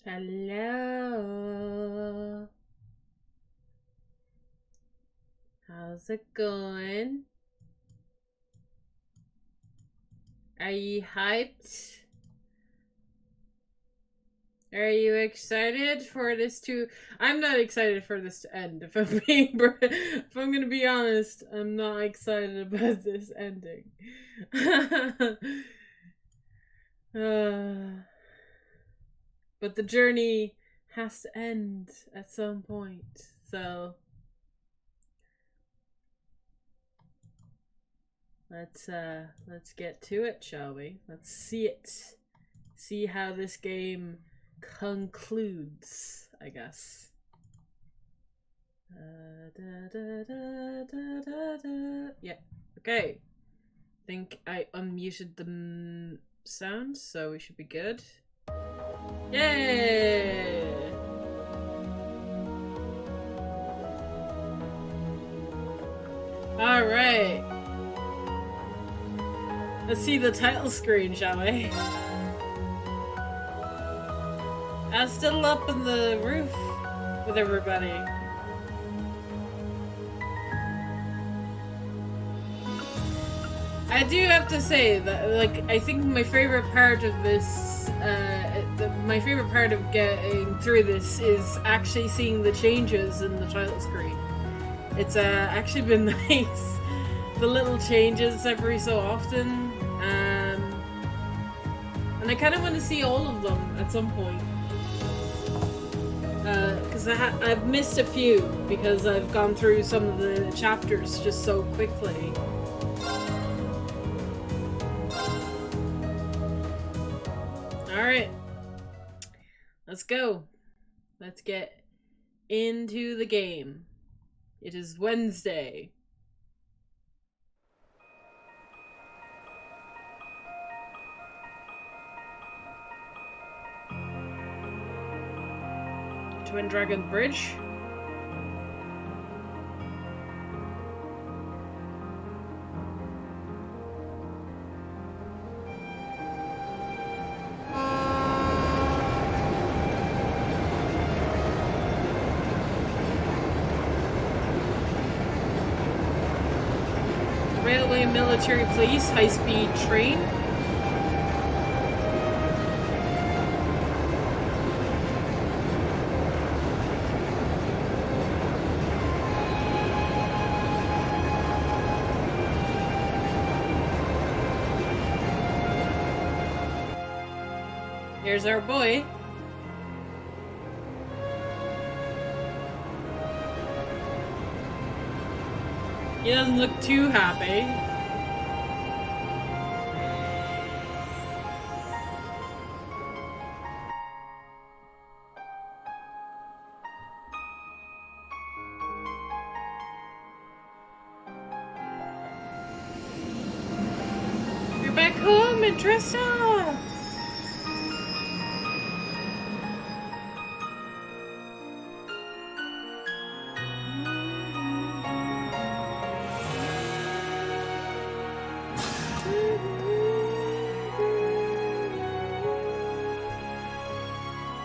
Hello. How's it going? Are you hyped? Are you excited for this to... I'm not excited for this to end. If I'm gonna be honest, I'm not excited about this ending. But the journey has to end at some point. So let's get to it, shall we? Let's see it. See how this game concludes, I guess. Yeah. Okay. I think I unmuted the sound, so we should be good. Yay! Alright. Let's see the title screen, shall we? I'm still up in the roof with everybody. I do have to say that, like, I think my favorite part of this, my favorite part of getting through this is actually seeing the changes in the title screen. It's actually been nice. The little changes every so often. And I kind of want to see all of them at some point. Because I've missed a few because I've gone through some of the chapters just so quickly. Alright. Let's go. Let's get into the game. It is Wednesday. Twin Dragon Bridge. Railway Military Police high-speed train. Here's our boy. He doesn't look too happy. You're back home in Trista!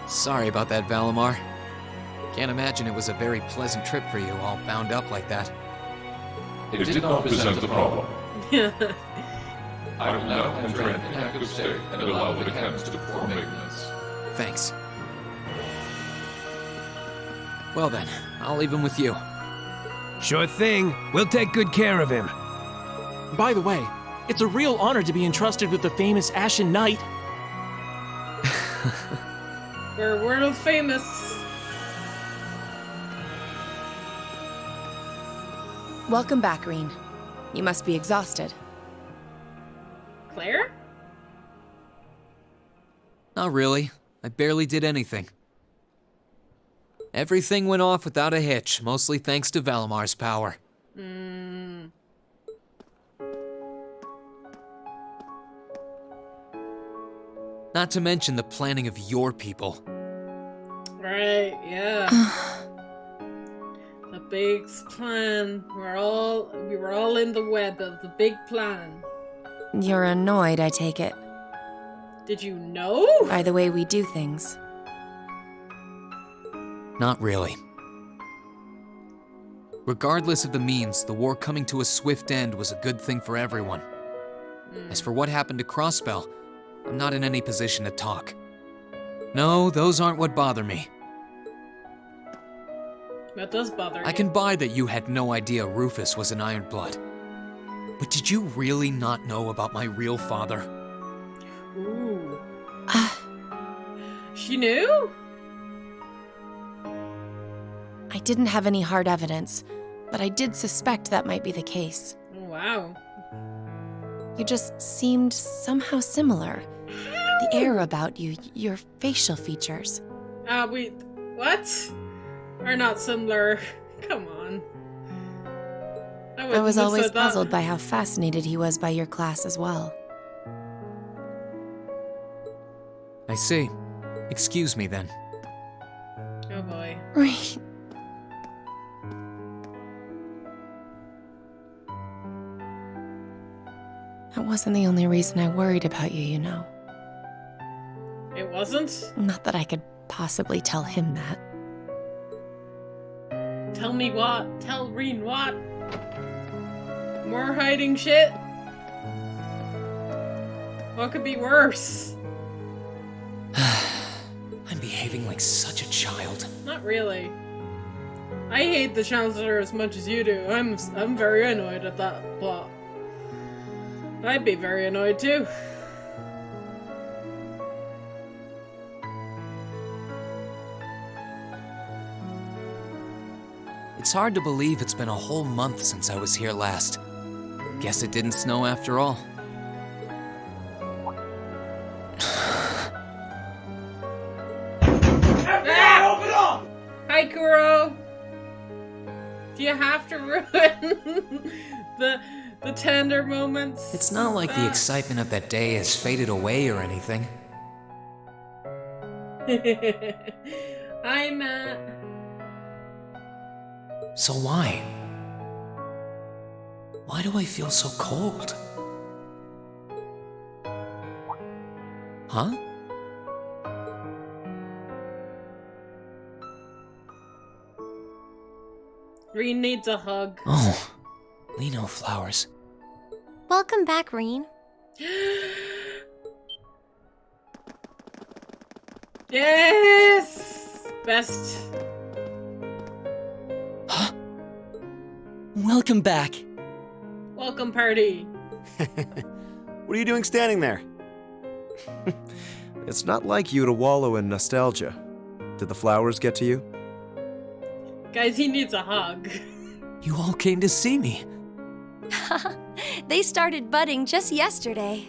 Sorry about that, Valimar. Can't imagine it was a very pleasant trip for you, all bound up like that. It did not present a problem. I will now enter an inactive state and allow the mechanics to perform maintenance. Thanks. Well then, I'll leave him with you. Sure thing. We'll take good care of him. By the way, it's a real honor to be entrusted with the famous Ashen Knight. We're world famous. Welcome back, Rean. You must be exhausted. Claire? Not really. I barely did anything. Everything went off without a hitch, mostly thanks to Valimar's power. Not to mention the planning of your people. Right, yeah. The big plan. We were all in the web of the big plan. You're annoyed, I take it, Did you know? by the way we do things. Not really. Regardless of the means, the war coming to a swift end was a good thing for everyone. As for what happened to Crossbell, I'm not in any position to talk. No, those aren't what bother me. That does bother I you. can buy that you had no idea Rufus was an Ironblood. But did you really not know about my real father? Ooh. She knew? I didn't have any hard evidence, but I did suspect that might be the case. Oh, wow. You just seemed somehow similar. The air about you, your facial features. Wait, what? Are not similar. Come on. I was always puzzled by how fascinated he was by your class as well. I see. Excuse me then. Oh boy. Right. That wasn't the only reason I worried about you, you know. It wasn't? Not that I could possibly tell him that. Tell me what? Tell Rean what? More hiding shit? What could be worse? I'm behaving like such a child. Not really. I hate the Chancellor as much as you do. I'm very annoyed at that plot. I'd be very annoyed too. It's hard to believe it's been a whole month since I was here last. Guess it didn't snow after all. Hi, Kuro! Do you have to ruin the tender moments? It's not like the excitement of that day has faded away or anything. Hi, Matt. So why? Why do I feel so cold? Huh? Rean needs a hug. Oh, Lino flowers. Welcome back, Rean. Yes! Best. Huh? Welcome back. Welcome party. What are you doing standing there? It's not like you to wallow in nostalgia. Did the flowers get to you? Guys, he needs a hug. You all came to see me. They started budding just yesterday.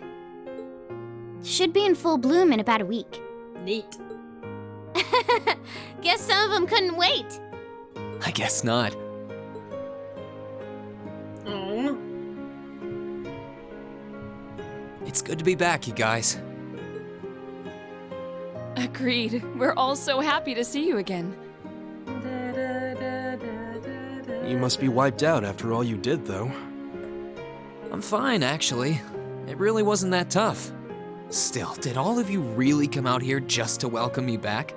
Should be in full bloom in about a week. Neat. Guess some of them couldn't wait. I guess not. Oh. It's good to be back, you guys. Agreed. We're all so happy to see you again. You must be wiped out after all you did, though. I'm fine, actually. It really wasn't that tough. Still, did all of you really come out here just to welcome me back?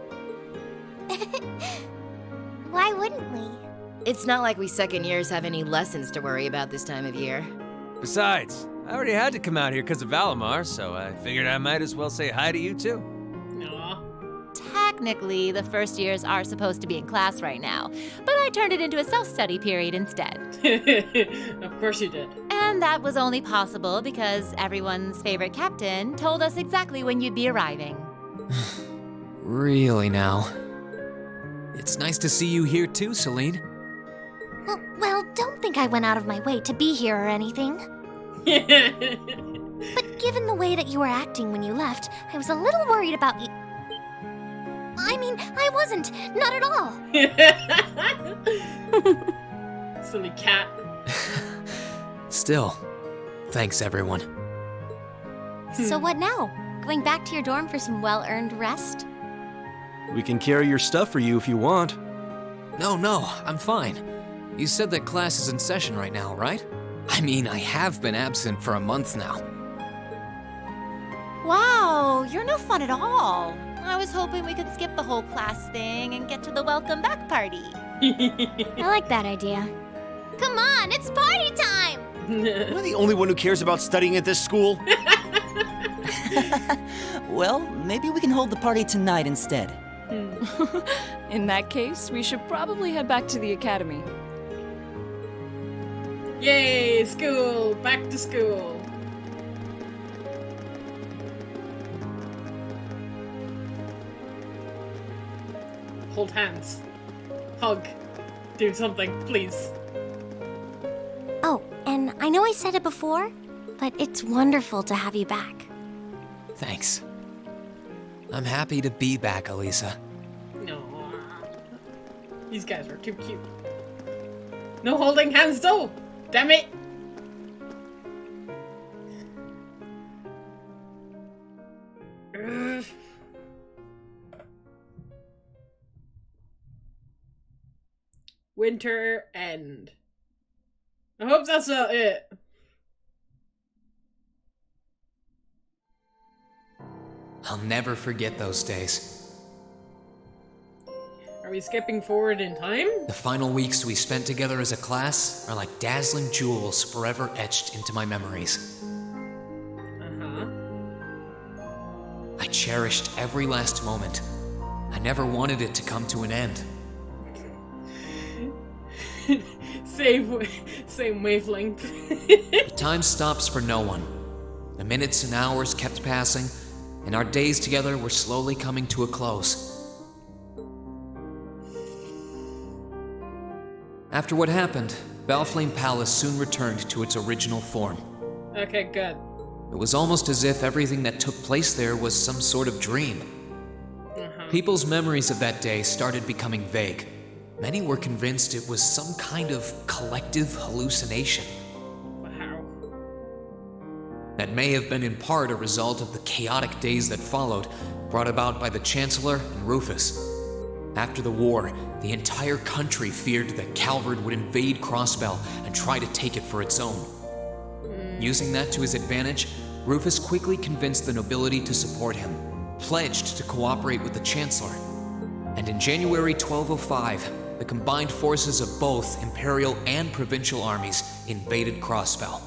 Why wouldn't we? It's not like we second years have any lessons to worry about this time of year. Besides, I already had to come out here because of Valimar, so I figured I might as well say hi to you too. Aw. Technically, the first years are supposed to be in class right now, but I turned it into a self-study period instead. Of course you did. And that was only possible because everyone's favorite captain told us exactly when you'd be arriving. Really now? It's nice to see you here too, Celine. Well, don't think I went out of my way to be here or anything. But given the way that you were acting when you left, I was a little worried about you. I mean, I wasn't. Not at all. Silly cat. Still, thanks everyone. So what now? Going back to your dorm for some well-earned rest? We can carry your stuff for you if you want. No, I'm fine. You said that class is in session right now, right? I mean, I have been absent for a month now. Wow, you're no fun at all. I was hoping we could skip the whole class thing and get to the welcome back party. I like that idea. Come on, it's party time! Am I the only one who cares about studying at this school? Well, maybe we can hold the party tonight instead. In that case, we should probably head back to the academy. Yay, school! Back to school! Hold hands. Hug. Do something, please. Oh, and I know I said it before, but it's wonderful to have you back. Thanks. I'm happy to be back, Elisa. No. These guys are too cute. No holding hands though! Damn it! Ugh. Winter End. I hope that's not it. I'll never forget those days. Are we skipping forward in time? The final weeks we spent together as a class are like dazzling jewels forever etched into my memories. Uh-huh. I cherished every last moment. I never wanted it to come to an end. Same wavelength. But time stops for no one. The minutes and hours kept passing, and our days together were slowly coming to a close. After what happened, Valflame Palace soon returned to its original form. Okay, good. It was almost as if everything that took place there was some sort of dream. People's memories of that day started becoming vague. Many were convinced it was some kind of collective hallucination. Wow. That may have been in part a result of the chaotic days that followed, brought about by the Chancellor and Rufus. After the war, the entire country feared that Calvard would invade Crossbell and try to take it for its own. Using that to his advantage, Rufus quickly convinced the nobility to support him, pledged to cooperate with the Chancellor. And in January 1205, the combined forces of both Imperial and Provincial armies invaded Crossbell.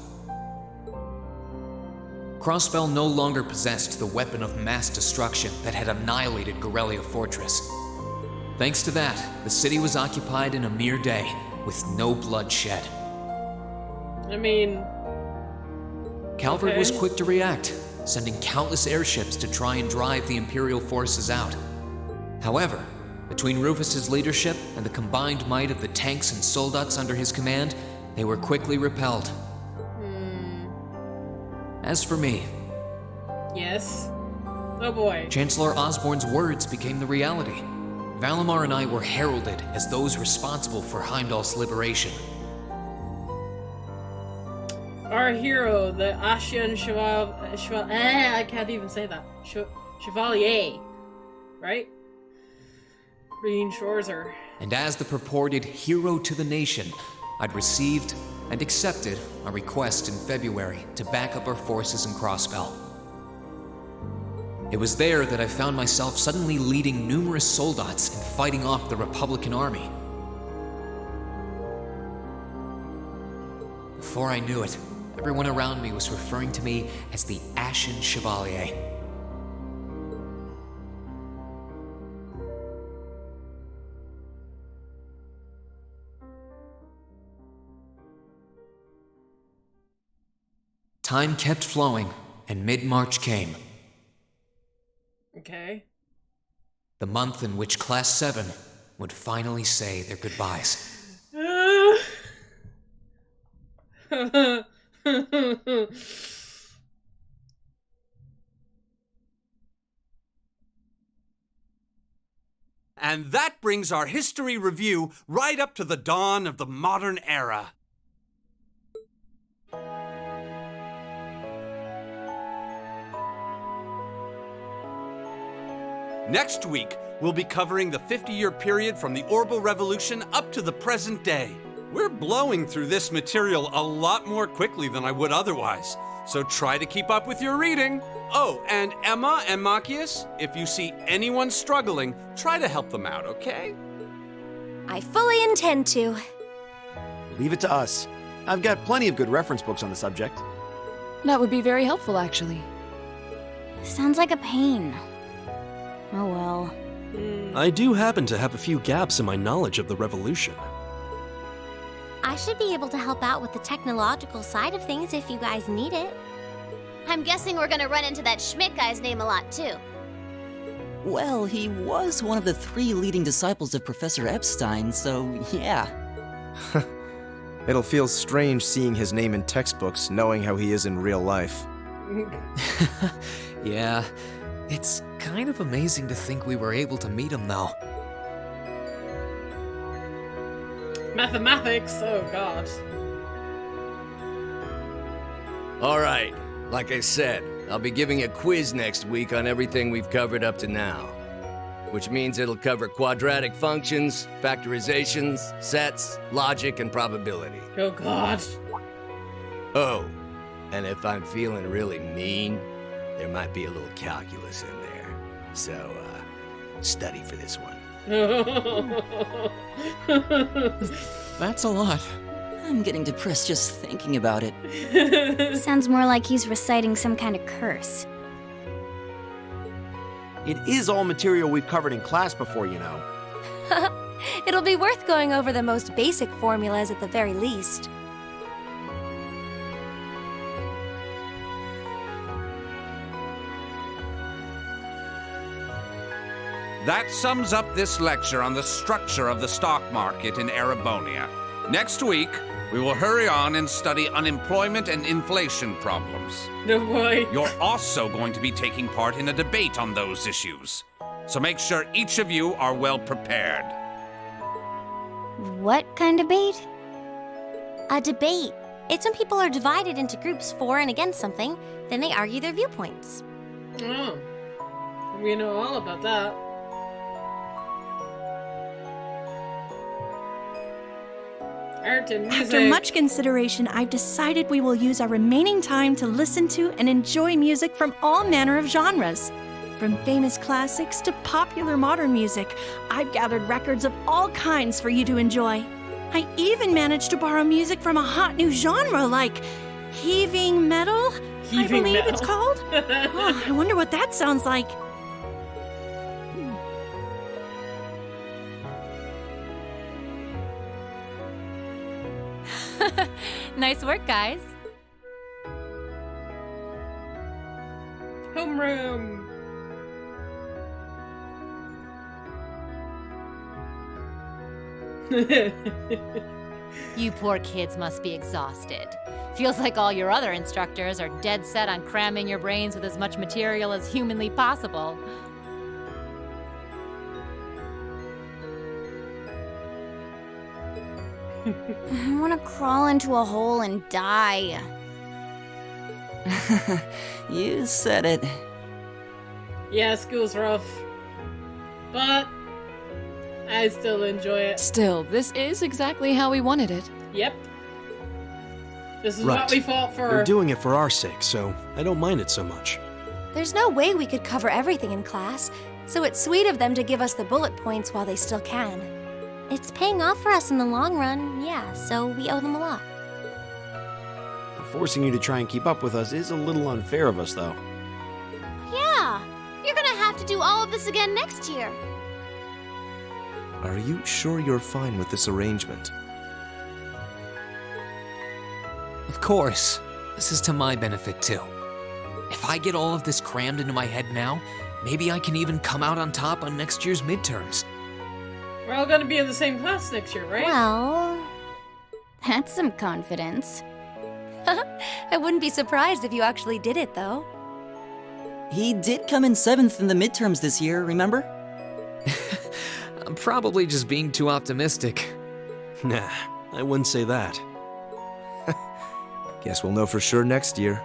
Crossbell no longer possessed the weapon of mass destruction that had annihilated Gorelia Fortress. Thanks to that, the city was occupied in a mere day, with no blood shed. I mean... Calvard was quick to react, sending countless airships to try and drive the Imperial forces out. However, between Rufus's leadership and the combined might of the tanks and soldats under his command, they were quickly repelled. As for me... Yes? Oh boy. Chancellor Osborne's words became the reality. Valimar and I were heralded as those responsible for Heimdall's liberation. Our hero, the Ascian I can't even say that. Chevalier. Right? Green Schwarzer. And as the purported hero to the nation, I'd received and accepted a request in February to back up our forces in Crossbell. It was there that I found myself suddenly leading numerous soldats and fighting off the Republican army. Before I knew it, everyone around me was referring to me as the Ashen Chevalier. Time kept flowing, and mid-March came. Okay. The month in which Class 7 would finally say their goodbyes. And that brings our history review right up to the dawn of the modern era. Next week, we'll be covering the 50-year period from the Orbital Revolution up to the present day. We're blowing through this material a lot more quickly than I would otherwise. so try to keep up with your reading. Oh, and Emma and Machias, if you see anyone struggling, try to help them out, okay? I fully intend to. Leave it to us. I've got plenty of good reference books on the subject. That would be very helpful, actually. Sounds like a pain. Oh well. I do happen to have a few gaps in my knowledge of the Revolution. I should be able to help out with the technological side of things if you guys need it. I'm guessing we're gonna run into that Schmidt guy's name a lot too. Well, he was one of the 3 leading disciples of Professor Epstein, so yeah. It'll feel strange seeing his name in textbooks, knowing how he is in real life. Yeah, it's kind of amazing to think we were able to meet him, though. Mathematics? Oh god. Alright, like I said, I'll be giving a quiz next week on everything we've covered up to now. Which means it'll cover quadratic functions, factorizations, sets, logic, and probability. Oh god. Oh, and if I'm feeling really mean, there might be a little calculus in there. So, study for this one. That's a lot. I'm getting depressed just thinking about it. Sounds more like he's reciting some kind of curse. It is all material we've covered in class before, you know. It'll be worth going over the most basic formulas at the very least. That sums up this lecture on the structure of the stock market in Erebonia. Next week, we will hurry on and study unemployment and inflation problems. No boy. You're also going to be taking part in a debate on those issues. So make sure each of you are well prepared. What kind of debate? A debate. It's when people are divided into groups for and against something, then they argue their viewpoints. Oh. We know all about that. Art and music. After much consideration, I've decided we will use our remaining time to listen to and enjoy music from all manner of genres. From famous classics to popular modern music, I've gathered records of all kinds for you to enjoy. I even managed to borrow music from a hot new genre like heaving metal, I believe it's called. Oh, I wonder what that sounds like. Nice work, guys. Homeroom. You poor kids must be exhausted. Feels like all your other instructors are dead set on cramming your brains with as much material as humanly possible. I want to crawl into a hole and die. You said it. Yeah, school's rough. But I still enjoy it. Still, this is exactly how we wanted it. Yep. This is Right. what we fought for. They're doing it for our sake, so I don't mind it so much. There's no way we could cover everything in class, so it's sweet of them to give us the bullet points while they still can. It's paying off for us in the long run, yeah, so we owe them a lot. Forcing you to try and keep up with us is a little unfair of us, though. Yeah, you're gonna have to do all of this again next year. Are you sure you're fine with this arrangement? Of course. This is to my benefit, too. If I get all of this crammed into my head now, maybe I can even come out on top on next year's midterms. We're all gonna be in the same class next year, right? Well, that's some confidence. I wouldn't be surprised if you actually did it, though. He did come in 7th in the midterms this year, remember? I'm probably just being too optimistic. Nah, I wouldn't say that. Guess we'll know for sure next year.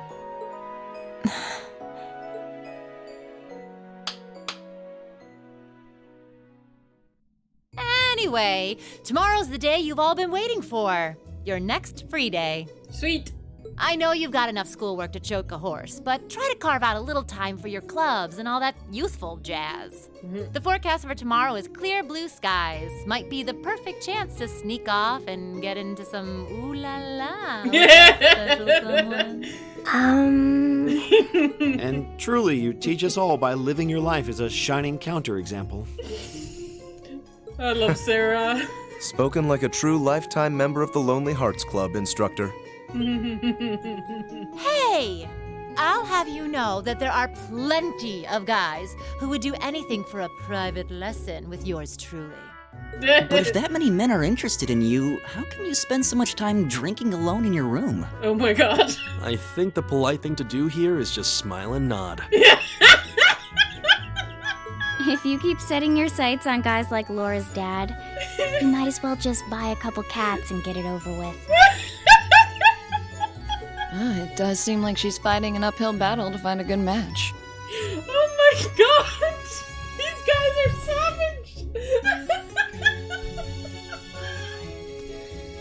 Anyway, tomorrow's the day you've all been waiting for. Your next free day. Sweet. I know you've got enough schoolwork to choke a horse, but try to carve out a little time for your clubs and all that youthful jazz. The forecast for tomorrow is clear blue skies. Might be the perfect chance to sneak off and get into some ooh la la with a special someone. And truly, you teach us all by living your life as a shining counterexample. I love Sarah. Spoken like a true lifetime member of the Lonely Hearts Club, instructor. Hey! I'll have you know that there are plenty of guys who would do anything for a private lesson with yours truly. But if that many men are interested in you, how come you spend so much time drinking alone in your room? Oh my god. I think the polite thing to do here is just smile and nod. If you keep setting your sights on guys like Laura's dad, you might as well just buy a couple cats and get it over with. It does seem like she's fighting an uphill battle to find a good match. Oh my god! These guys are savage!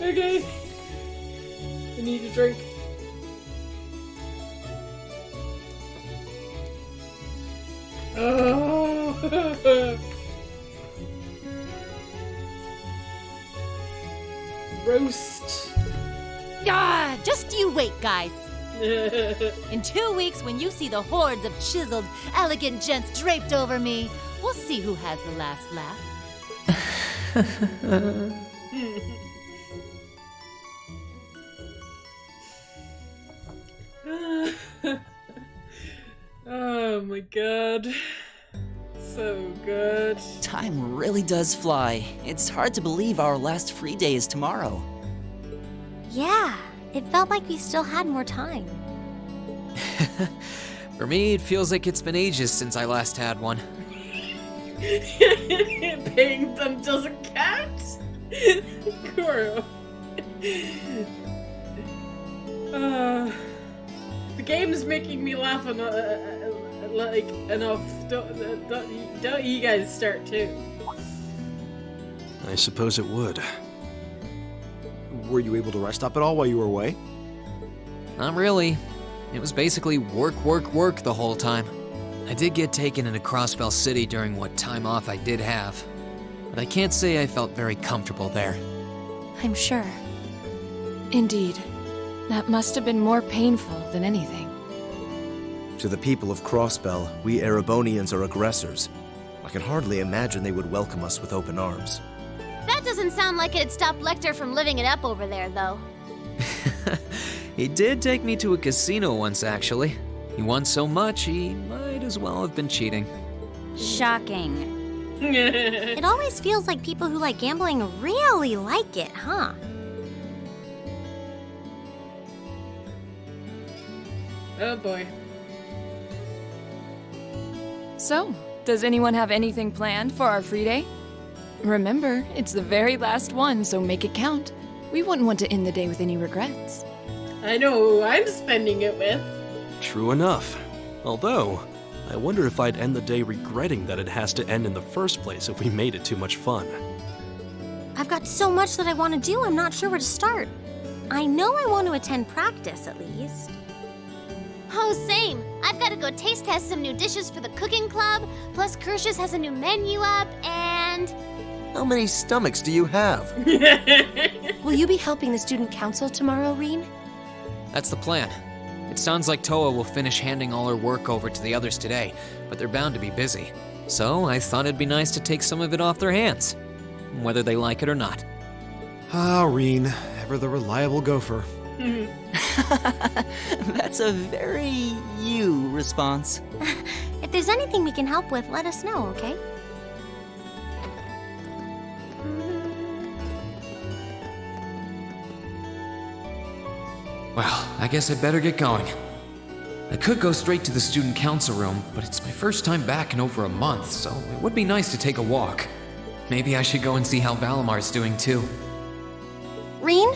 Okay. I need a drink. Oh. Roast. Ah, just you wait, guys. In 2 weeks, when you see the hordes of chiseled, elegant gents draped over me, we'll see who has the last laugh. Oh my god. So good. Time really does fly. It's hard to believe our last free day is tomorrow. Yeah, it felt like we still had more time. For me, it feels like it's been ages since I last had one. Paying them doesn't count? Kuro. The game is making me laugh like enough. Don't you guys start too? I suppose it would. Were you able to rest up at all while you were away? Not really. It was basically work, work, work the whole time. I did get taken into Crossbell City during what time off I did have, but I can't say I felt very comfortable there. I'm sure. Indeed. That must have been more painful than anything. To the people of Crossbell, we Erebonians are aggressors. I can hardly imagine they would welcome us with open arms. That doesn't sound like it'd stop Lecter from living it up over there, though. He did take me to a casino once, actually. He won so much, he might as well have been cheating. Shocking. It always feels like people who like gambling really like it, huh? Oh boy. So, does anyone have anything planned for our free day? Remember, it's the very last one, so make it count. We wouldn't want to end the day with any regrets. I know who I'm spending it with. True enough. Although, I wonder if I'd end the day regretting that it has to end in the first place if we made it too much fun. I've got so much that I want to do, I'm not sure where to start. I know I want to attend practice, at least. Oh, same. I've got to go taste test some new dishes for the cooking club, plus Kirsch's has a new menu up, and... How many stomachs do you have? Will you be helping the student council tomorrow, Reen? That's the plan. It sounds like Toa will finish handing all her work over to the others today, but they're bound to be busy. So I thought it'd be nice to take some of it off their hands, whether they like it or not. Ah, Reen, ever the reliable gopher. That's a very you response. If there's anything we can help with, let us know, okay? Well, I guess I'd better get going. I could go straight to the student council room, but it's my first time back in over a month, so it would be nice to take a walk. Maybe I should go and see how Valamar's doing too. Reen?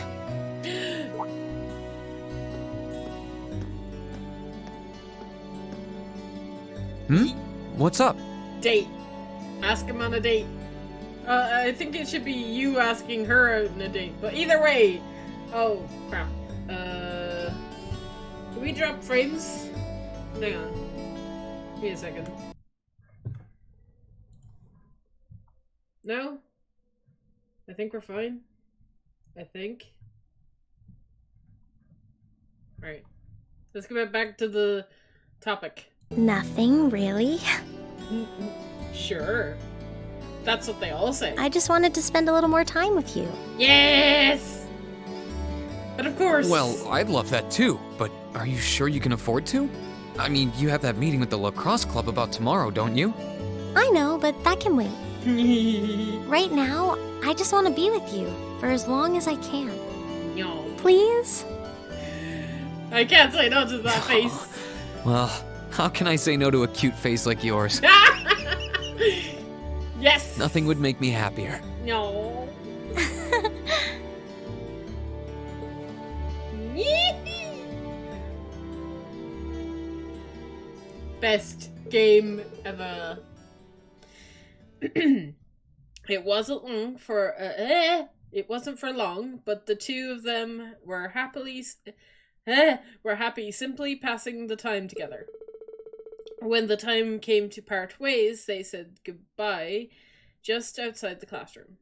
What's up? Date. Ask him on a date. I think it should be you asking her out on a date, but either way. Oh, crap. drop frames? Hang on. Give me a second. No? I think we're fine. I think. Alright. Let's get back to the topic. Nothing, really. Sure. That's what they all say. I just wanted to spend a little more time with you. Yes! But of course. Well, I'd love that too, but are you sure you can afford to? I mean, you have that meeting with the lacrosse club about tomorrow, don't you? I know, but that can wait. Right now, I just want to be with you for as long as I can. No. Please? I can't say no to that face. Well, how can I say no to a cute face like yours? Yes! Nothing would make me happier. No. Best game ever. It wasn't for long, but the two of them were happy simply passing the time together. When the time came to part ways, they said goodbye just outside the classroom.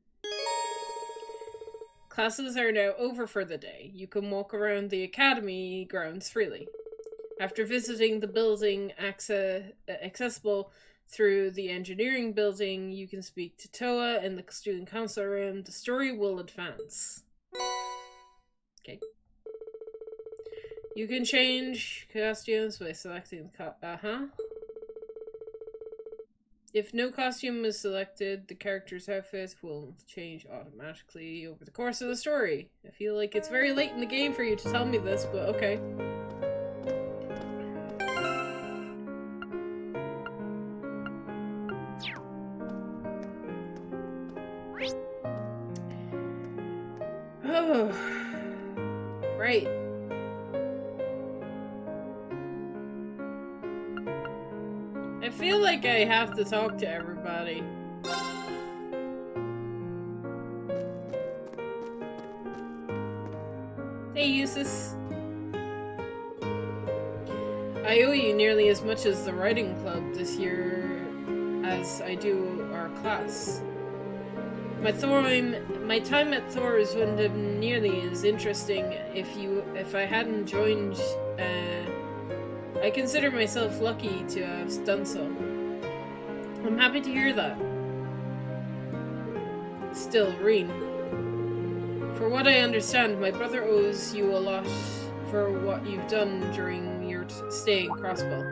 Classes are now over for the day. You can walk around the academy grounds freely. After visiting the building accessible through the engineering building, you can speak to Toa in the student council room. The story will advance. Okay. You can change costumes by selecting If no costume is selected, the character's outfit will change automatically over the course of the story. I feel like it's very late in the game for you to tell me this, but okay. Oh, right. I feel like I have to talk to everybody. Hey, Eustace. I owe you nearly as much as the writing club this year as I do our class. My time at Thor's wouldn't have nearly as interesting if I hadn't joined. I consider myself lucky to have done so. I'm happy to hear that. Still, Reen. For what I understand, my brother owes you a lot for what you've done during your stay in Crossbell.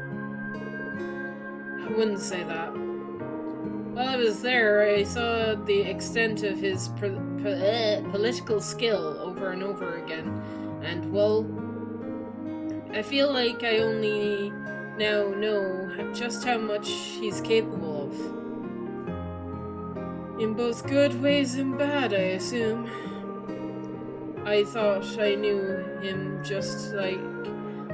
I wouldn't say that. While I was there, I saw the extent of his political skill over and over again, and, well, I feel like I only now know just how much he's capable of. In both good ways and bad, I assume. I thought I knew him just like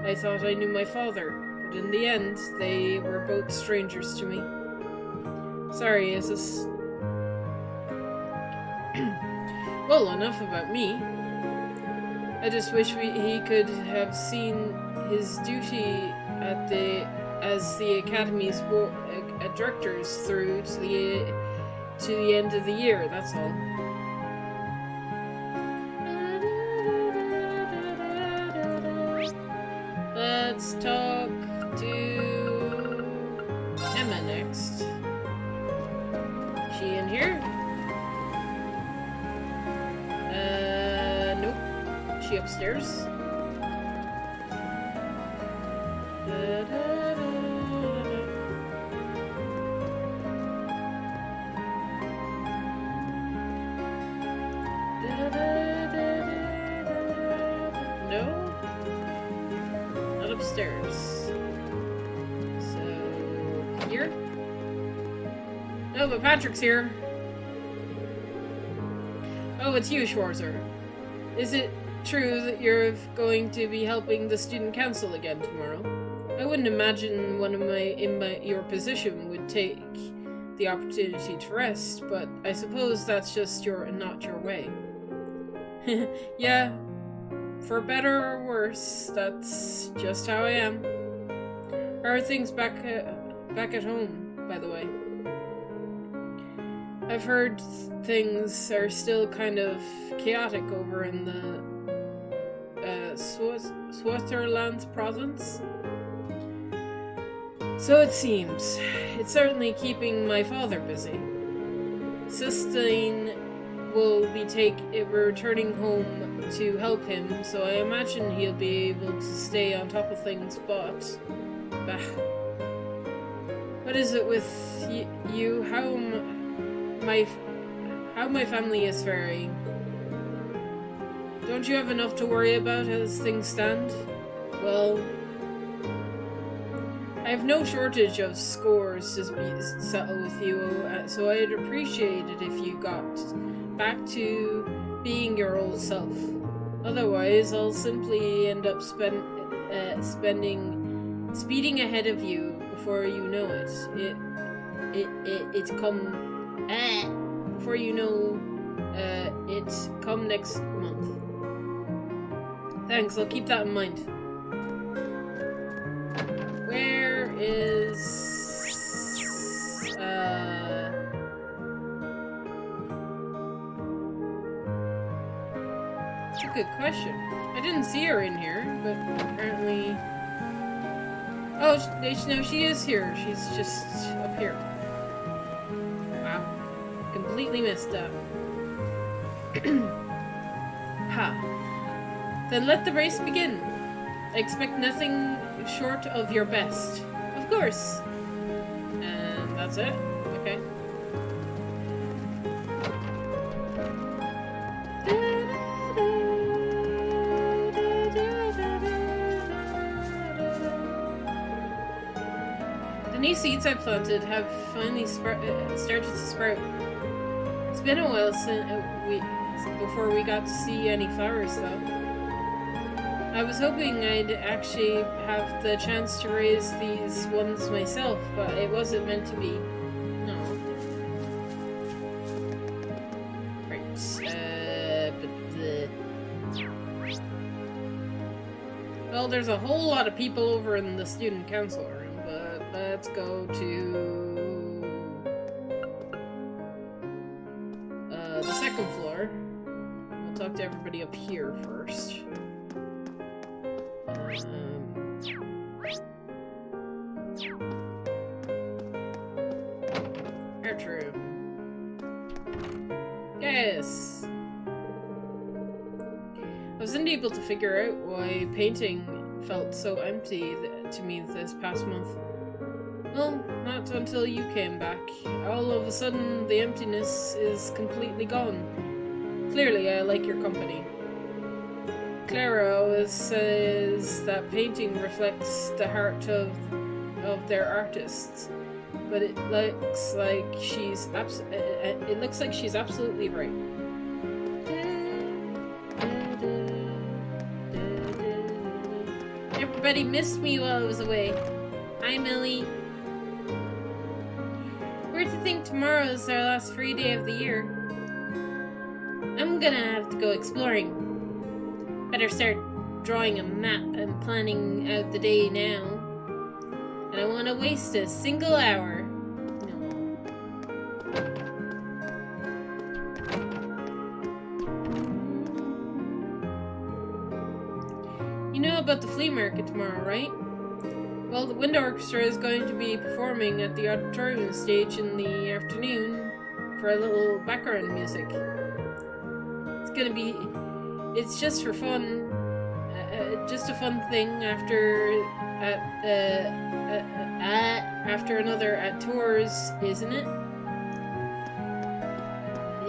I thought I knew my father, but in the end, they were both strangers to me. Sorry, is this... Well, enough about me. I just wish he could have seen his duty as the Academy's directors through to the end of the year, that's all. Let's talk to Emma next. She in here? Nope. She upstairs? No? Not upstairs. So, here? No, but Patrick's here. Oh, it's you, Schwarzer. Is it true that you're going to be helping the student council again tomorrow? I wouldn't imagine one of your position would take the opportunity to rest, but I suppose that's just not your way. Yeah, For better or worse, that's just how I am. How are things back at home, by the way? I've heard things are still kind of chaotic over in the Switzerland province. So it seems. It's certainly keeping my father busy. Sistine will be returning home to help him, so I imagine he'll be able to stay on top of things, but... Bah. What is it with you? How my family is faring? Don't you have enough to worry about as things stand? Well, I have no shortage of scores to settle with you, so I'd appreciate it if you got back to being your old self. Otherwise, I'll simply end up speeding ahead of you before you know it. Before you know it come next month. Thanks, I'll keep that in mind. Where is That's a good question. I didn't see her in here, but apparently... Oh, no, she is here. She's just up here. Wow. Completely missed that. Ha. Then let the race begin. I expect nothing short of your best. Of course. And that's it? Okay. The new seeds I planted have finally started to sprout. It's been a while before we got to see any flowers, though. I was hoping I'd actually have the chance to raise these ones myself, but it wasn't meant to be. No. Right. Well, there's a whole lot of people over in the student council room, but let's go to the second floor. We'll talk to everybody up here first. Gertrude. Yes! I wasn't able to figure out why painting felt so empty to me this past month. Well, not until you came back. All of a sudden, the emptiness is completely gone. Clearly, I like your company. Clara always says that painting reflects the heart of their artists, but it looks like she's absolutely right. Everybody missed me while I was away. Hi, Millie. Weird to think tomorrow is our last free day of the year. I'm gonna have to go exploring. Better start drawing a map and planning out the day now. I don't want to waste a single hour. No. You know about the flea market tomorrow, right? Well, the wind orchestra is going to be performing at the auditorium stage in the afternoon for a little background music. It's just for fun. Just a fun thing after another at tours, isn't it?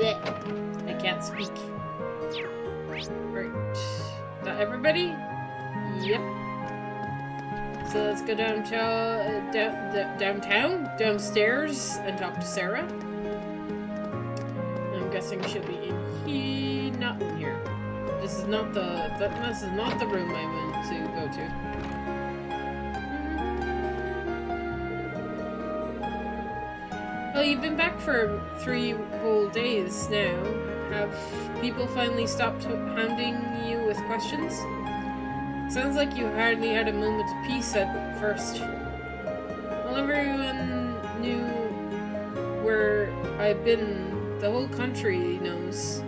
Yeah, I can't speak. Right, is that everybody? Yep. So let's go downstairs, and talk to Sarah. I'm guessing she'll be in here, not in here. This is not the room I went to go to. Well, you've been back for 3 whole days now. Have people finally stopped hounding you with questions? Sounds like you hardly had a moment of peace at first. Well, everyone knew where I've been. The whole country knows.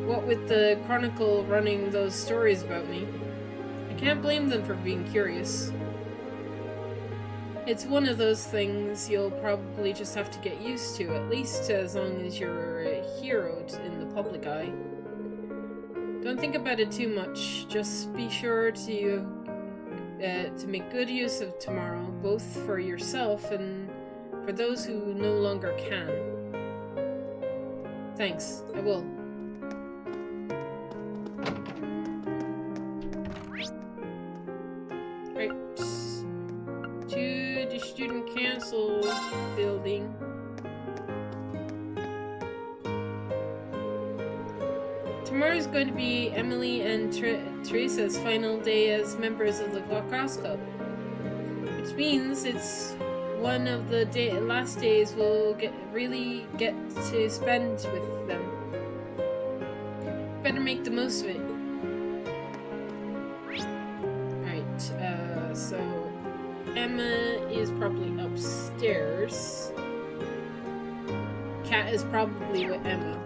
What with the Chronicle running those stories about me. I can't blame them for being curious. It's one of those things you'll probably just have to get used to, at least as long as you're a hero in the public eye. Don't think about it too much, just be sure to make good use of tomorrow, both for yourself and for those who no longer can. Thanks, I will. Right. To the student council building. Tomorrow's going to be Emily and Teresa's final day as members of the Lacrosse Club, which means it's one of the last days we'll really get to spend with them. Better make the most of it. Alright, so Emma is probably upstairs. Kat is probably with Emma.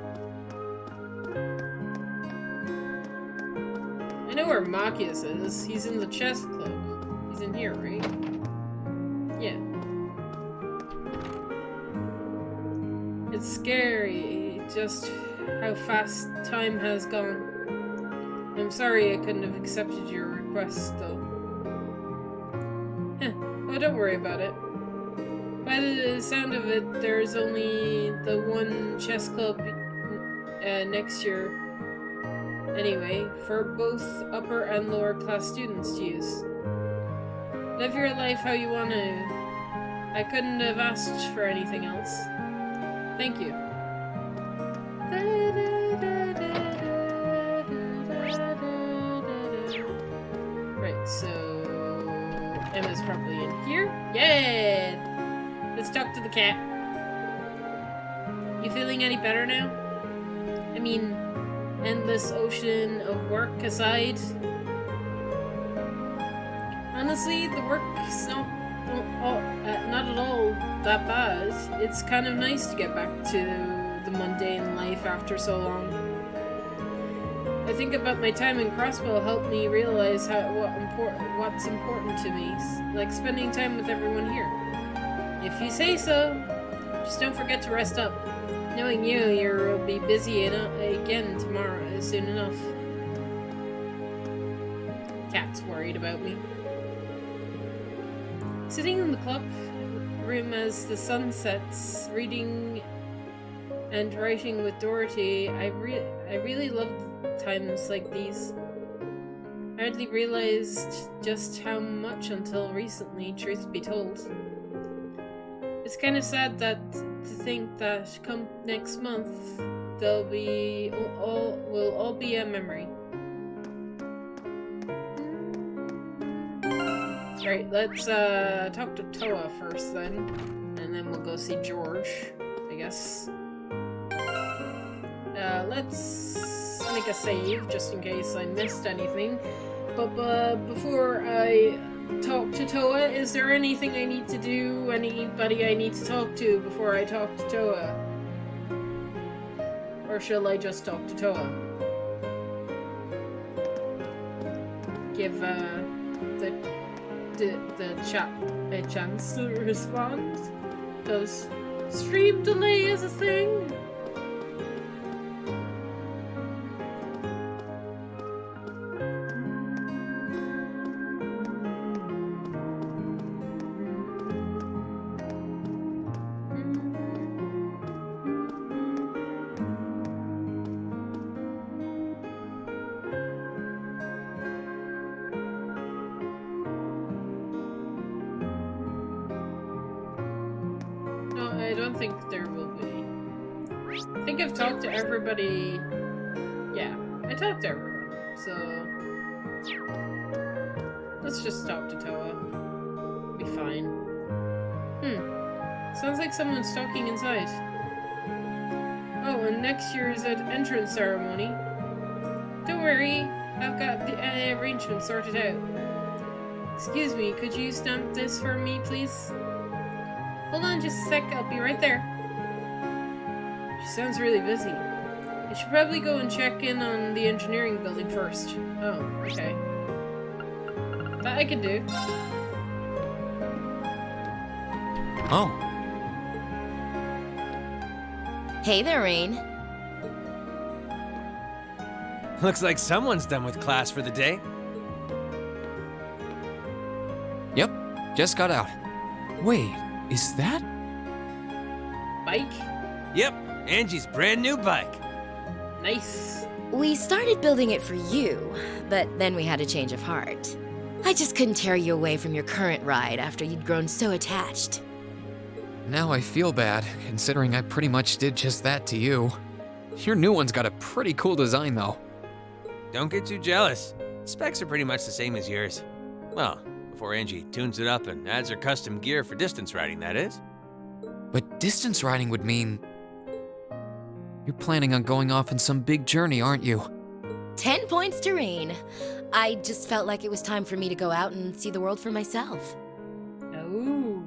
I know where Machias is. He's in the chess club. He's in here, right? Yeah. It's scary, just how fast time has gone. I'm sorry I couldn't have accepted your request, though. Oh, don't worry about it. By the sound of it, there's only the one chess club next year. Anyway, for both upper and lower class students to use. Live your life how you want to. I couldn't have asked for anything else. Thank you. Right, so Emma's probably in here. Yeah! Let's talk to the cat. You feeling any better now? I mean, endless ocean of work aside. Honestly, the work's not at all that bad. It's kind of nice to get back to the mundane life after so long. I think about my time in Crossbell helped me realize what's important to me, like spending time with everyone here. If you say so, just don't forget to rest up. Knowing you'll be busy again tomorrow soon enough. Cat's worried about me. Sitting in the club room as the sun sets, reading and writing with Dorothy, I really love times like these. I hardly realized just how much until recently, truth be told. It's kind of sad to think that come next month, will all be a memory. Right, let's talk to Toa first then, and then we'll go see George, I guess. Let's make a save just in case I missed anything. But before I talk to Toa, is there anything I need to do? Anybody I need to talk to before I talk to Toa? Or shall I just talk to Toa? Give the chat a chance to respond? Does stream delay is a thing? I don't think there will be. I think I've talked to everybody. Yeah, I talked to everyone. So let's just talk to Toa. Be fine. So Sounds like someone's talking inside. Oh, and next year's entrance ceremony. Don't worry, I've got the arrangement sorted out. Excuse me, could you stamp this for me, please? Hold on just a sec, I'll be right there. She sounds really busy. I should probably go and check in on the engineering building first. Oh, okay. That I can do. Oh. Hey there, Rain. Looks like someone's done with class for the day. Yep, just got out. Wait, is that? Bike? Yep, Angie's brand new bike. Nice. We started building it for you, but then we had a change of heart. I just couldn't tear you away from your current ride after you'd grown so attached. Now I feel bad, considering I pretty much did just that to you. Your new one's got a pretty cool design, though. Don't get too jealous. Specs are pretty much the same as yours. Well, before Angie tunes it up and adds her custom gear for distance riding, that is. But distance riding would mean... You're planning on going off on some big journey, aren't you? 10 points to Rain. I just felt like it was time for me to go out and see the world for myself. Oh.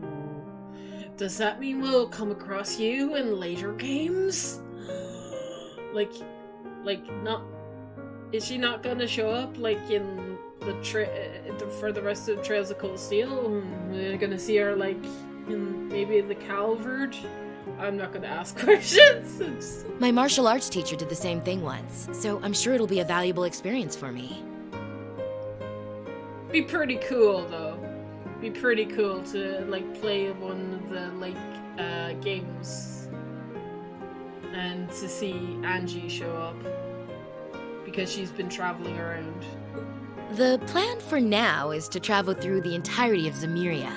Does that mean we'll come across you in later games? Like, not... Is she not gonna show up, like, in the for the rest of Trails of Cold Steel? We're gonna see her, like, in maybe the Calvard? I'm not gonna ask questions. My martial arts teacher did the same thing once, so I'm sure it'll be a valuable experience for me. Be pretty cool, though. Be pretty cool to, like, play one of the, like, games and to see Angie show up because she's been traveling around. The plan for now is to travel through the entirety of Zemuria.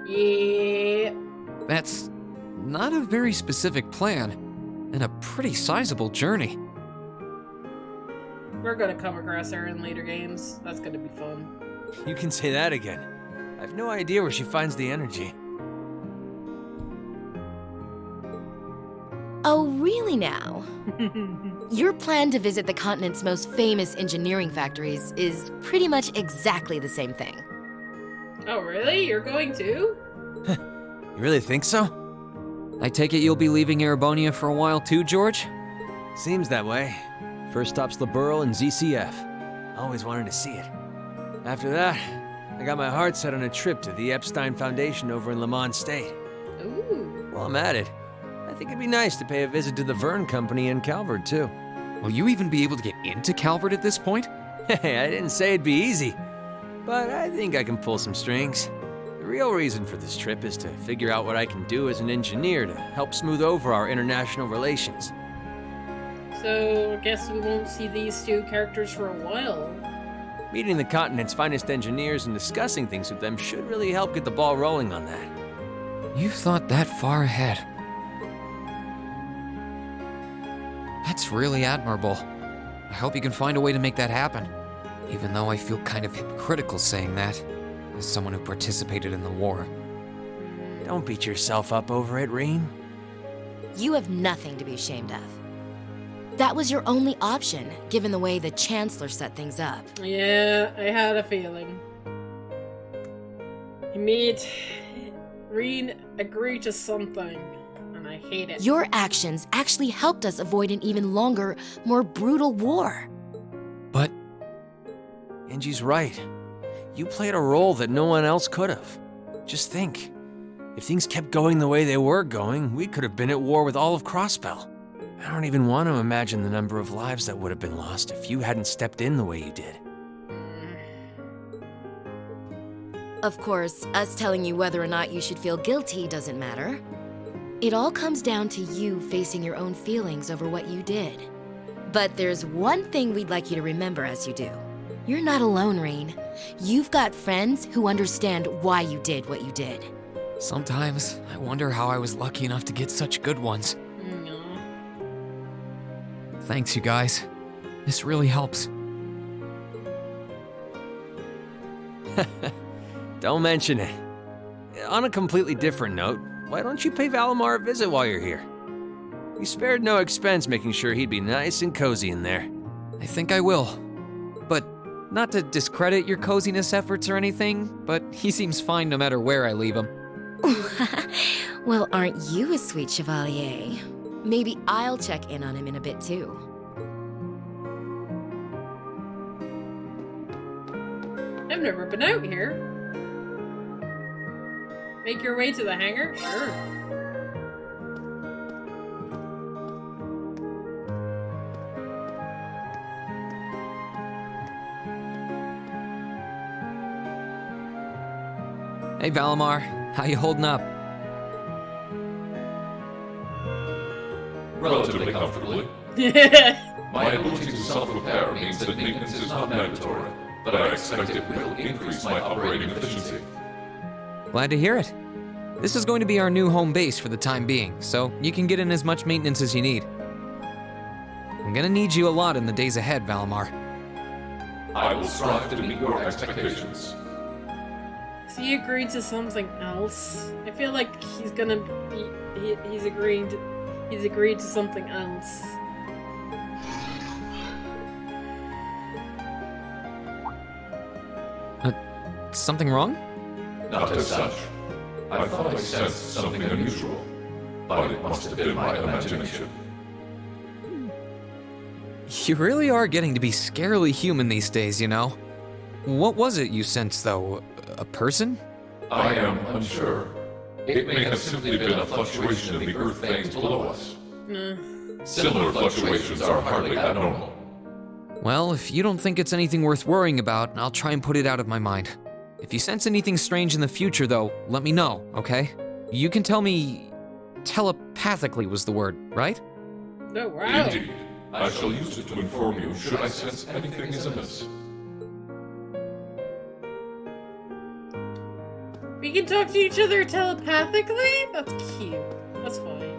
Yeah. That's not a very specific plan, and a pretty sizable journey. We're gonna come across her in later games. That's gonna be fun. You can say that again. I have no idea where she finds the energy. Oh, really now? Your plan to visit the continent's most famous engineering factories is pretty much exactly the same thing. Oh, really? You're going too? You really think so? I take it you'll be leaving Erebonia for a while too, George? Seems that way. First stop's the Burl and ZCF. Always wanted to see it. After that, I got my heart set on a trip to the Epstein Foundation over in Lamont State. Ooh. While I'm at it, I think it'd be nice to pay a visit to the Vern Company in Calvard, too. Will you even be able to get into Calvard at this point? Hey, I didn't say it'd be easy, but I think I can pull some strings. The real reason for this trip is to figure out what I can do as an engineer to help smooth over our international relations. So, I guess we won't see these two characters for a while. Meeting the continent's finest engineers and discussing things with them should really help get the ball rolling on that. You've thought that far ahead. That's really admirable. I hope you can find a way to make that happen. Even though I feel kind of hypocritical saying that, as someone who participated in the war. Don't beat yourself up over it, Rain. You have nothing to be ashamed of. That was your only option, given the way the Chancellor set things up. Yeah, I had a feeling. He made Rean agree to something, and I hate it. Your actions actually helped us avoid an even longer, more brutal war. But... Angie's right. You played a role that no one else could have. Just think. If things kept going the way they were going, we could have been at war with all of Crossbell. I don't even want to imagine the number of lives that would have been lost if you hadn't stepped in the way you did. Of course, us telling you whether or not you should feel guilty doesn't matter. It all comes down to you facing your own feelings over what you did. But there's one thing we'd like you to remember as you do. You're not alone, Rain. You've got friends who understand why you did what you did. Sometimes I wonder how I was lucky enough to get such good ones. Thanks, you guys. This really helps. Don't mention it. On a completely different note, why don't you pay Valimar a visit while you're here? We spared no expense making sure he'd be nice and cozy in there. I think I will. But not to discredit your coziness efforts or anything, but he seems fine no matter where I leave him. Well, aren't you a sweet chevalier? Maybe I'll check in on him in a bit too. I've never been out here. Make your way to the hangar? Sure. Hey Valimar, how you holding up? Relatively comfortably. My ability to self-repair means that maintenance is not mandatory, but I expect it will increase my operating efficiency. Glad to hear it. This is going to be our new home base for the time being, so you can get in as much maintenance as you need. I'm gonna need you a lot in the days ahead, Valimar. I will strive to meet your expectations. Has he agreed to something else? I feel like he's gonna be. He's agreed to something else. Something wrong? Not as such. I thought I sensed something unusual, but it must have been my imagination. You really are getting to be scarily human these days, you know? What was it you sensed, though? A person? I am unsure. It may have simply been a fluctuation in the earth veins below us. Similar fluctuations are hardly abnormal. Well, if you don't think it's anything worth worrying about, I'll try and put it out of my mind. If you sense anything strange in the future, though, let me know, okay? You can tell me telepathically was the word, right? Oh, wow. Indeed. I shall use it to inform you should I sense anything is amiss. We can talk to each other telepathically? That's cute. That's fine.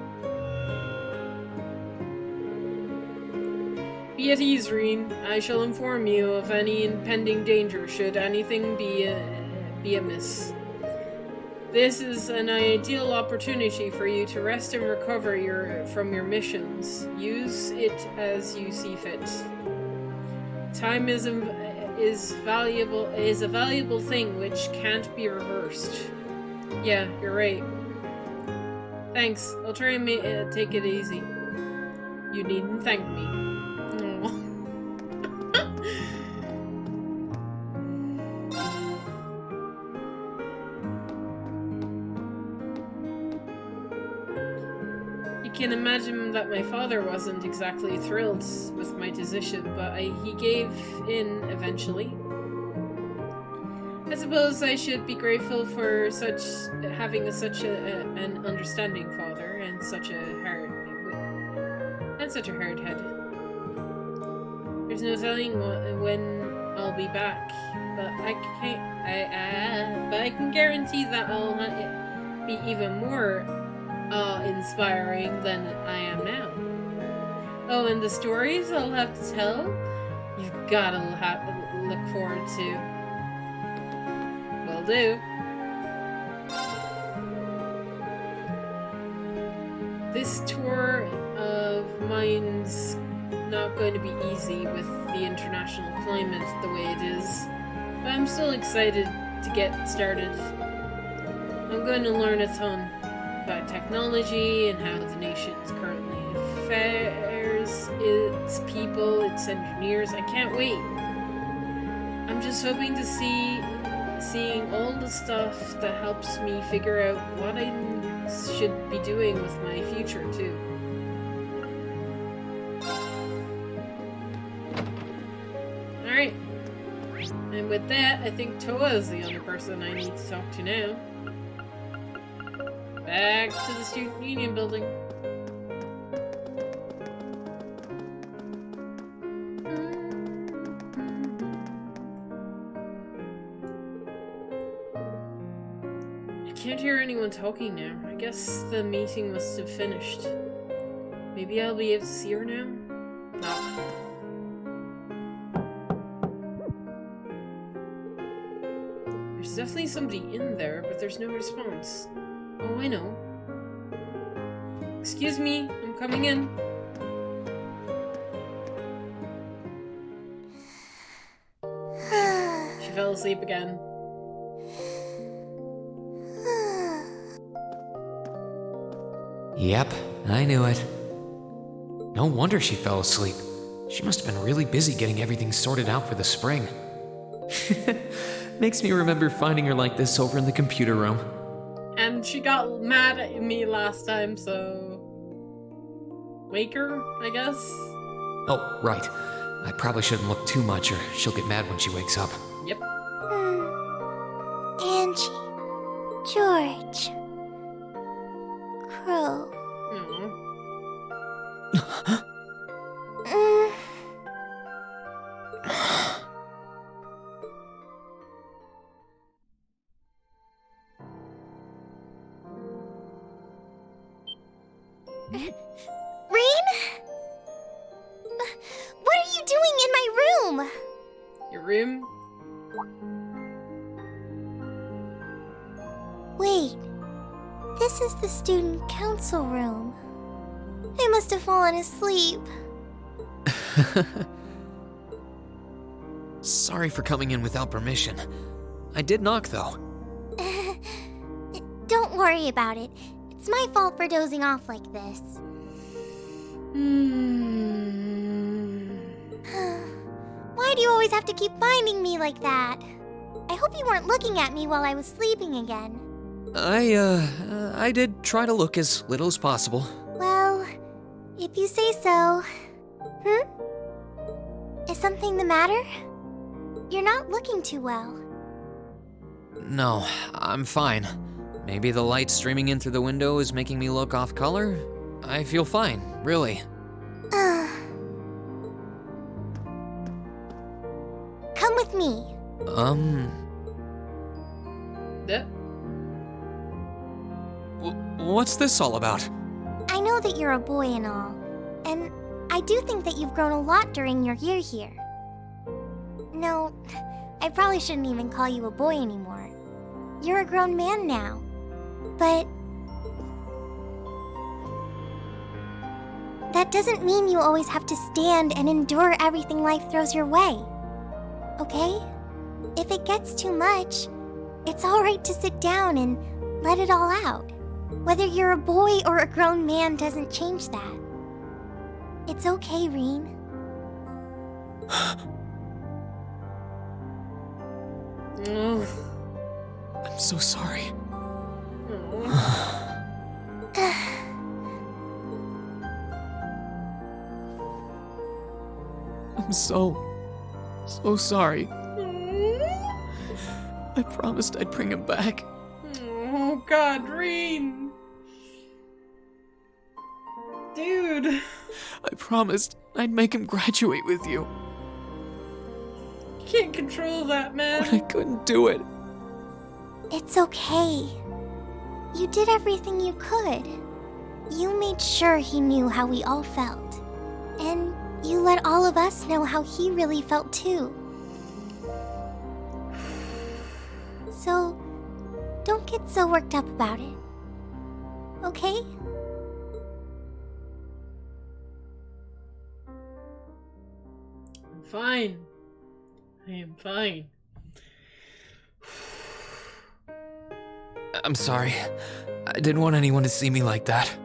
Be at ease, Reen. I shall inform you of any impending danger should anything be amiss. This is an ideal opportunity for you to rest and recover from your missions. Use it as you see fit. Time is a valuable thing which can't be reversed. Yeah, you're right. Thanks. I'll try and take it easy. You needn't thank me. You can imagine that my father wasn't exactly thrilled with my decision, but he gave in eventually. I suppose I should be grateful for having such an understanding father and such a hard head. There's no telling when I'll be back, but I can guarantee that I'll be even more inspiring than I am now. Oh, and the stories I'll have to tell, you've gotta look forward to. Will do. This tour of mine's not going to be easy with the international climate the way it is, but I'm still excited to get started. I'm going to learn a ton about technology and how the nation currently fares, its people, its engineers. I can't wait. I'm just hoping to seeing all the stuff that helps me figure out what I should be doing with my future too. Alright. And with that, I think Toa is the only person I need to talk to now. Back to the Student Union building. I can't hear anyone talking now. I guess the meeting must have finished. Maybe I'll be able to see her now? Knock. There's definitely somebody in there, but there's no response. Oh, I know. excuse me, I'm coming in. She fell asleep again. Yep, I knew it. No wonder she fell asleep. She must have been really busy getting everything sorted out for the spring. Makes me remember finding her like this over in the computer room. And she got mad at me last time, so... wake her, I guess? Oh, right. I probably shouldn't look too much or she'll get mad when she wakes up. Yep. Angie. George. Crow. Rean? What are you doing in my room? Your room? Wait. This is the student council room. I must have fallen asleep. Sorry for coming in without permission. I did knock, though. Don't worry about it. It's my fault for dozing off like this. Why do you always have to keep finding me like that? I hope you weren't looking at me while I was sleeping again. I did try to look as little as possible. Well, if you say so. Is something the matter? You're not looking too well. No, I'm fine. Maybe the light streaming in through the window is making me look off color? I feel fine, really. Come with me. Yeah. What's this all about? I know that you're a boy and all, and I do think that you've grown a lot during your year here. No, I probably shouldn't even call you a boy anymore. You're a grown man now. But that doesn't mean you always have to stand and endure everything life throws your way. Okay? If it gets too much, it's alright to sit down and let it all out. Whether you're a boy or a grown man doesn't change that. It's okay, Rean. I'm so sorry. I'm so sorry. I promised I'd bring him back. Oh god, Rean! Dude! I promised I'd make him graduate with you. You can't control that, man. But I couldn't do it. It's okay. You did everything you could. You made sure he knew how we all felt. And you let all of us know how he really felt too. So, don't get so worked up about it. Okay? I'm fine. I am fine. I'm sorry. I didn't want anyone to see me like that.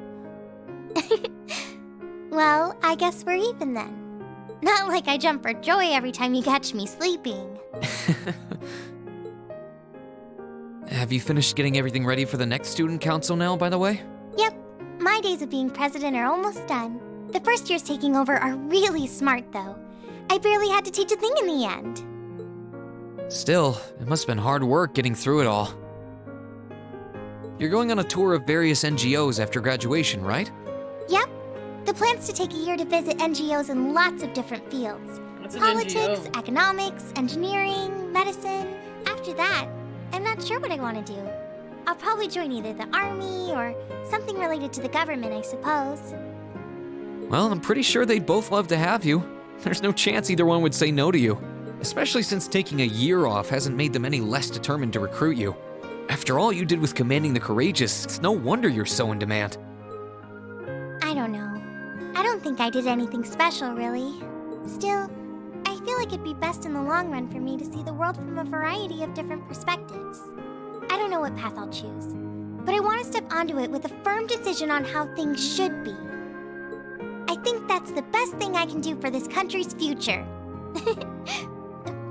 Well, I guess we're even then. Not like I jump for joy every time you catch me sleeping. Have you finished getting everything ready for the next student council now, by the way? Yep, my days of being president are almost done. The first years taking over are really smart, though. I barely had to teach a thing in the end. Still, it must have been hard work getting through it all. You're going on a tour of various NGOs after graduation, right? Yep. The plan's to take a year to visit NGOs in lots of different fields. What's an Politics, NGO? economics, engineering, medicine. After that, I'm not sure what I want to do. I'll probably join either the army or something related to the government, I suppose. Well, I'm pretty sure they'd both love to have you. There's no chance either one would say no to you. Especially since taking a year off hasn't made them any less determined to recruit you. After all you did with commanding the Courageous, it's no wonder you're so in demand. think I did anything special, really. Still, I feel like it'd be best in the long run for me to see the world from a variety of different perspectives. I don't know what path I'll choose, but I want to step onto it with a firm decision on how things should be. I think that's the best thing I can do for this country's future.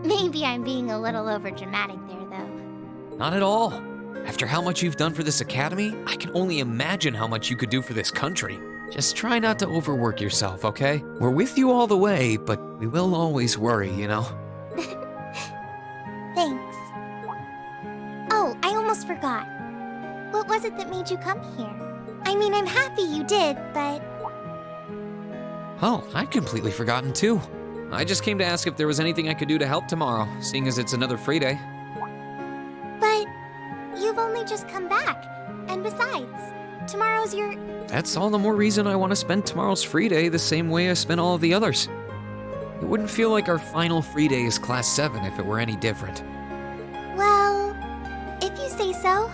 Maybe I'm being a little overdramatic there, though. Not at all. After how much you've done for this academy, I can only imagine how much you could do for this country. Just try not to overwork yourself, okay? We're with you all the way, but we will always worry, you know? Thanks. Oh, I almost forgot. What was it that made you come here? I mean, I'm happy you did, but... Oh, I'd completely forgotten too. I just came to ask if there was anything I could do to help tomorrow, seeing as it's another free day. But you've only just come back. And besides, tomorrow's your... That's all the more reason I want to spend tomorrow's free day the same way I spent all of the others. It wouldn't feel like our final free day is Class 7 if it were any different. Well, if you say so.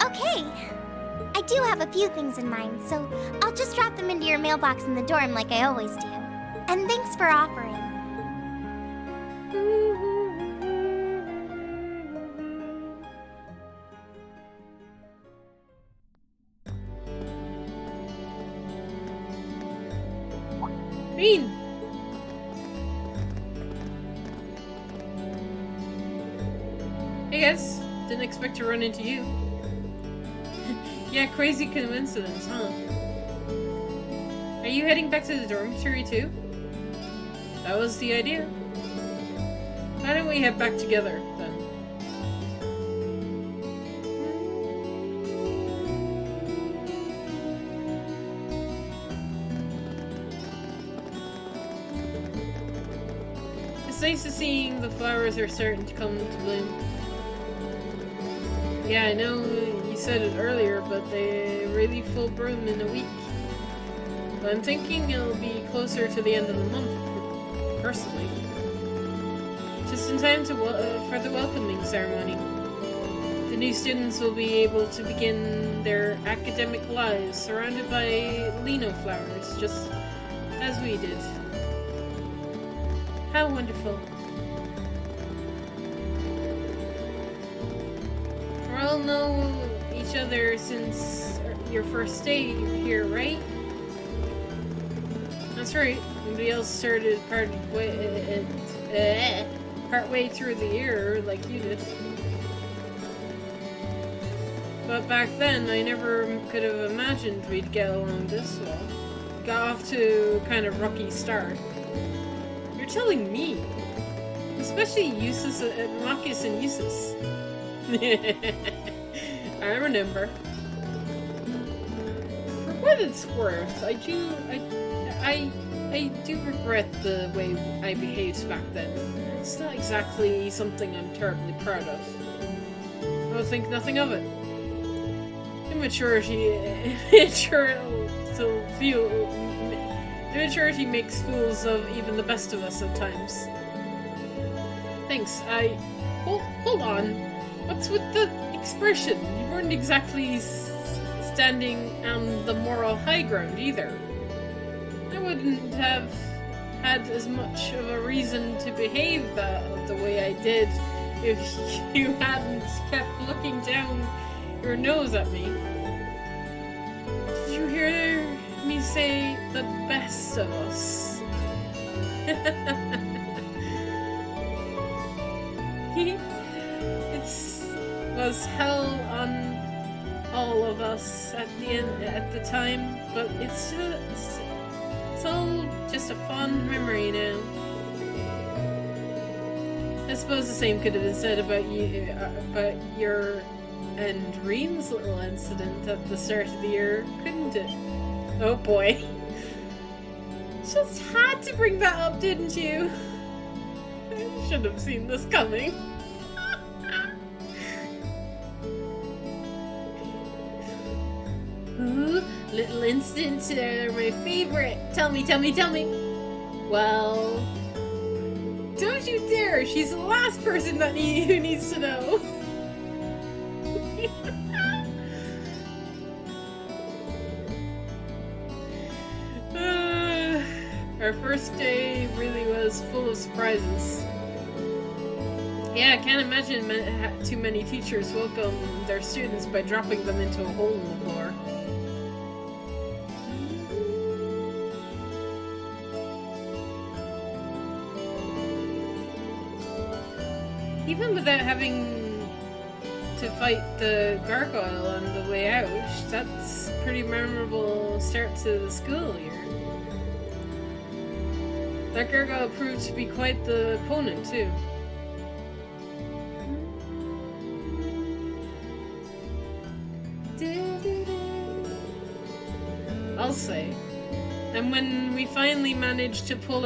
Okay. I do have a few things in mind, so I'll just drop them into your mailbox in the dorm like I always do. And thanks for offering. Bean! Hey guys, didn't expect to run into you. Yeah, crazy coincidence, huh? Are you heading back to the dormitory too? That was the idea. Why don't we head back together, then? It's nice to seeing the flowers are starting to come into bloom. Yeah, I know you said it earlier, but they really full bloom in a week. But I'm thinking it'll be closer to the end of the month, personally. Just in time to for the welcoming ceremony. The new students will be able to begin their academic lives surrounded by lino flowers, just as we did. How wonderful. We all know each other since your first day here, right? That's right. Nobody else started partway through the year like you did. But back then, I never could have imagined we'd get along this well. Got off to a kind of rocky start. You're telling me. Especially Marcus and Eustace. I remember. For what it's worth, I do regret the way I behaved back then. It's not exactly something I'm terribly proud of. I will think nothing of it. Immaturity makes fools of even the best of us at times. Thanks, hold on. What's with the expression? You weren't exactly standing on the moral high ground either. I wouldn't have had as much of a reason to behave the way I did if you hadn't kept looking down your nose at me. Did you hear me say the best of us? It was hell on all of us at the time, but it's all just a fond memory now. I suppose the same could have been said about your and Reen's little incident at the start of the year, couldn't it? Oh boy. Just had to bring that up, didn't you? I should have seen this coming. Ooh, little incidents are my favorite. Tell me. Well, don't you dare. She's the last person who needs to know. Our first day really was full of surprises. Yeah, I can't imagine too many teachers welcome their students by dropping them into a hole in the floor. Even without having to fight the gargoyle on the way out, that's a pretty memorable start to the school year. That gargoyle proved to be quite the opponent, too. I'll say. And when we finally managed to pull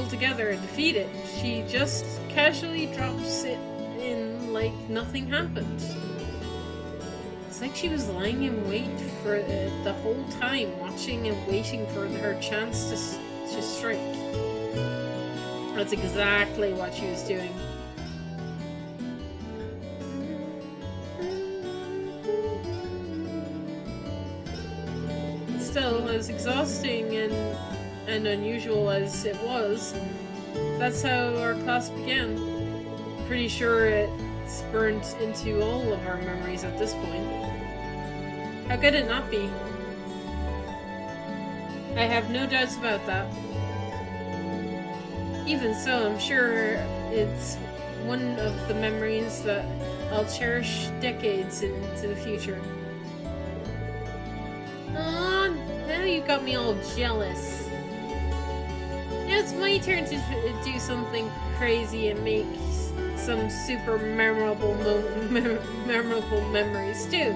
together and defeat it, she just casually drops it in like nothing happened. It's like she was lying in wait for the whole time, watching and waiting for her chance to strike. That's exactly what she was doing. Still, as exhausting and unusual as it was, that's how our class began. Pretty sure it's burnt into all of our memories at this point. How could it not be? I have no doubts about that. Even so, I'm sure it's one of the memories that I'll cherish decades into the future. Aw, now you got me all jealous. Now it's my turn to do something crazy and make some super memorable memories too.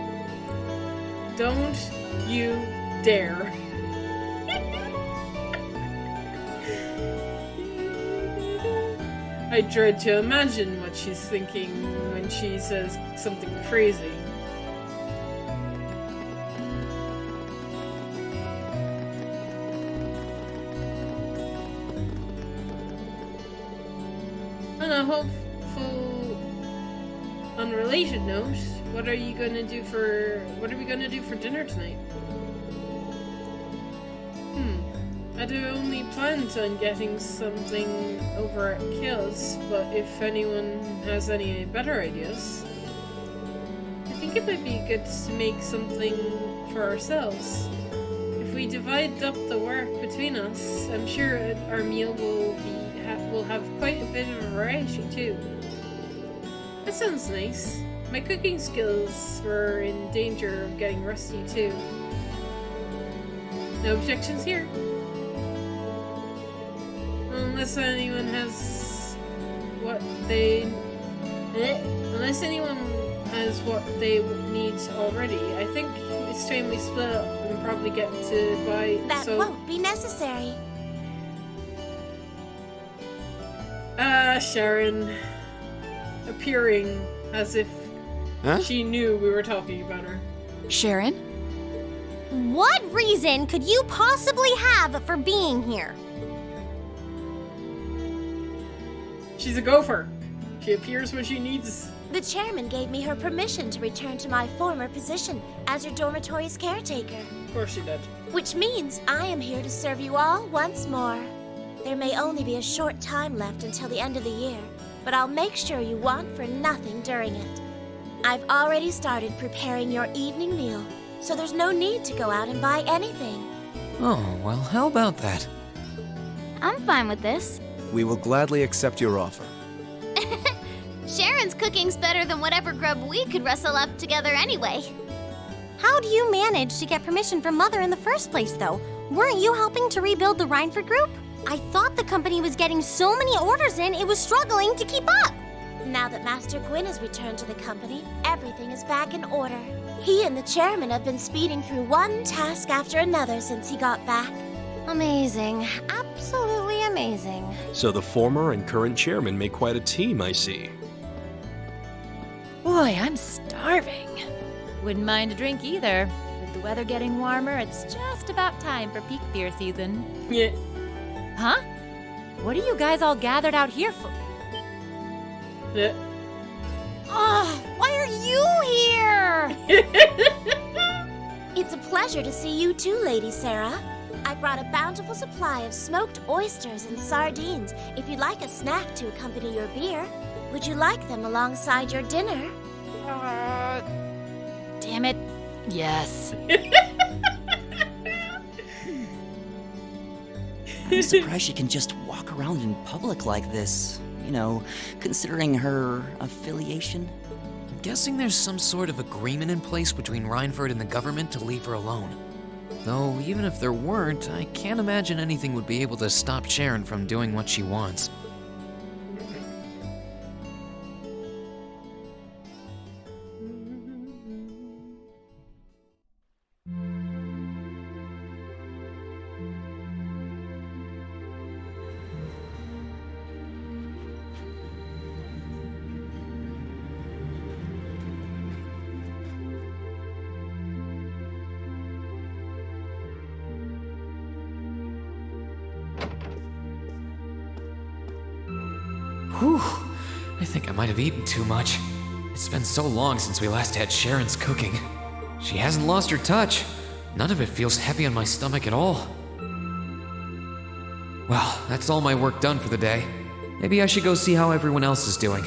Don't you dare. I dread to imagine what she's thinking when she says something crazy. On a hopeful, unrelated note, what are we gonna do for dinner tonight? I'd only planned on getting something over at Kale's, but if anyone has any better ideas, I think it might be good to make something for ourselves. If we divide up the work between us, I'm sure our meal will have quite a bit of variety too. That sounds nice. My cooking skills were in danger of getting rusty too. No objections here. Unless anyone has what they need already, I think it's time we split up and probably get to buy. That won't be necessary. Sharon, appearing as if she knew we were talking about her. Sharon? What reason could you possibly have for being here? She's a gopher. She appears when she needs. The chairman gave me her permission to return to my former position as your dormitory's caretaker. Of course she did. Which means I am here to serve you all once more. There may only be a short time left until the end of the year, but I'll make sure you want for nothing during it. I've already started preparing your evening meal, so there's no need to go out and buy anything. Oh, well, how about that? I'm fine with this. We will gladly accept your offer. Sharon's cooking's better than whatever grub we could rustle up together anyway. How do you manage to get permission from Mother in the first place, though? Weren't you helping to rebuild the Rhineford group? I thought the company was getting so many orders in, it was struggling to keep up. Now that Master Gwyn has returned to the company, everything is back in order. He and the chairman have been speeding through one task after another since he got back. Amazing. Absolutely amazing. So the former and current chairman make quite a team, I see. Boy, I'm starving. Wouldn't mind a drink either. With the weather getting warmer, it's just about time for peak beer season. Yeah. Huh? What are you guys all gathered out here for? Yeah. Oh, why are you here? It's a pleasure to see you too, Lady Sarah. I brought a bountiful supply of smoked oysters and sardines if you'd like a snack to accompany your beer. Would you like them alongside your dinner? Damn it. Yes. I'm surprised she can just walk around in public like this. You know, considering her affiliation. I'm guessing there's some sort of agreement in place between Reinford and the government to leave her alone. Though, even if there weren't, I can't imagine anything would be able to stop Sharon from doing what she wants. Whew, I think I might have eaten too much. It's been so long since we last had Sharon's cooking. She hasn't lost her touch. None of it feels heavy on my stomach at all. Well, that's all my work done for the day. Maybe I should go see how everyone else is doing.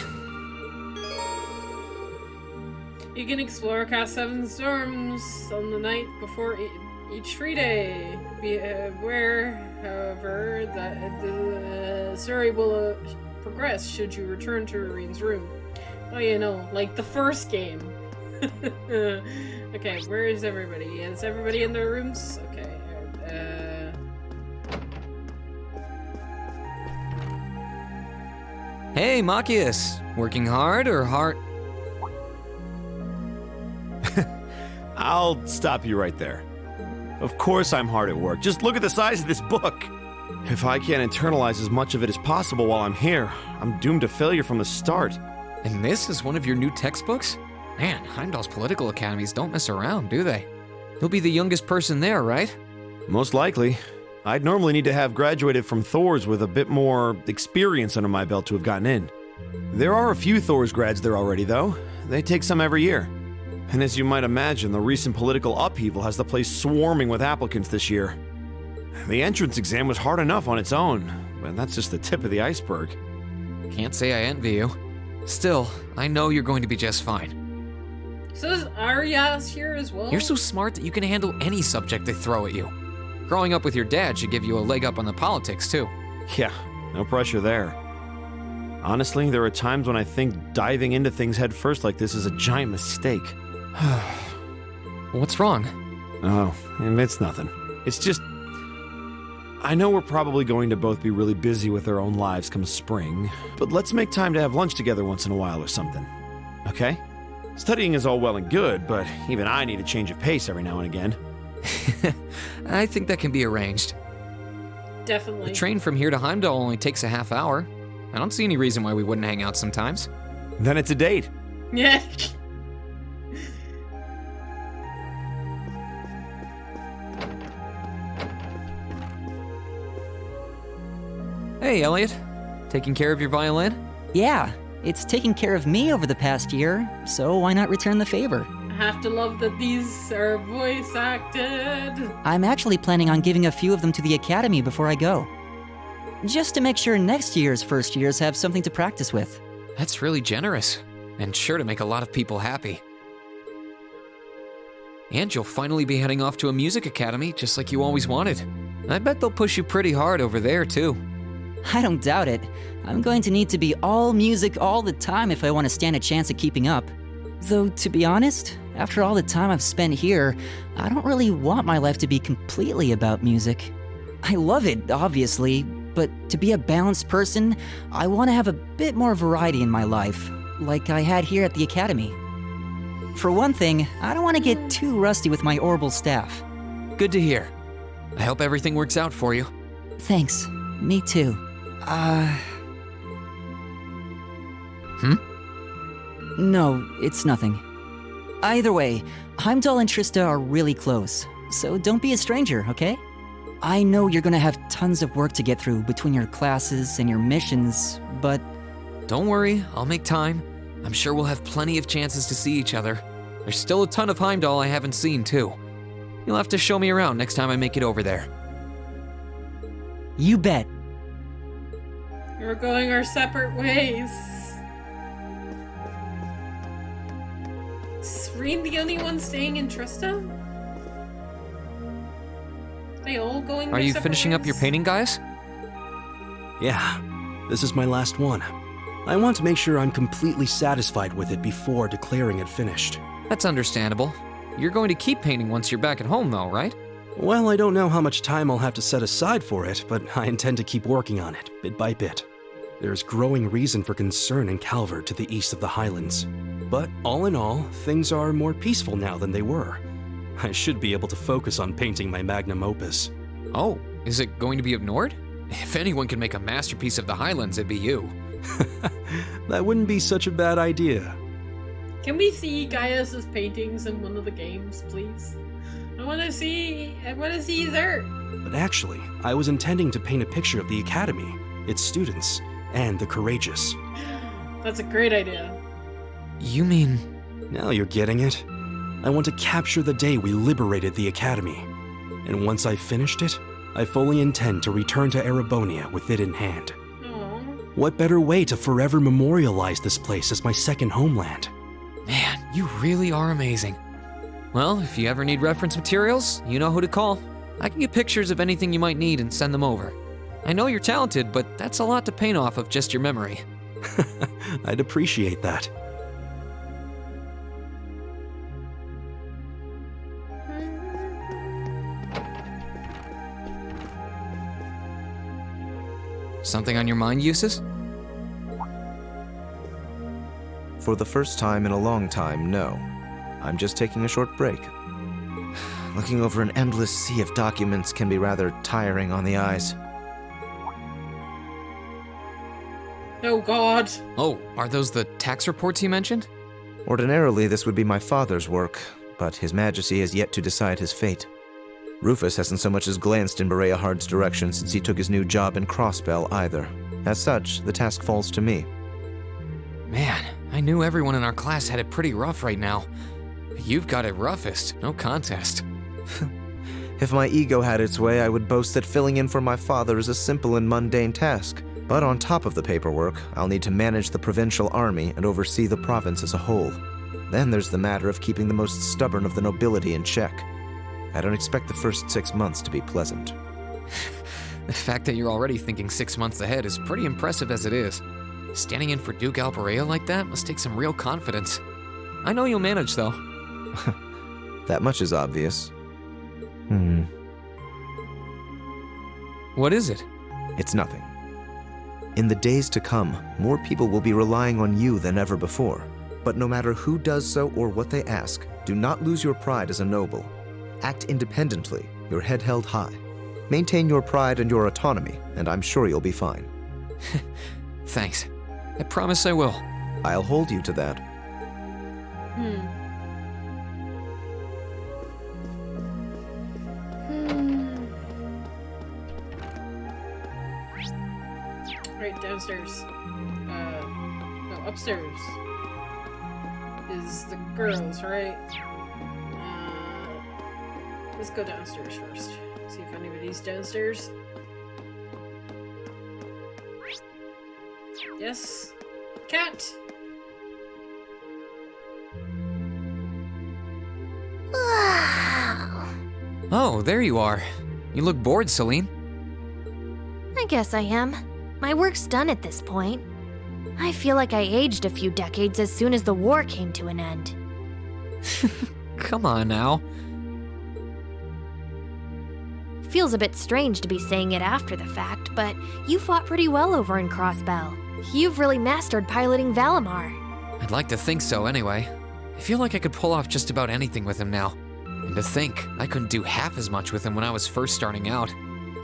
You can explore Cast 7 Storms on the night before each free day. Be aware, however, that the story will progress should you return to Rene's room. Oh, you know, like the first game. Okay, where is everybody? Is everybody in their rooms? Okay. Hey, Machias! Working hard or hard? I'll stop you right there. Of course I'm hard at work. Just look at the size of this book. If I can't internalize as much of it as possible while I'm here, I'm doomed to failure from the start. And this is one of your new textbooks? Man, Heimdall's political academies don't mess around, do they? You'll be the youngest person there, right? Most likely. I'd normally need to have graduated from Thor's with a bit more experience under my belt to have gotten in. There are a few Thor's grads there already, though. They take some every year. And as you might imagine, the recent political upheaval has the place swarming with applicants this year. The entrance exam was hard enough on its own, but that's just the tip of the iceberg. Can't say I envy you. Still, I know you're going to be just fine. So is Arya here as well? You're so smart that you can handle any subject they throw at you. Growing up with your dad should give you a leg up on the politics, too. Yeah, no pressure there. Honestly, there are times when I think diving into things head first like this is a giant mistake. What's wrong? Oh, it's nothing. It's just... I know we're probably going to both be really busy with our own lives come spring, but let's make time to have lunch together once in a while or something. Okay? Studying is all well and good, but even I need a change of pace every now and again. I think that can be arranged. Definitely. The train from here to Heimdall only takes a half hour. I don't see any reason why we wouldn't hang out sometimes. Then it's a date. Yeah. Hey, Elliot. Taking care of your violin? Yeah, it's taken care of me over the past year, so why not return the favor? I have to love that these are voice acted. I'm actually planning on giving a few of them to the Academy before I go. Just to make sure next year's first years have something to practice with. That's really generous, and sure to make a lot of people happy. And you'll finally be heading off to a music academy, just like you always wanted. I bet they'll push you pretty hard over there, too. I don't doubt it. I'm going to need to be all music all the time if I want to stand a chance at keeping up. Though, to be honest, after all the time I've spent here, I don't really want my life to be completely about music. I love it, obviously, but to be a balanced person, I want to have a bit more variety in my life, like I had here at the Academy. For one thing, I don't want to get too rusty with my orbital staff. Good to hear. I hope everything works out for you. Thanks. Me too. No, it's nothing. Either way, Heimdall and Trista are really close, so don't be a stranger, okay? I know you're gonna have tons of work to get through between your classes and your missions, but... Don't worry, I'll make time. I'm sure we'll have plenty of chances to see each other. There's still a ton of Heimdall I haven't seen, too. You'll have to show me around next time I make it over there. You bet. We're going our separate ways. Is Rean the only one staying in Trista? They all going. Are you finishing up your painting, guys? Yeah, this is my last one. I want to make sure I'm completely satisfied with it before declaring it finished. That's understandable. You're going to keep painting once you're back at home, though, right? Well, I don't know how much time I'll have to set aside for it, but I intend to keep working on it, bit by bit. There's growing reason for concern in Calvert to the east of the Highlands. But all in all, things are more peaceful now than they were. I should be able to focus on painting my magnum opus. Oh, is it going to be of Nord? If anyone can make a masterpiece of the Highlands, it'd be you. That wouldn't be such a bad idea. Can we see Gaius's paintings in one of the games, please? I want to see his art. But actually, I was intending to paint a picture of the Academy, its students, and the courageous. That's a great idea. You mean... Now you're getting it. I want to capture the day we liberated the Academy. And once I've finished it, I fully intend to return to Erebonia with it in hand. Aww. What better way to forever memorialize this place as my second homeland? Man, you really are amazing. Well, if you ever need reference materials, you know who to call. I can get pictures of anything you might need and send them over. I know you're talented, but that's a lot to paint off of just your memory. I'd appreciate that. Something on your mind, Eustace? For the first time in a long time, no. I'm just taking a short break. Looking over an endless sea of documents can be rather tiring on the eyes. Oh God. Oh, are those the tax reports you mentioned? Ordinarily, this would be my father's work, but His Majesty has yet to decide his fate. Rufus hasn't so much as glanced in Berea Hard's direction since he took his new job in Crossbell either. As such, the task falls to me. Man, I knew everyone in our class had it pretty rough right now. You've got it roughest, no contest. If my ego had its way, I would boast that filling in for my father is a simple and mundane task. But on top of the paperwork, I'll need to manage the provincial army and oversee the province as a whole. Then there's the matter of keeping the most stubborn of the nobility in check. I don't expect the first 6 months to be pleasant. The fact that you're already thinking 6 months ahead is pretty impressive as it is. Standing in for Duke Alberea like that must take some real confidence. I know you'll manage, though. That much is obvious. What is it? It's nothing. In the days to come, more people will be relying on you than ever before. But no matter who does so or what they ask, do not lose your pride as a noble. Act independently, your head held high. Maintain your pride and your autonomy, and I'm sure you'll be fine. Thanks. I promise I will. I'll hold you to that. Right, downstairs. No, upstairs. Is the girls, right? Let's go downstairs first. See if anybody's downstairs. Yes. Cat! Oh, there you are. You look bored, Celine. I guess I am. My work's done at this point. I feel like I aged a few decades as soon as the war came to an end. Come on now. Feels a bit strange to be saying it after the fact, but you fought pretty well over in Crossbell. You've really mastered piloting Valimar. I'd like to think so anyway. I feel like I could pull off just about anything with him now. And to think, I couldn't do half as much with him when I was first starting out.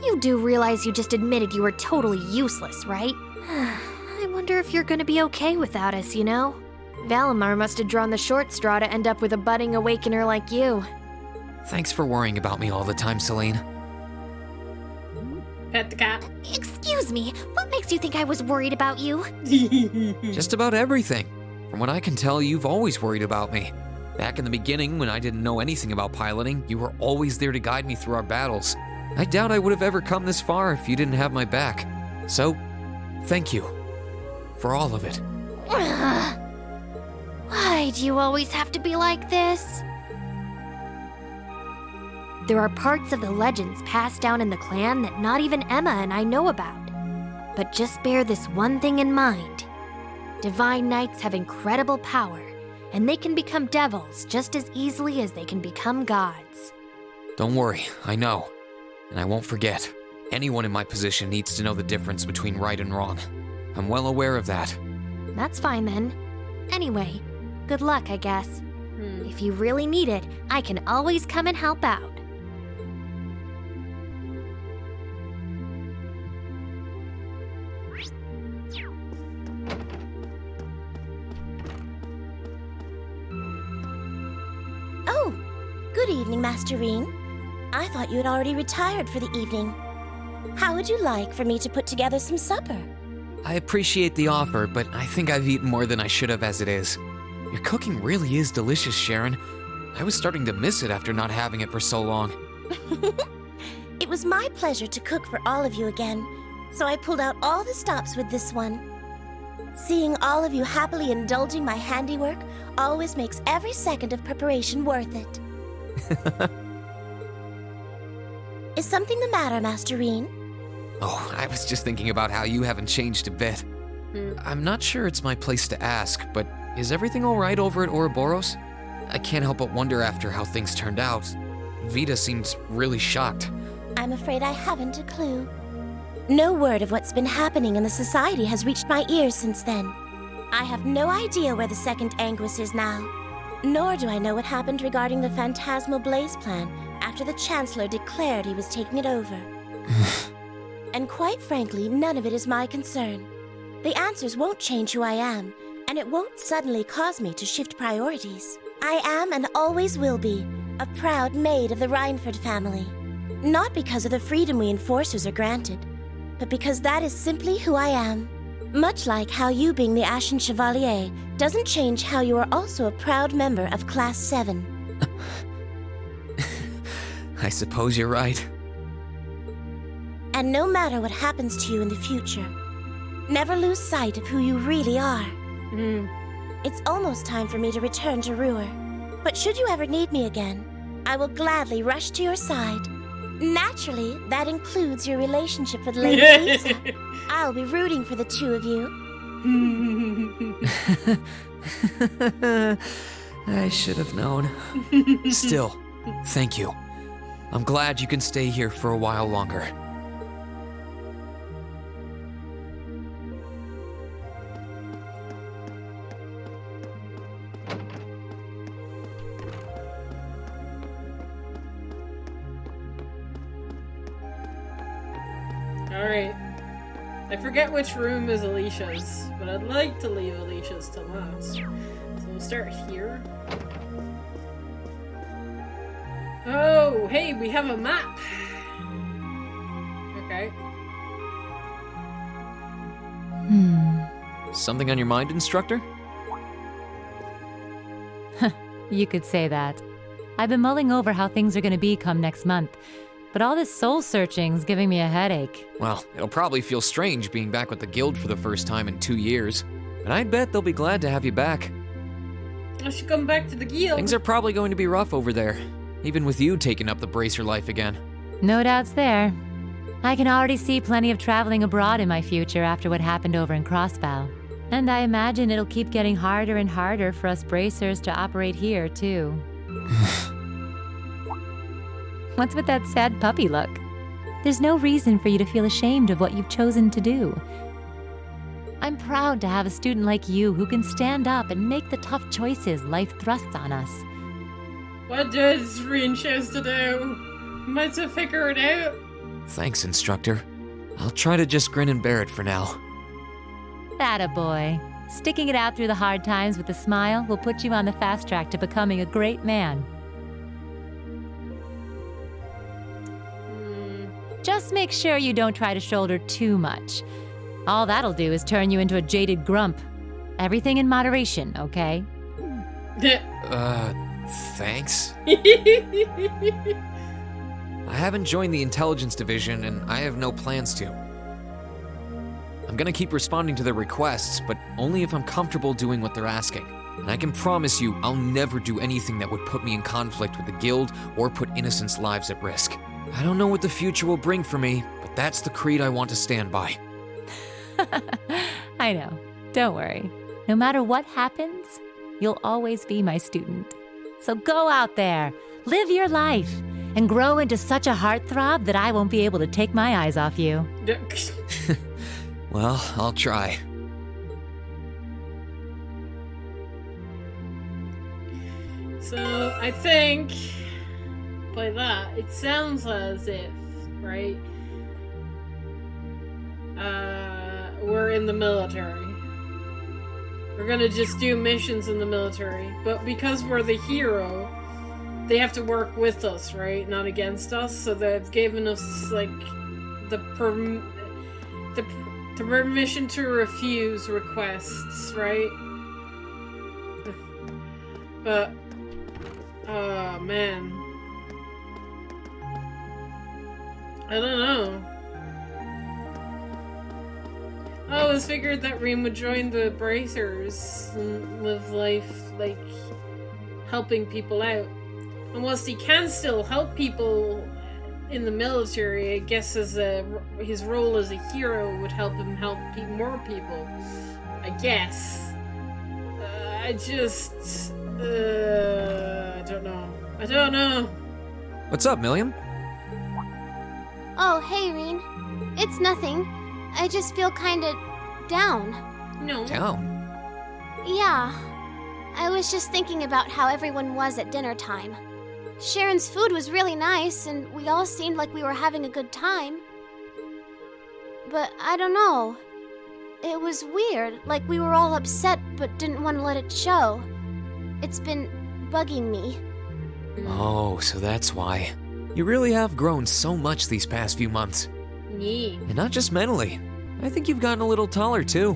You do realize you just admitted you were totally useless, right? I wonder if you're gonna be okay without us, you know? Valimar must have drawn the short straw to end up with a budding awakener like you. Thanks for worrying about me all the time, Celine. Pet the cat. Excuse me, what makes you think I was worried about you? Just about everything. From what I can tell, you've always worried about me. Back in the beginning, when I didn't know anything about piloting, you were always there to guide me through our battles. I doubt I would have ever come this far if you didn't have my back. So, thank you. For all of it. Why do you always have to be like this? There are parts of the legends passed down in the clan that not even Emma and I know about. But just bear this one thing in mind. Divine Knights have incredible power, and they can become devils just as easily as they can become gods. Don't worry, I know. And I won't forget. Anyone in my position needs to know the difference between right and wrong. I'm well aware of that. That's fine then. Anyway, good luck, I guess. If you really need it, I can always come and help out. Oh, good evening, Master Reen. I thought you had already retired for the evening. How would you like for me to put together some supper? I appreciate the offer, but I think I've eaten more than I should have as it is. Your cooking really is delicious, Sharon. I was starting to miss it after not having it for so long. It was my pleasure to cook for all of you again, so I pulled out all the stops with this one. Seeing all of you happily indulging my handiwork always makes every second of preparation worth it. Is something the matter, Master Reen? Oh, I was just thinking about how you haven't changed a bit. I'm not sure it's my place to ask, but is everything all right over at Ouroboros? I can't help but wonder after how things turned out. Vita seems really shocked. I'm afraid I haven't a clue. No word of what's been happening in the society has reached my ears since then. I have no idea where the second Anguis is now. Nor do I know what happened regarding the Phantasmal Blaze plan after the Chancellor declared he was taking it over. And quite frankly, none of it is my concern. The answers won't change who I am, and it won't suddenly cause me to shift priorities. I am and always will be a proud maid of the Reinford family. Not because of the freedom we enforcers are granted, but because that is simply who I am. Much like how you being the Ashen Chevalier doesn't change how you are also a proud member of Class 7. I suppose you're right. And no matter what happens to you in the future, never lose sight of who you really are. It's almost time for me to return to Ruhr. But should you ever need me again, I will gladly rush to your side. Naturally, that includes your relationship with Lady Lisa. I'll be rooting for the two of you. I should have known. Still, thank you. I'm glad you can stay here for a while longer. Alright. I forget which room is Alicia's, but I'd like to leave Alicia's to last. So we'll start here. Oh, hey, we have a map! Okay. Something on your mind, instructor? You could say that. I've been mulling over how things are gonna be come next month, but all this soul searching's giving me a headache. Well, it'll probably feel strange being back with the guild for the first time in 2 years, but I'd bet they'll be glad to have you back. I should come back to the guild. Things are probably going to be rough over there, even with you taking up the bracer life again. No doubts there. I can already see plenty of traveling abroad in my future after what happened over in Crossbow. And I imagine it'll keep getting harder and harder for us bracers to operate here, too. What's with that sad puppy look? There's no reason for you to feel ashamed of what you've chosen to do. I'm proud to have a student like you who can stand up and make the tough choices life thrusts on us. What does Reen choose to do? Might to figure it out. Thanks, instructor. I'll try to just grin and bear it for now. Attaboy. Sticking it out through the hard times with a smile will put you on the fast track to becoming a great man. Just make sure you don't try to shoulder too much. All that'll do is turn you into a jaded grump. Everything in moderation, okay? Thanks? I haven't joined the intelligence division, and I have no plans to. I'm gonna keep responding to their requests, but only if I'm comfortable doing what they're asking. And I can promise you, I'll never do anything that would put me in conflict with the guild or put innocents' lives at risk. I don't know what the future will bring for me, but that's the creed I want to stand by. I know. Don't worry. No matter what happens, you'll always be my student. So go out there, live your life, and grow into such a heartthrob that I won't be able to take my eyes off you. Well, I'll try. So, I think by that, it sounds as if, right, we're in the military. We're gonna just do missions in the military, but because we're the hero, they have to work with us, right? Not against us, so they've given us, like, the permission to refuse requests, right? But, oh man. I don't know. I always figured that Reem would join the Bracers and live life, like, helping people out. And whilst he can still help people in the military, I guess his role as a hero would help him help more people. I guess. I don't know. I don't know. What's up, Milliam? Oh, hey, Reen. It's nothing. I just feel kinda down. No. Down? Yeah. I was just thinking about how everyone was at dinner time. Sharon's food was really nice, and we all seemed like we were having a good time. But I don't know. It was weird, like we were all upset but didn't want to let it show. It's been bugging me. Oh, so that's why. You really have grown so much these past few months. Yeah. And not just mentally. I think you've gotten a little taller too.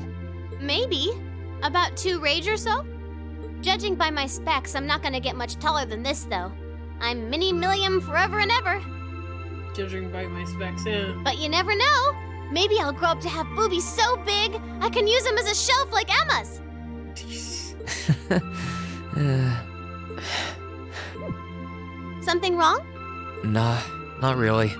Maybe. About 2 rage or so? Judging by my specs, I'm not gonna get much taller than this, though. I'm Mini Milliam forever and ever. Judging by my specs, yeah. But you never know. Maybe I'll grow up to have boobies so big, I can use them as a shelf like Emma's. Something wrong? Nah, not really.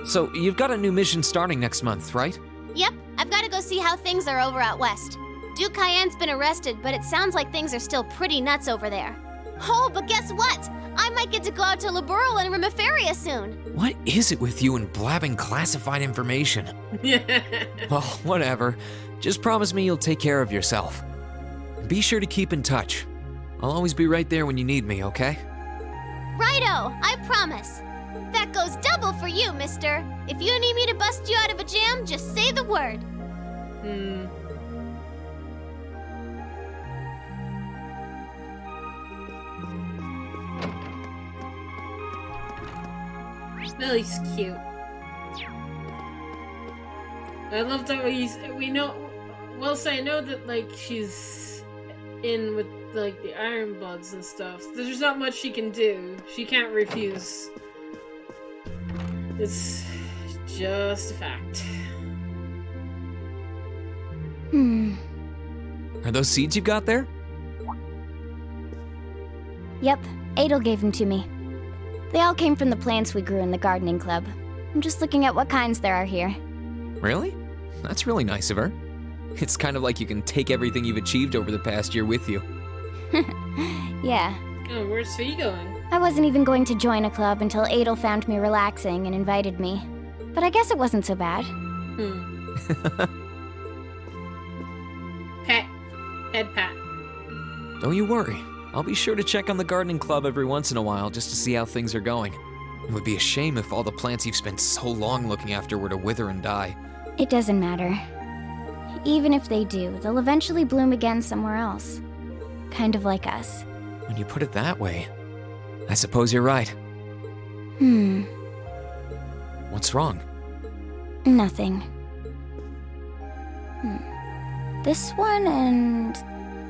So, you've got a new mission starting next month, right? Yep, I've got to go see how things are over out west. Duke Cayenne's been arrested, but it sounds like things are still pretty nuts over there. Oh, but guess what? I might get to go out to Laburl and Rimiferia soon. What is it with you and blabbing classified information? Well, whatever. Just promise me you'll take care of yourself. Be sure to keep in touch. I'll always be right there when you need me, okay? Righto, I promise. That goes double for you, mister. If you need me to bust you out of a jam, just say the word. Millie's cute. I love that we know. Well, say I know that like she's in with like the Iron Bloods and stuff. There's not much she can do. She can't refuse. It's just a fact. Are those seeds you've got there? Yep, Adel gave them to me. They all came from the plants we grew in the gardening club. I'm just looking at what kinds there are here. Really? That's really nice of her. It's kind of like you can take everything you've achieved over the past year with you. Yeah. Oh, where's Fee going? I wasn't even going to join a club until Adel found me relaxing and invited me. But I guess it wasn't so bad. Head pat. Don't you worry. I'll be sure to check on the gardening club every once in a while just to see how things are going. It would be a shame if all the plants you've spent so long looking after were to wither and die. It doesn't matter. Even if they do, they'll eventually bloom again somewhere else. Kind of like us. When you put it that way, I suppose you're right. What's wrong? Nothing. This one and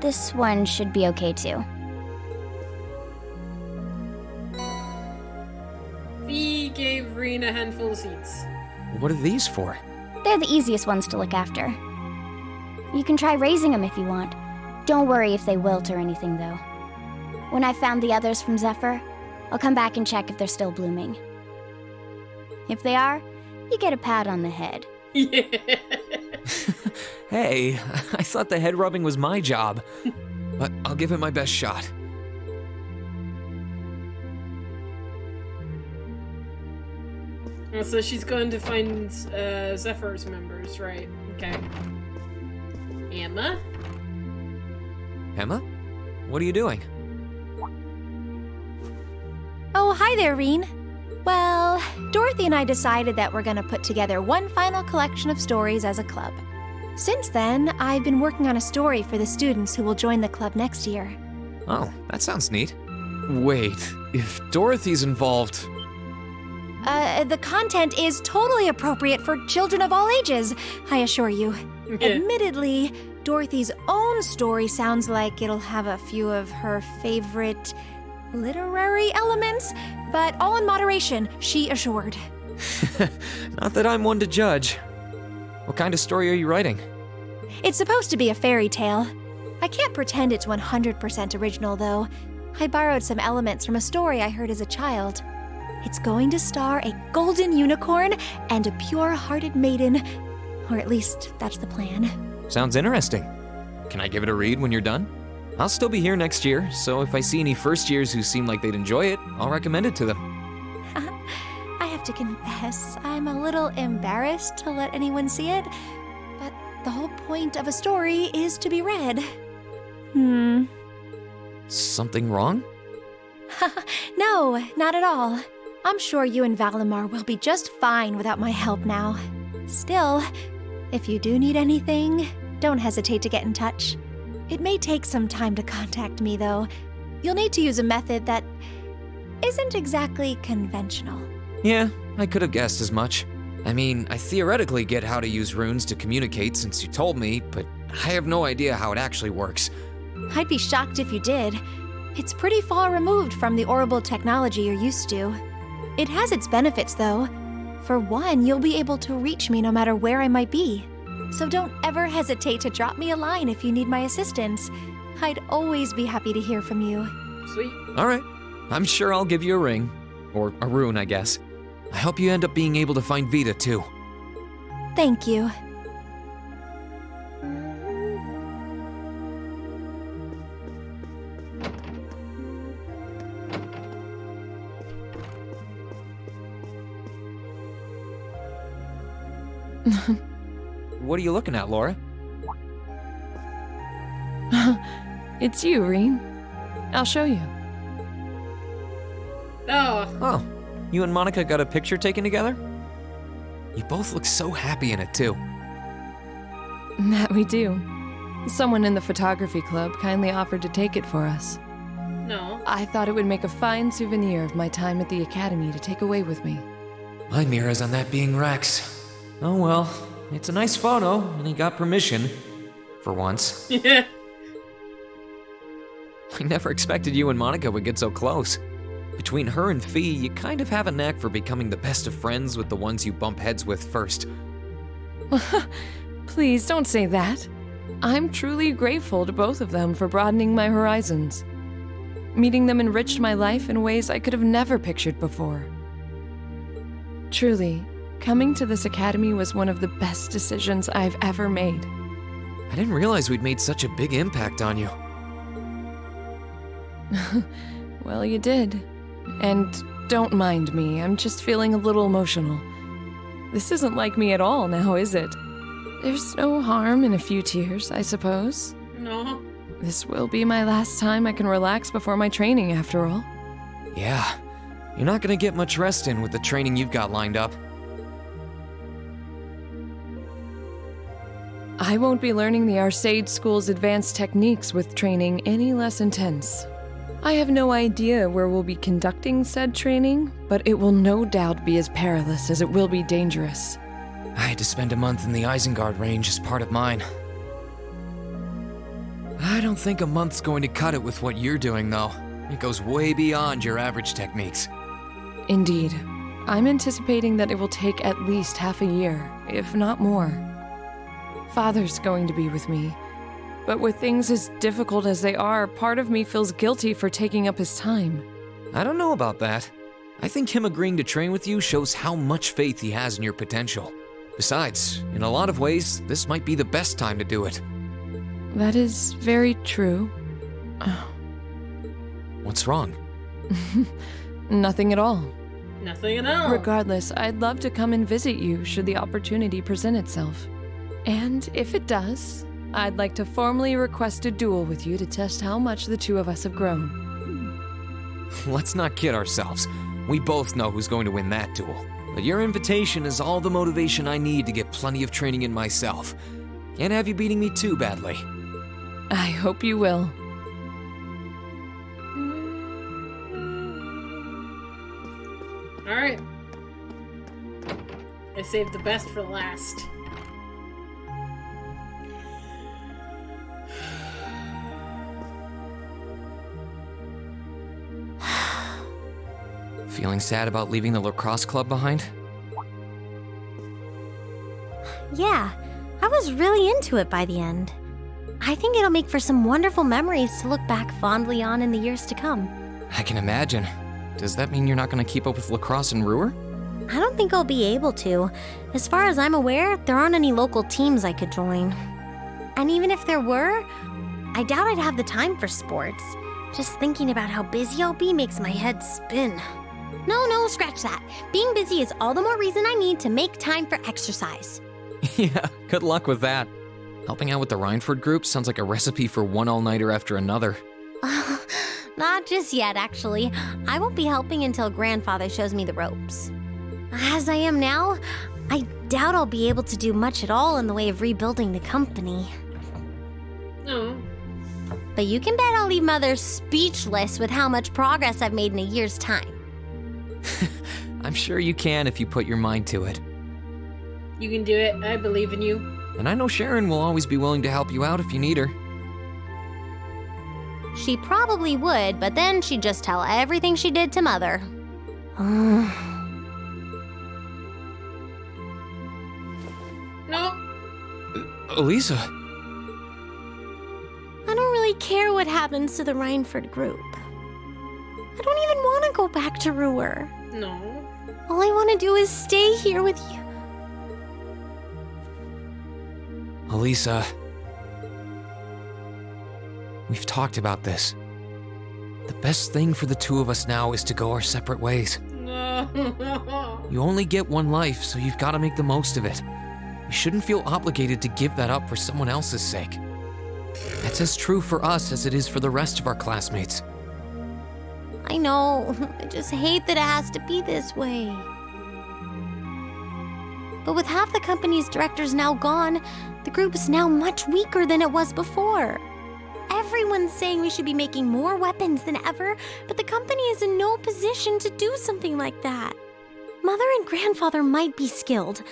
this one should be okay too. Fee gave Rean a handful of seeds. What are these for? They're the easiest ones to look after. You can try raising them if you want. Don't worry if they wilt or anything, though. When I've found the others from Zephyr, I'll come back and check if they're still blooming. If they are, you get a pat on the head. Yeah. Hey, I thought the head rubbing was my job. But I'll give it my best shot. Oh, so she's going to find Zephyr's members, right? Okay. Emma? Emma? What are you doing? Oh, hi there, Rean. Well, Dorothy and I decided that we're gonna put together one final collection of stories as a club. Since then, I've been working on a story for the students who will join the club next year. Oh, that sounds neat. Wait, if Dorothy's involved... The content is totally appropriate for children of all ages, I assure you. Admittedly, Dorothy's own story sounds like it'll have a few of her favorite literary elements, but all in moderation, she assured. Not that I'm one to judge. What kind of story are you writing? It's supposed to be a fairy tale. I can't pretend it's 100% original, though. I borrowed some elements from a story I heard as a child. It's going to star a golden unicorn and a pure-hearted maiden. Or at least, that's the plan. Sounds interesting. Can I give it a read when you're done? I'll still be here next year, so if I see any first years who seem like they'd enjoy it, I'll recommend it to them. I have to confess, I'm a little embarrassed to let anyone see it, but the whole point of a story is to be read. Something wrong? No, not at all. I'm sure you and Valimar will be just fine without my help now. Still, if you do need anything, don't hesitate to get in touch. It may take some time to contact me, though. You'll need to use a method that isn't exactly conventional. Yeah, I could have guessed as much. I mean, I theoretically get how to use runes to communicate since you told me, but I have no idea how it actually works. I'd be shocked if you did. It's pretty far removed from the orbital technology you're used to. It has its benefits, though. For one, you'll be able to reach me no matter where I might be. So don't ever hesitate to drop me a line if you need my assistance. I'd always be happy to hear from you. Sweet. All right. I'm sure I'll give you a ring. Or a rune, I guess. I hope you end up being able to find Vita, too. Thank you. What are you looking at, Laura? It's you, Rean. I'll show you. Oh, you and Monica got a picture taken together? You both look so happy in it, too. That we do. Someone in the photography club kindly offered to take it for us. No. I thought it would make a fine souvenir of my time at the academy to take away with me. My mirror's on that being Rex. Oh well, it's a nice photo, and he got permission. For once. Yeah. I never expected you and Monica would get so close. Between her and Fee, you kind of have a knack for becoming the best of friends with the ones you bump heads with first. Please don't say that. I'm truly grateful to both of them for broadening my horizons. Meeting them enriched my life in ways I could have never pictured before. Truly, coming to this academy was one of the best decisions I've ever made. I didn't realize we'd made such a big impact on you. Well, you did. And don't mind me, I'm just feeling a little emotional. This isn't like me at all now, is it? There's no harm in a few tears, I suppose. No. This will be my last time I can relax before my training, after all. Yeah, you're not gonna get much rest in with the training you've got lined up. I won't be learning the Arcade School's advanced techniques with training any less intense. I have no idea where we'll be conducting said training, but it will no doubt be as perilous as it will be dangerous. I had to spend a month in the Isengard range as part of mine. I don't think a month's going to cut it with what you're doing, though. It goes way beyond your average techniques. Indeed. I'm anticipating that it will take at least half a year, if not more. Father's going to be with me, but with things as difficult as they are, part of me feels guilty for taking up his time. I don't know about that. I think him agreeing to train with you shows how much faith he has in your potential. Besides, in a lot of ways, this might be the best time to do it. That is very true. What's wrong? Nothing at all. Nothing at all. Regardless, I'd love to come and visit you should the opportunity present itself. And if it does, I'd like to formally request a duel with you to test how much the two of us have grown. Let's not kid ourselves. We both know who's going to win that duel. But your invitation is all the motivation I need to get plenty of training in myself. Can't have you beating me too badly. I hope you will. Alright. I saved the best for last. Feeling sad about leaving the lacrosse club behind? Yeah, I was really into it by the end. I think it'll make for some wonderful memories to look back fondly on in the years to come. I can imagine. Does that mean you're not going to keep up with lacrosse in Ruhr? I don't think I'll be able to. As far as I'm aware, there aren't any local teams I could join. And even if there were, I doubt I'd have the time for sports. Just thinking about how busy I'll be makes my head spin. No, scratch that. Being busy is all the more reason I need to make time for exercise. Yeah, good luck with that. Helping out with the Rhineford group sounds like a recipe for one all-nighter after another. Not just yet, actually. I won't be helping until Grandfather shows me the ropes. As I am now, I doubt I'll be able to do much at all in the way of rebuilding the company. Oh. But you can bet I'll leave Mother speechless with how much progress I've made in a year's time. I'm sure you can if you put your mind to it. You can do it. I believe in you. And I know Sharon will always be willing to help you out if you need her. She probably would, but then she'd just tell everything she did to Mother. No. Elisa. I don't really care what happens to the Rhineford group. I don't even want to go back to Ruhr. No. All I want to do is stay here with you. Elisa. We've talked about this. The best thing for the two of us now is to go our separate ways. No. You only get one life, so you've got to make the most of it. You shouldn't feel obligated to give that up for someone else's sake. That's as true for us as it is for the rest of our classmates. I know. I just hate that it has to be this way. But with half the company's directors now gone, the group is now much weaker than it was before. Everyone's saying we should be making more weapons than ever, but the company is in no position to do something like that. Mother and Grandfather might be skilled,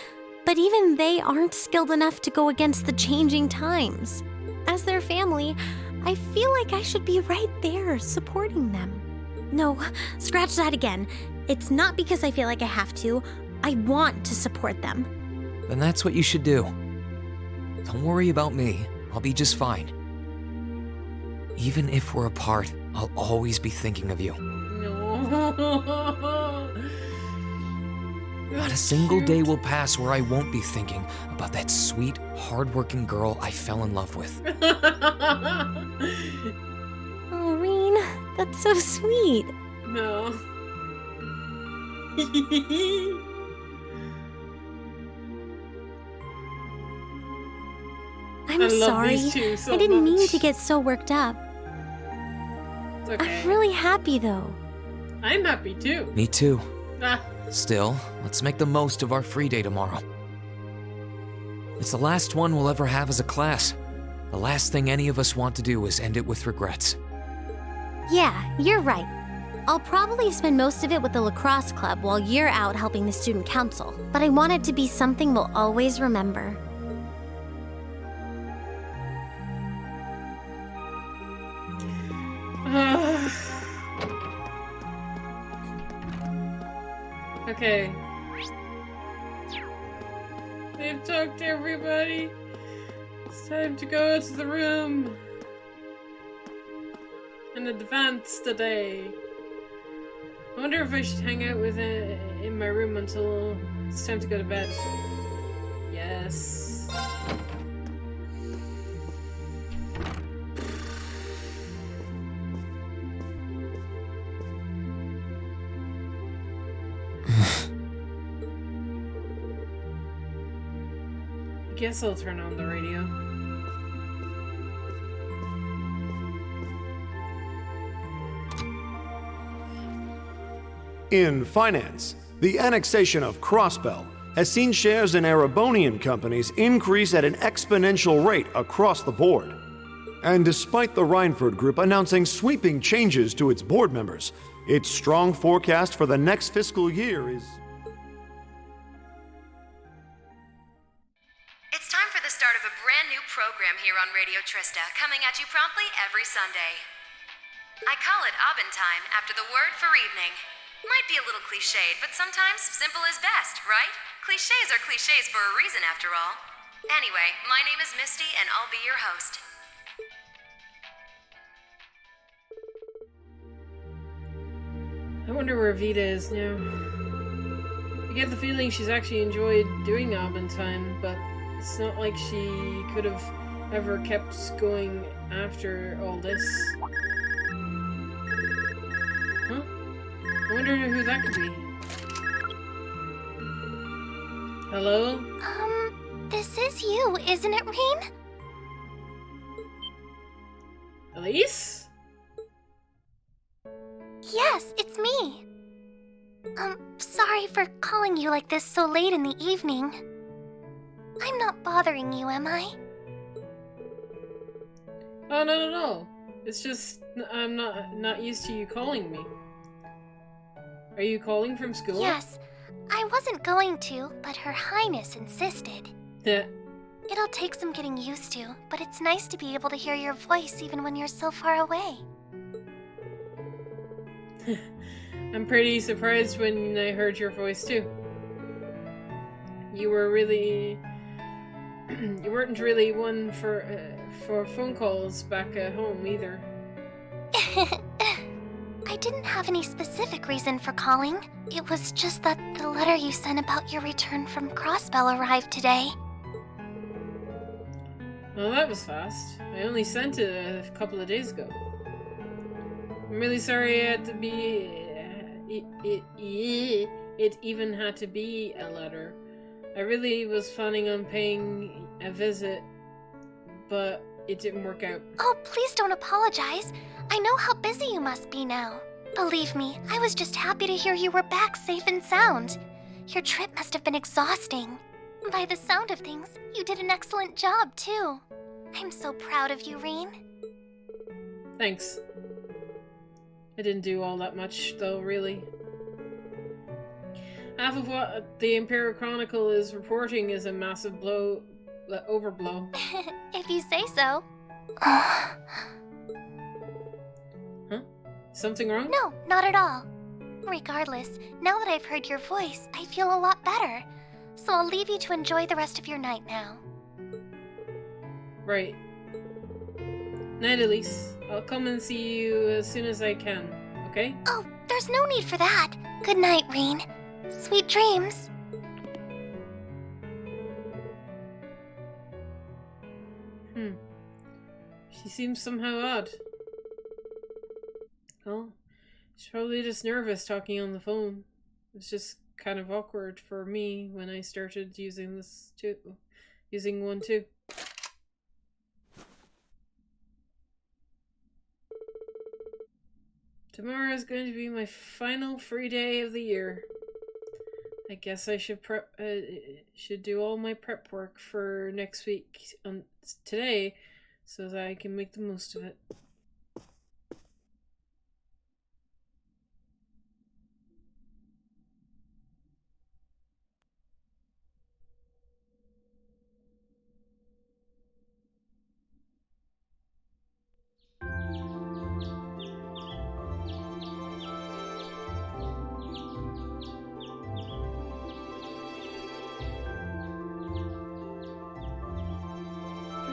but even they aren't skilled enough to go against the changing times. As their family, I feel like I should be right there supporting them. No, scratch that again. It's not because I feel like I have to. I want to support them. Then that's what you should do. Don't worry about me. I'll be just fine. Even if we're apart, I'll always be thinking of you. No. Not a single day will pass where I won't be thinking about that sweet, hardworking girl I fell in love with. Oh, Reen, that's so sweet. No. I'm sorry. These two so I didn't mean much. to get so worked up. It's okay. I'm really happy, though. I'm happy too. Me too. Ah. Still, let's make the most of our free day tomorrow. It's the last one we'll ever have as a class. The last thing any of us want to do is end it with regrets. Yeah, you're right. I'll probably spend most of it with the lacrosse club while you're out helping the student council, but I want it to be something we'll always remember. Okay. They've talked to everybody. It's time to go to the room and advance today. I wonder if I should hang out with it in my room until it's time to go to bed. Yes. Guess I'll turn on the radio. In finance, the annexation of Crossbell has seen shares in Erebonian companies increase at an exponential rate across the board. And despite the Reinford Group announcing sweeping changes to its board members, its strong forecast for the next fiscal year is... It's time for the start of a brand new program here on Radio Trista, coming at you promptly every Sunday. I call it Aubin Time after the word for evening. Might be a little cliched, but sometimes simple is best, right? Clichés are clichés for a reason, after all. Anyway, my name is Misty, and I'll be your host. I wonder where Vita is now. I get the feeling she's actually enjoyed doing Aubin Time, but it's not like she could have ever kept going after all this. Huh? I wonder who that could be. Hello? This is you, isn't it, Rean? Elise? Yes, it's me. Sorry for calling you like this so late in the evening. I'm not bothering you, am I? Oh, no. It's just, I'm not used to you calling me. Are you calling from school? Yes. I wasn't going to, but Her Highness insisted. Yeah. It'll take some getting used to, but it's nice to be able to hear your voice even when you're so far away. I'm pretty surprised when I heard your voice too. You were really... you weren't really one for phone calls back at home either. I didn't have any specific reason for calling. It was just that the letter you sent about your return from Crossbell arrived today. Well, that was fast. I only sent it a couple of days ago. I'm really sorry it had to be... it even had to be a letter. I really was planning on paying a visit, but it didn't work out. Oh, please don't apologize. I know how busy you must be now. Believe me, I was just happy to hear you were back safe and sound. Your trip must have been exhausting. By the sound of things, you did an excellent job, too. I'm so proud of you, Rean. Thanks. I didn't do all that much, though, really. Half of what the Imperial Chronicle is reporting is a massive overblow. If you say so. Huh? Something wrong? No, not at all. Regardless, now that I've heard your voice, I feel a lot better. So I'll leave you to enjoy the rest of your night now. Right. Night, Elise. I'll come and see you as soon as I can, okay? Oh, there's no need for that. Good night, Rean. Sweet dreams. She seems somehow odd. Well, she's probably just nervous talking on the phone. It's just kind of awkward for me when I started using this too. Using one too. Tomorrow is going to be my final free day of the year. I guess I should should do all my prep work for next week today, so that I can make the most of it.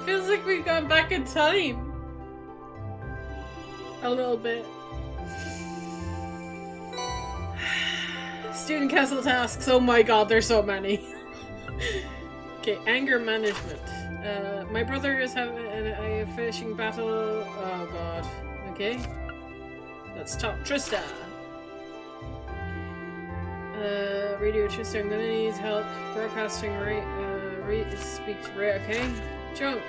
feels like we've gone back in time. A little bit. Student castle tasks. Oh my god, there's so many. Okay, anger management. My brother is having a fishing battle. Oh god. Okay. Let's talk Trista. Radio Trista, I'm gonna need help broadcasting speak to Ray. Okay. Junk.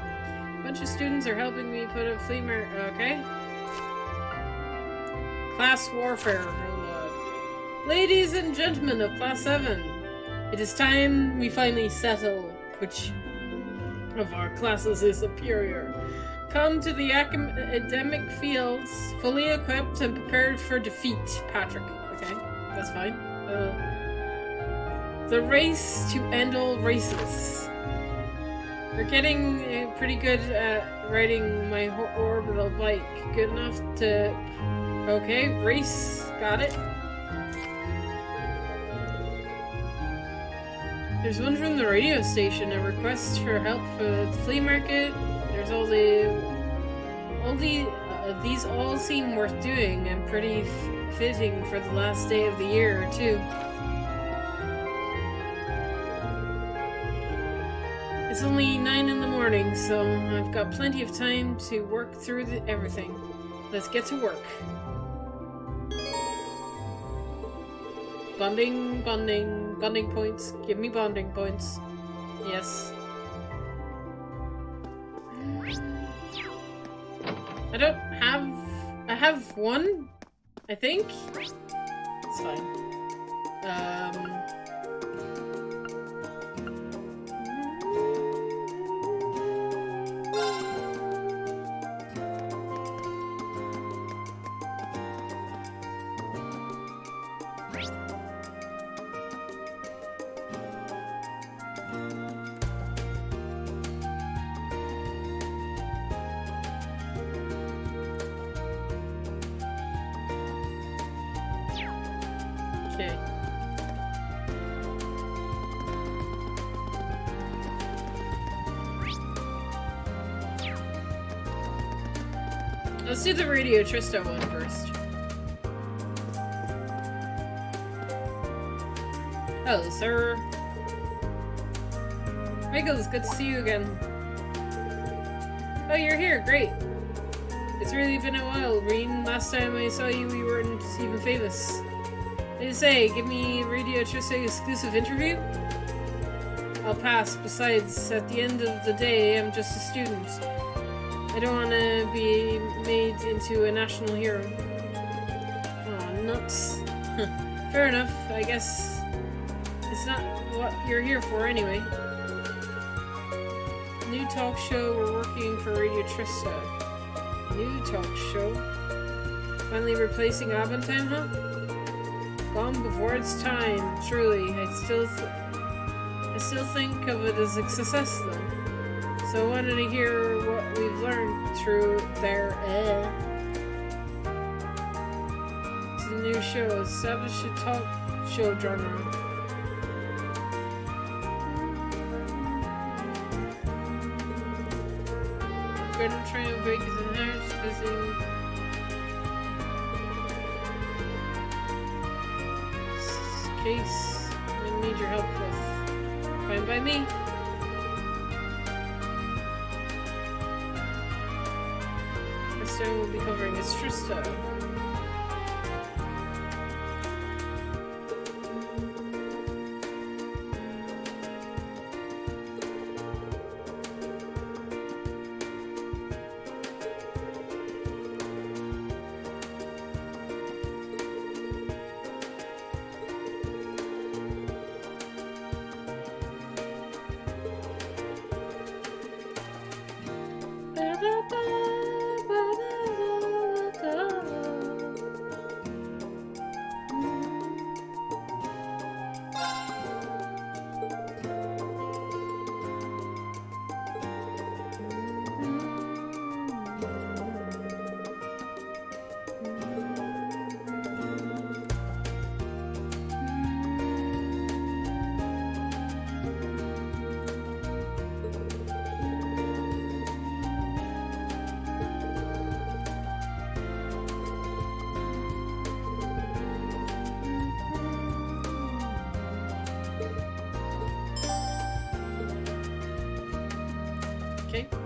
A bunch of students are helping me put a flea market. Okay. Class warfare. Oh, ladies and gentlemen of Class 7, it is time we finally settle which of our classes is superior. Come to the academic fields fully equipped and prepared for defeat, Patrick. Okay, that's fine. The race to end all races. We're getting pretty good at riding my orbital bike. Good enough to... Okay, race. Got it. There's one from the radio station, a request for help for the flea market. There's these all seem worth doing and pretty fitting for the last day of the year, too. It's only 9 in the morning, so I've got plenty of time to work through everything. Let's get to work. Bonding points. Give me bonding points. Yes. I have one, I think. It's fine. Okay. Let's do the Radio Trista one first. Hello, sir. Michael, it's good to see you again. Oh, you're here. Great. It's really been a while, Reen. Last time I saw you, we weren't even famous. I say, give me Radio Trista exclusive interview? I'll pass. Besides, at the end of the day, I'm just a student. I don't want to be made into a national hero. Aw, nuts. Fair enough. I guess it's not what you're here for anyway. New talk show. We're working for Radio Trista. New talk show. Finally replacing Aventine, huh? Gone before its time. Truly, I still think of it as a success, though. So I wanted to hear what we've learned through their It's a new show. Establish a talk show genre. Gonna try and break his inheritance busy. Case I'm gonna need your help with. Fine by me. This time we'll be covering is Trista. Okay.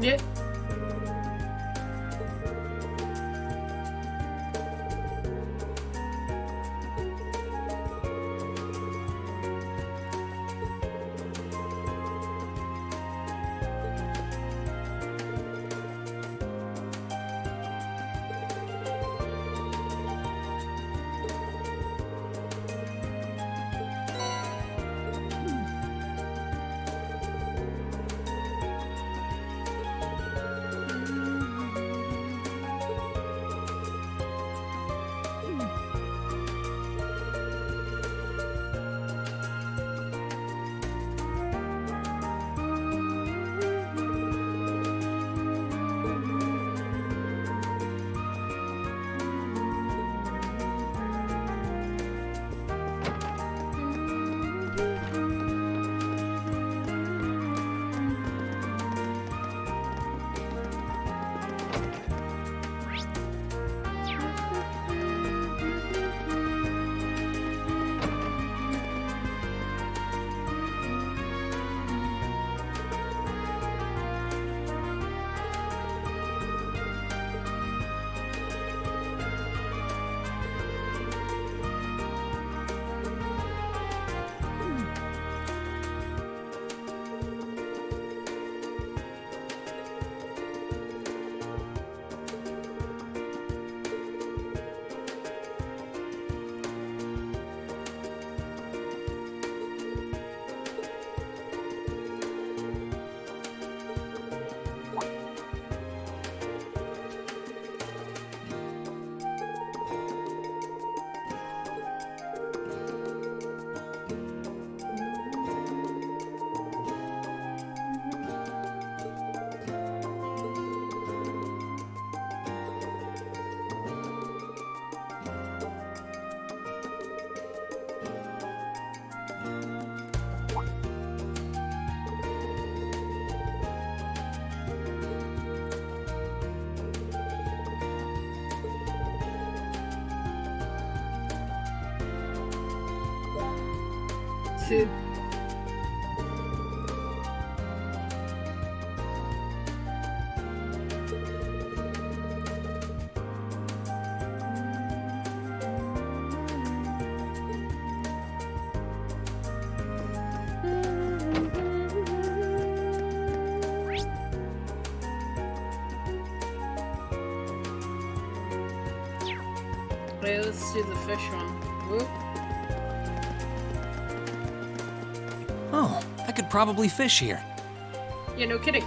Yeah. To Wait, let's do the fish one. Whoop. Oh, I could probably fish here. Yeah, no kidding.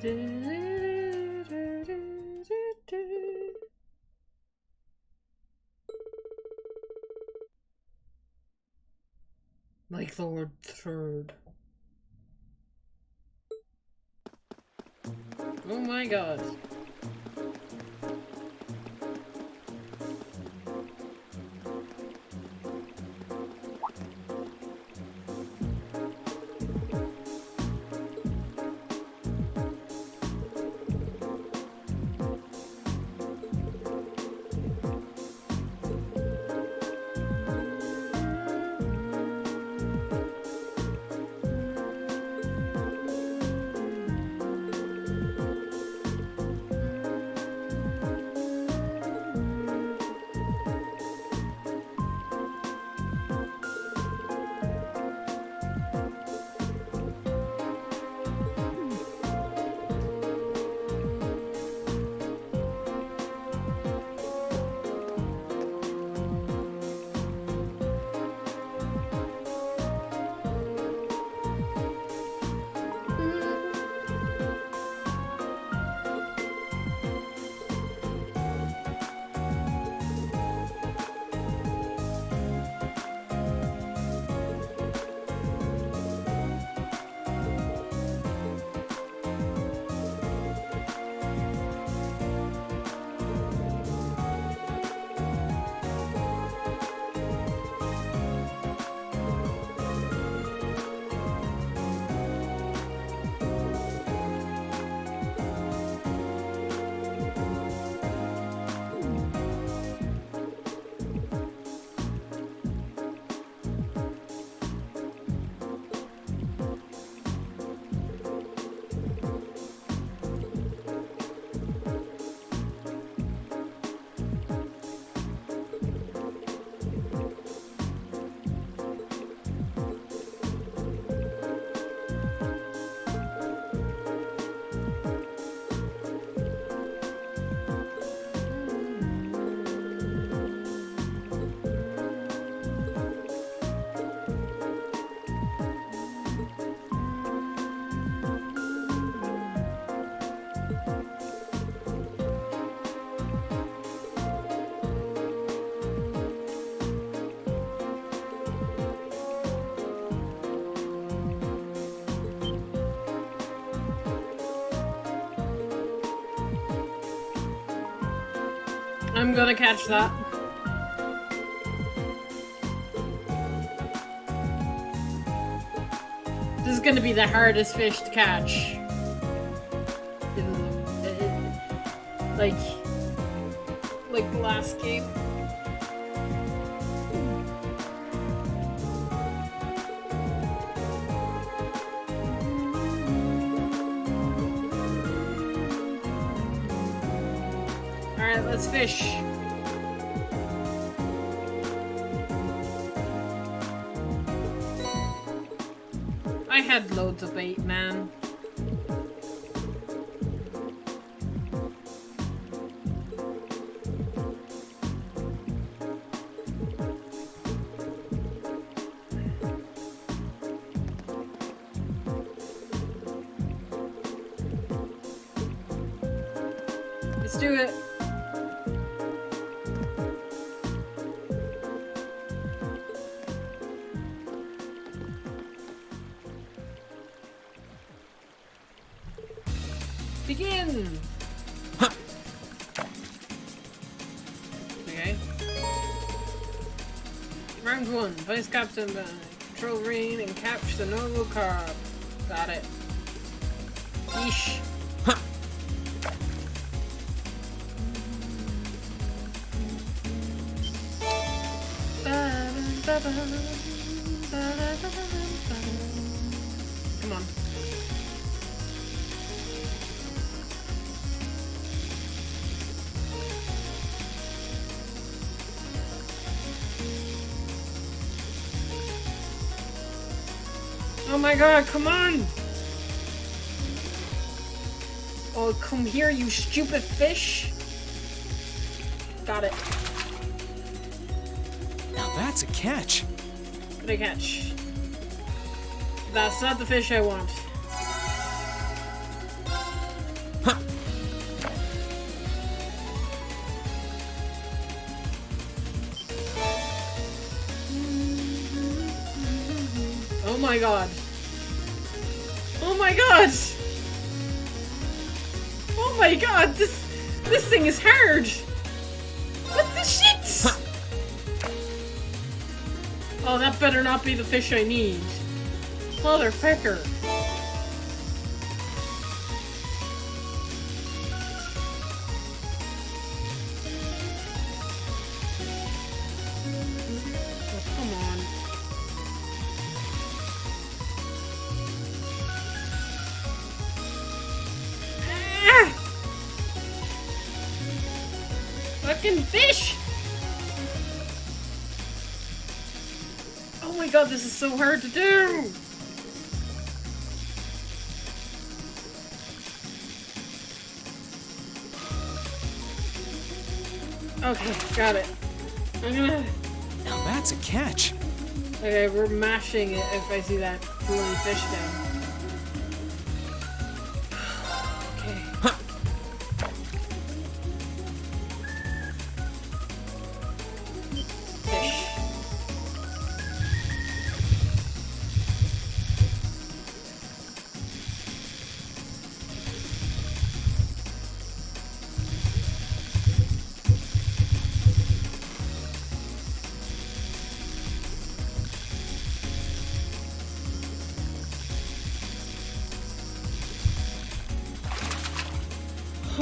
Like Lord Third. Oh my god. I'm gonna catch that. This is gonna be the hardest fish to catch. Like the last game. Alright, let's fish. I had loads of bait, man. Let's do it. Begin! Okay. Round 1. Vice Captain control rain and catch the normal carp. Got it. Yeesh. Come on. Oh my god, come on! Oh, come here, you stupid fish! Got it. Now that's a catch. What did I catch? That's not the fish I want. my god. Oh my god. Oh my god, this thing is hard. What the shit? Oh, that better not be the fish I need. Motherfucker. Oh, come on. Ah! Fucking fish! Oh my god, this is so hard to do! Okay, got it. I'm gonna... Now that's a catch. Okay, we're mashing it if I see that glowing fish down. Okay. Fish.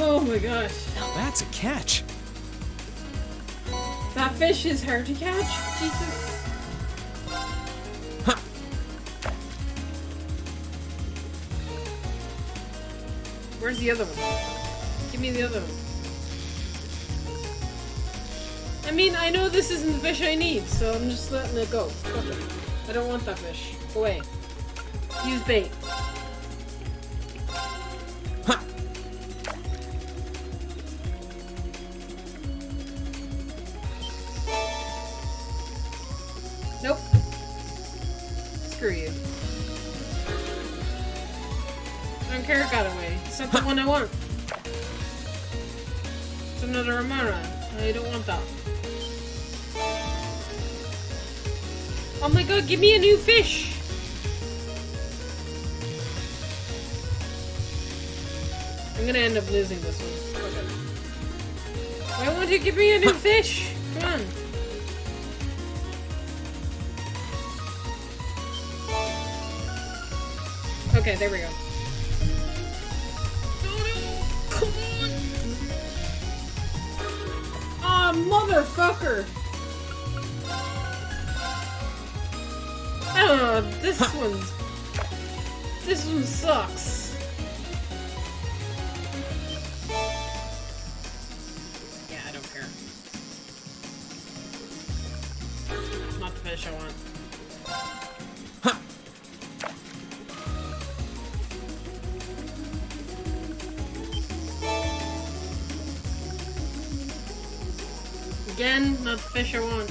Oh my gosh. Now that's a catch. That fish is hard to catch? Jesus. Where's the other one? Give me the other one. I mean, I know this isn't the fish I need, so I'm just letting it go. Fuck it. I don't want that fish. Go away. Use bait. Nope. Screw you. I don't care it got away. It's not the one I want. It's another Amara. I don't want that. Oh my god, give me a new fish! I'm gonna end up losing this one. Okay. Why won't you give me a new fish? Come on. Okay, there we go. Come on! Ah, motherfucker! I don't know, this one sucks. Yeah, I don't care. Not the fish I want. Again, not the fish I want.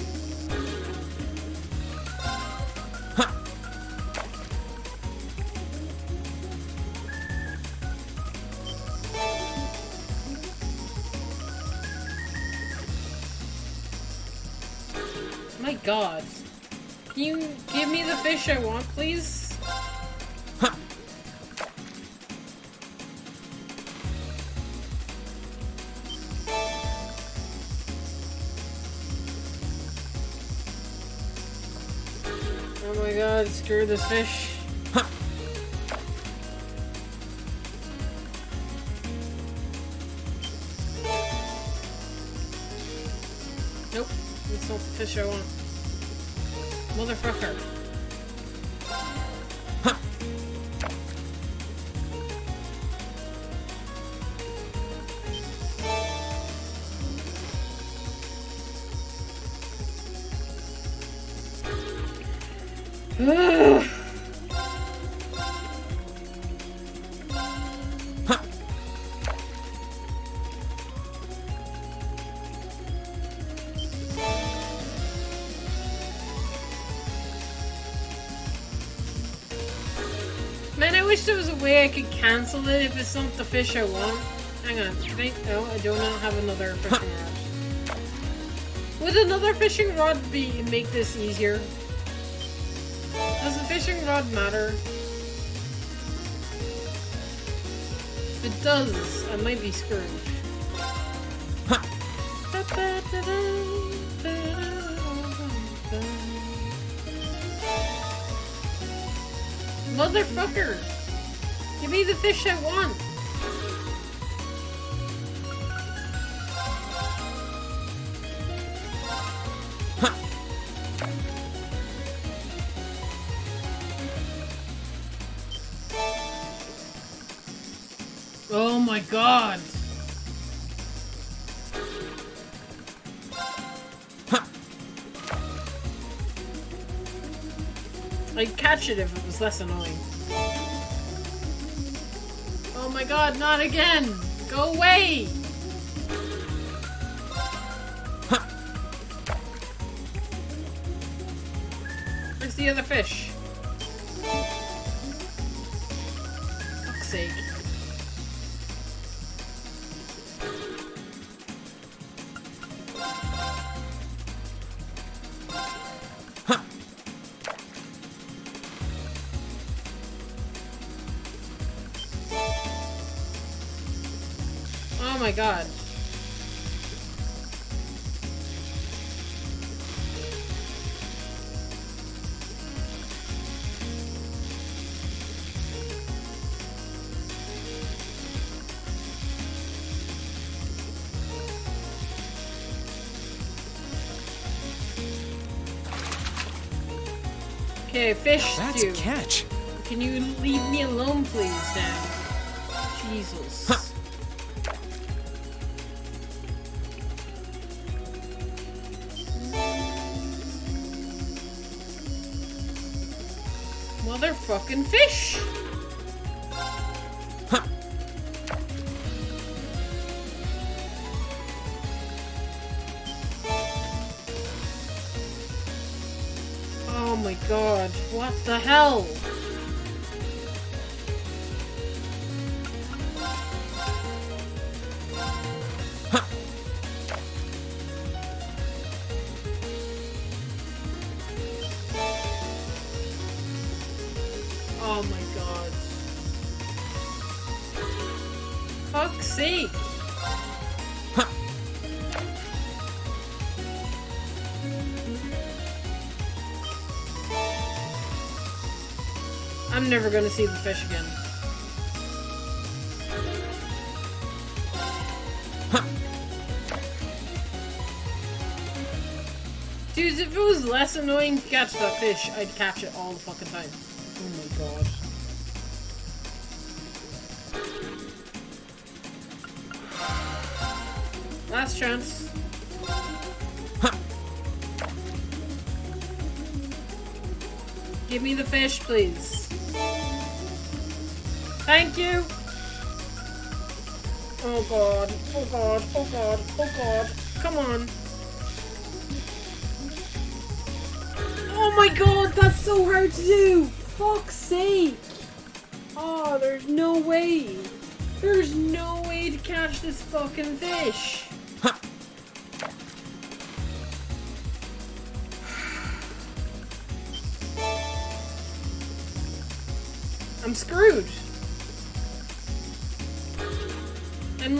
My god. Can you give me the fish I want, please? Oh my god, screw this fish. Nope, that's not the fish I want. Motherfucker. Ugh. Man, I wish there was a way I could cancel it if it's not the fish I want. Hang on. No, I do not have another fishing rod. Would another fishing rod make this easier? Does the fishing rod matter? If it does, I might be screwed. Motherfucker! Give me the fish I want! Oh my god! I'd catch it if it was less annoying. Oh my god, not again! Go away! Where's the other fish? Fuck's sake. Oh my god. Okay, fish That's stew. a catch. Can you leave me alone, please, now? Jesus. Motherfucking fish! Oh my god, what the hell? Oh my god. Fuck's sake. I'm never gonna see the fish again. Dude, if it was less annoying to catch that fish, I'd catch it all the fucking time. Oh my god. Last chance. Give me the fish, please. Thank you! Oh god, oh god, oh god, oh god. Come on. Oh my god, that's so hard to do! Fuck's sake! Oh, there's no way. There's no way to catch this fucking fish. I'm screwed. I'm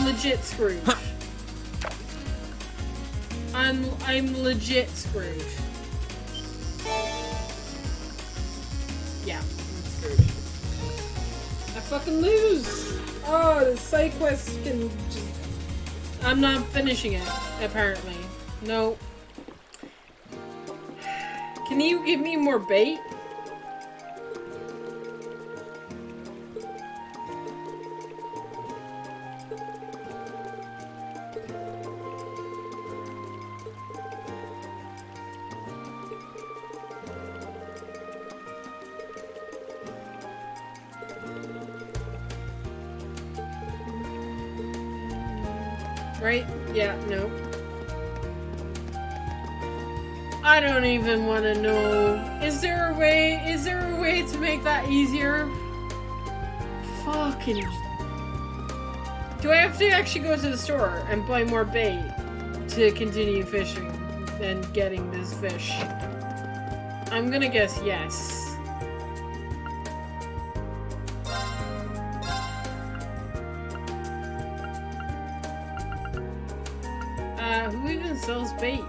legit screwed. I'm legit screwed. Yeah, I'm screwed. I fucking lose. Oh, the side quest can just... I'm not finishing it, apparently. No. Can you give me more bait? Right? Yeah, no. I don't even want to know. Is there a way to make that easier? Fucking... Do I have to actually go to the store and buy more bait to continue fishing and getting this fish? I'm gonna guess yes. Who even sells bait?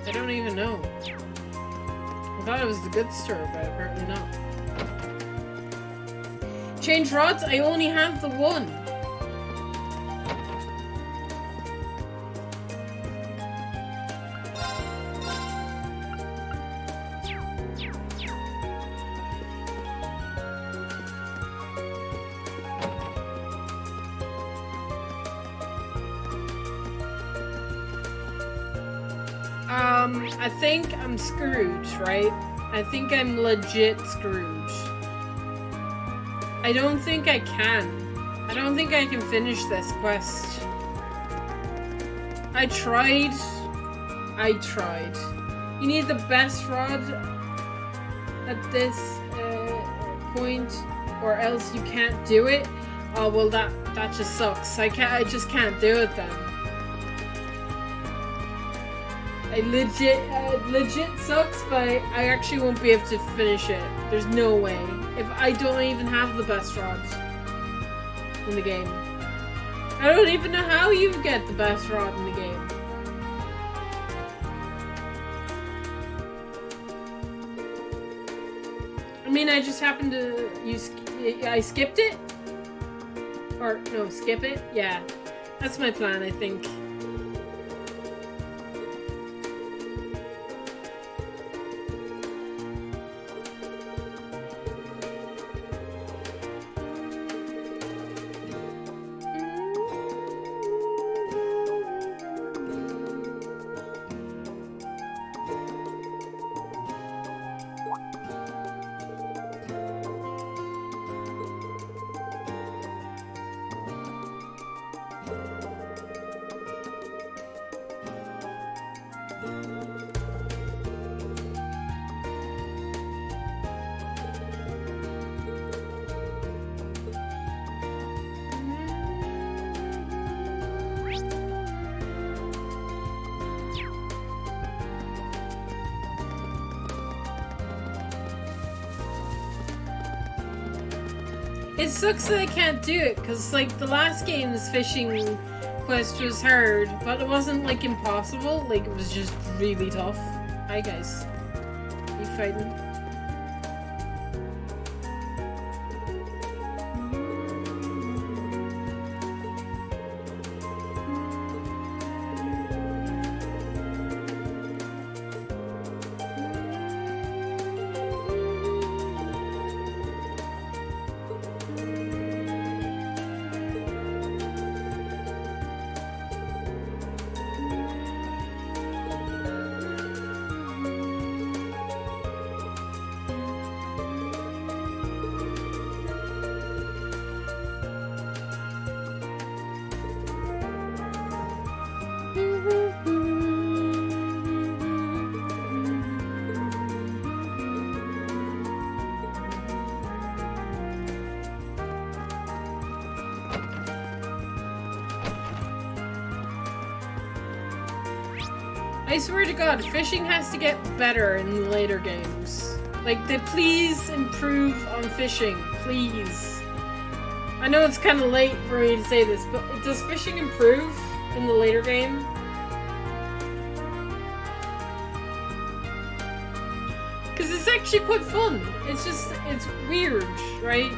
I don't even know. I thought it was the goods store, but apparently not. Change rods? I only have the one. I think I'm Scrooge, right? I think I'm legit Scrooge. I don't think I can. I don't think I can finish this quest. I tried. You need the best rod at this point, or else you can't do it. Oh well, that just sucks. I just can't do it then. I legit sucks, but I actually won't be able to finish it. There's no way. If I don't even have the best rods in the game. I don't even know how you get the best rod in the game. I mean, I just happened to I skipped it? Or, no, skip it? Yeah. That's my plan, I think. It sucks that I can't do it, because, like, the last game's fishing quest was hard, but it wasn't, like, impossible. Like, it was just really tough. Hi, guys. You fighting? I swear to God, fishing has to get better in the later games. Like, please improve on fishing, please. I know it's kind of late for me to say this, but does fishing improve in the later game? Because it's actually quite fun. It's just, it's weird, right?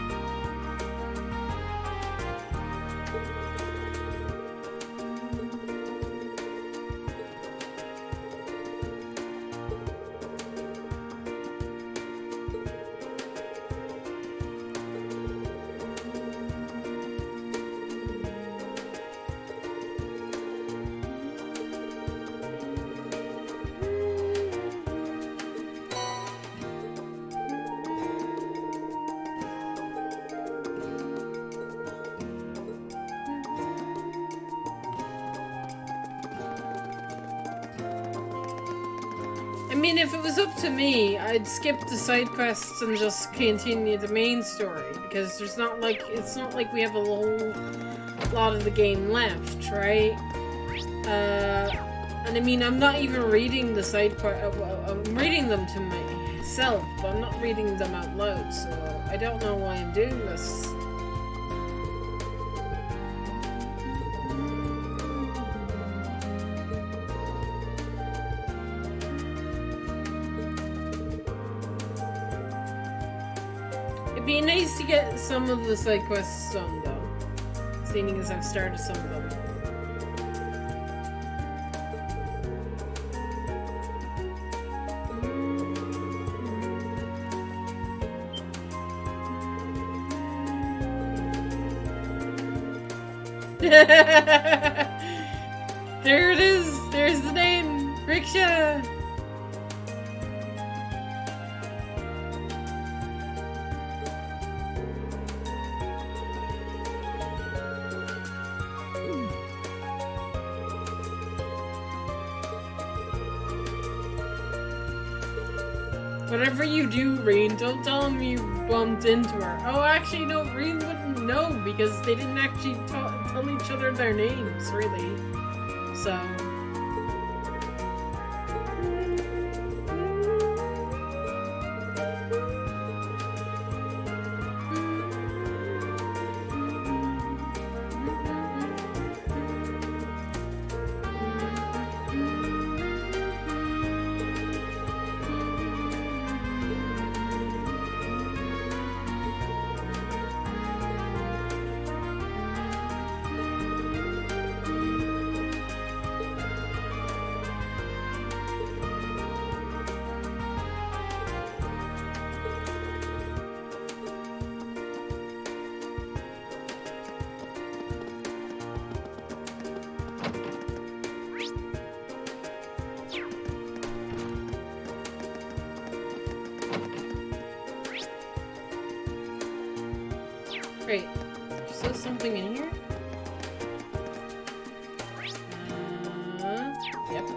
I mean, if it was up to me, I'd skip the side quests and just continue the main story, because there's not like, it's not like we have a whole lot of the game left, right? And I mean, I'm not even reading the side part. I'm reading them to myself, but I'm not reading them out loud, so I don't know why I'm doing this. It'd be nice to get some of the side quests done, though, seeing as I've started some of them. There it is! There's the name! Riksha! Whatever you do, Rain, don't tell him you bumped into her. Oh, actually, no, Rain wouldn't know because they didn't actually tell each other their names, really. So... Wait, is there something in here? Yep.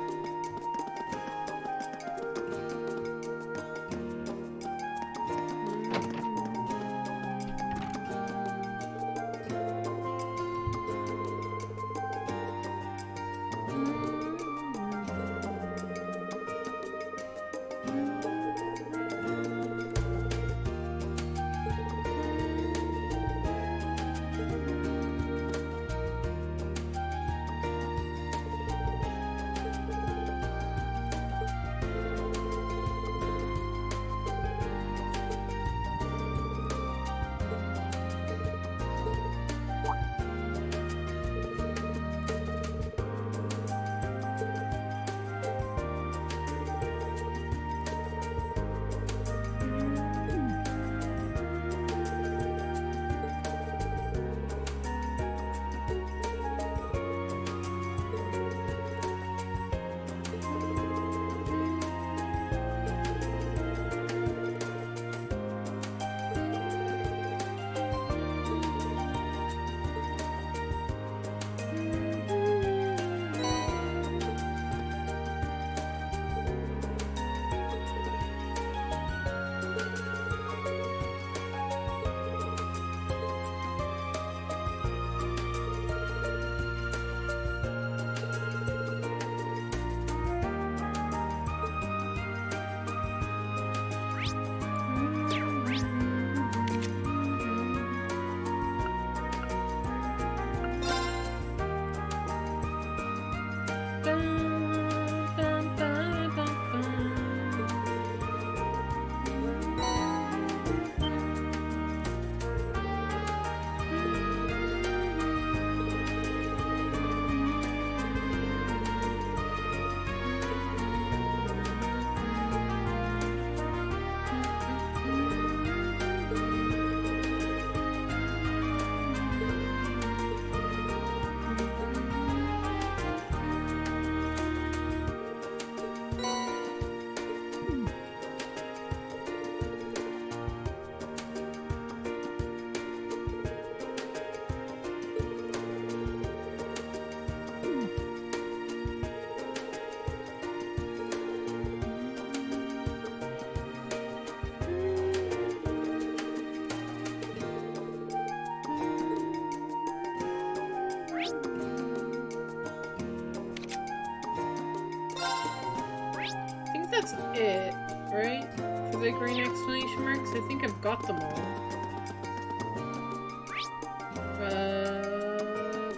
that's it, right? For the green exclamation marks? I think I've got them all.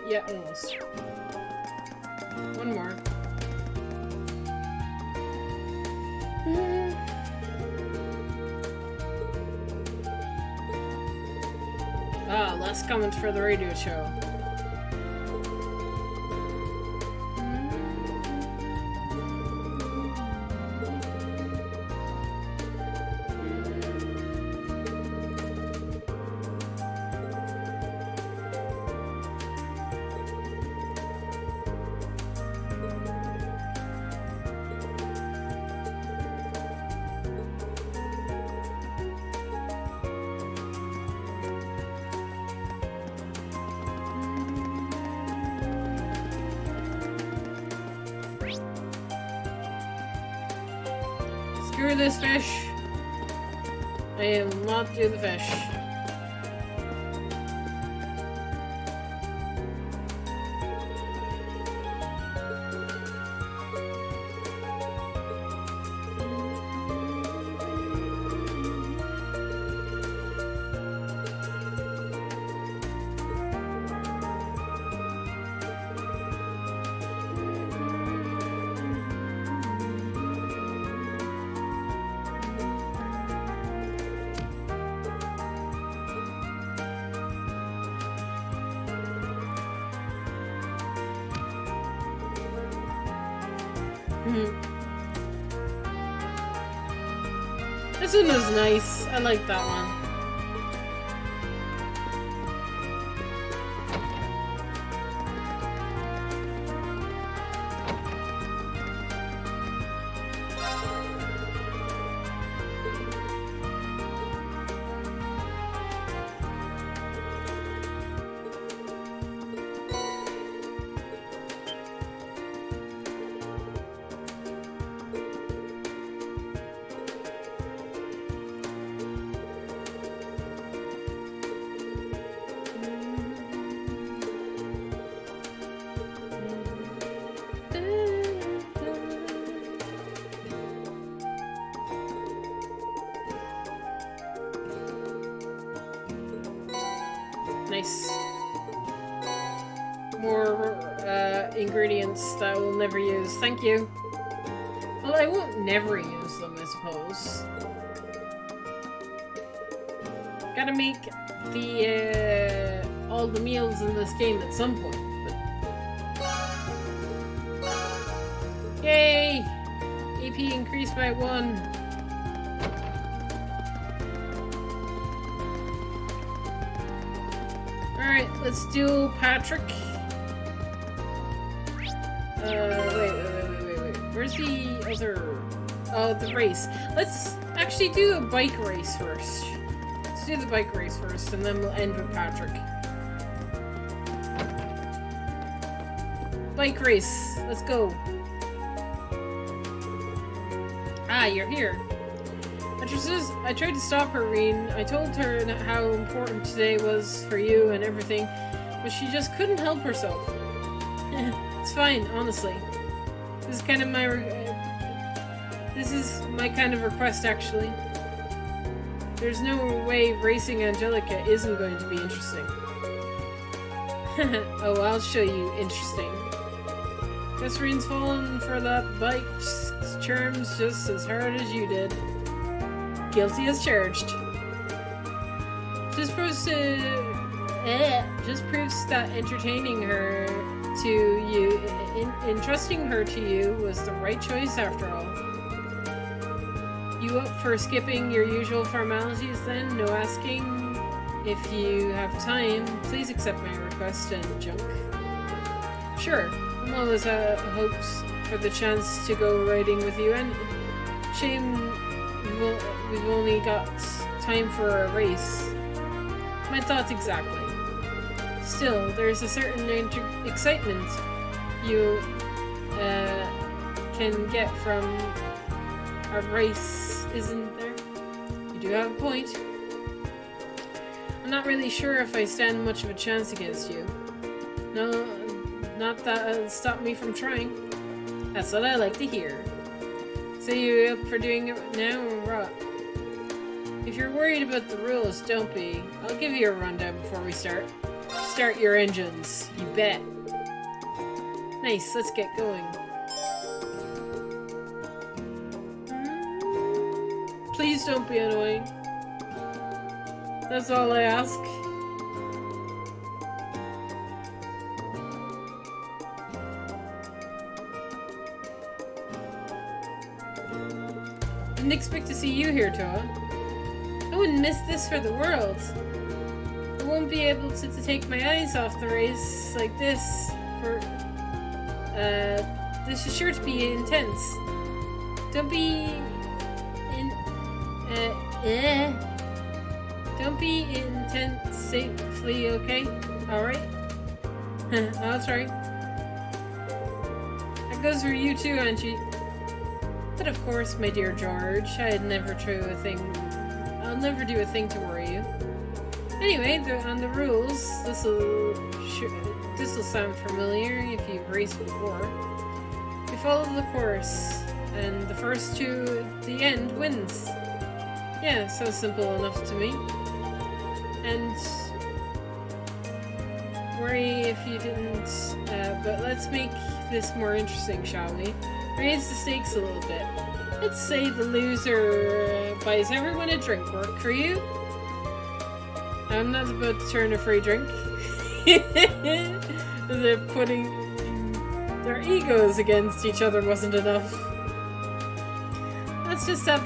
Yeah, almost. One more. Ah, last comment for the radio show. Screw this fish. I am not do the fish. This one was nice. I like that one. Nice. More ingredients that I will never use. Thank you. Well, I won't never use them, I suppose. Gotta make the all the meals in this game at some point. But... Yay! AP increased by 1. Alright, let's do Patrick. Wait. Where's the other... Oh, the race. Let's actually do a bike race first. Let's do the bike race first, and then we'll end with Patrick. Bike race. Let's go. Ah, you're here. I tried to stop her, Reen. I told her how important today was for you and everything, but she just couldn't help herself. It's fine, honestly. This is kind of my kind of request, actually. There's no way racing Angelica isn't going to be interesting. Oh, I'll show you interesting. Guess Reen's fallen for that bike's charms just as hard as you did. Guilty as charged. Just proves that entertaining her to you, entrusting her to you was the right choice after all. You up for skipping your usual formalities then? No asking if you have time. Please accept my request and junk. Sure, I'm always hopes for the chance to go riding with you, and shame we've only got time for a race. My thoughts exactly. Still, there's a certain excitement you can get from a race, isn't there? You do have a point. I'm not really sure if I stand much of a chance against you. No, not that it'll stop me from trying. That's what I like to hear. So you up for doing it now or what? If you're worried about the rules, don't be. I'll give you a rundown before we start. Start your engines, you bet. Nice, let's get going. Please don't be annoying. That's all I ask. Didn't expect to see you here, Toa. I wouldn't miss this for the world. I won't be able to take my eyes off the race like this for... this is sure to be intense. Don't be... Don't be intensely, okay? Alright? I'll try. That goes for you too, Angie. But of course, my dear George, I'll never do a thing to worry you. Anyway, on the rules, this'll sound familiar if you've raced before. We follow the course, and the first to the end wins. Yeah, so simple enough to me. And worry if you didn't, but let's make this more interesting, shall we? Raise the stakes a little bit. Let's say the loser buys everyone a drink. Work for you? I'm not about to turn a free drink. They're putting their egos against each other wasn't enough. Let's just let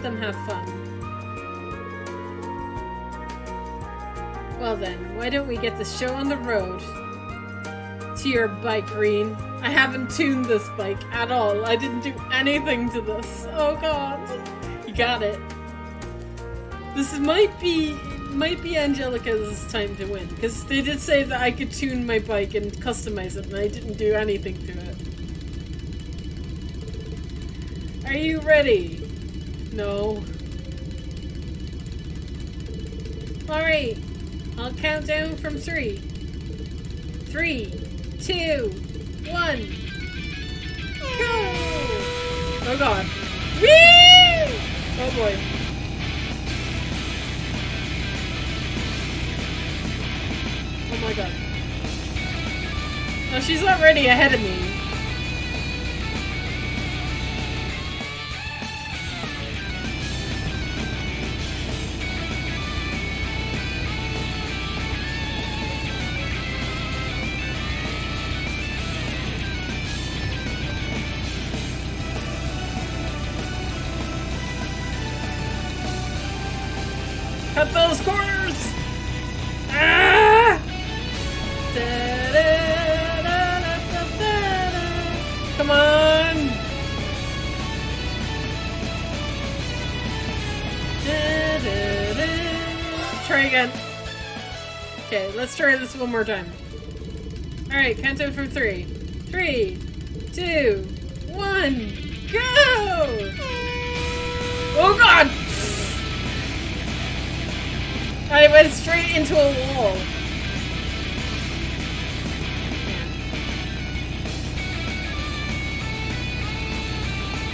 them have fun. Well then, why don't we get the show on the road? To your bike, Green. I haven't tuned this bike at all. I didn't do anything to this. Oh god. You got it. This might be Angelica's time to win, because they did say that I could tune my bike and customize it, and I didn't do anything to it. Are you ready? No. Alright. I'll count down from 3. 3, 2, 1. Go! Oh god. Whee! Oh boy. Oh my god. No, she's already ahead of me. Cut those corners! Ah! Come on! Try again. Okay, let's try this one more time. Alright, count down from 3. 3, 2, 1, go! Oh god! I went straight into a wall.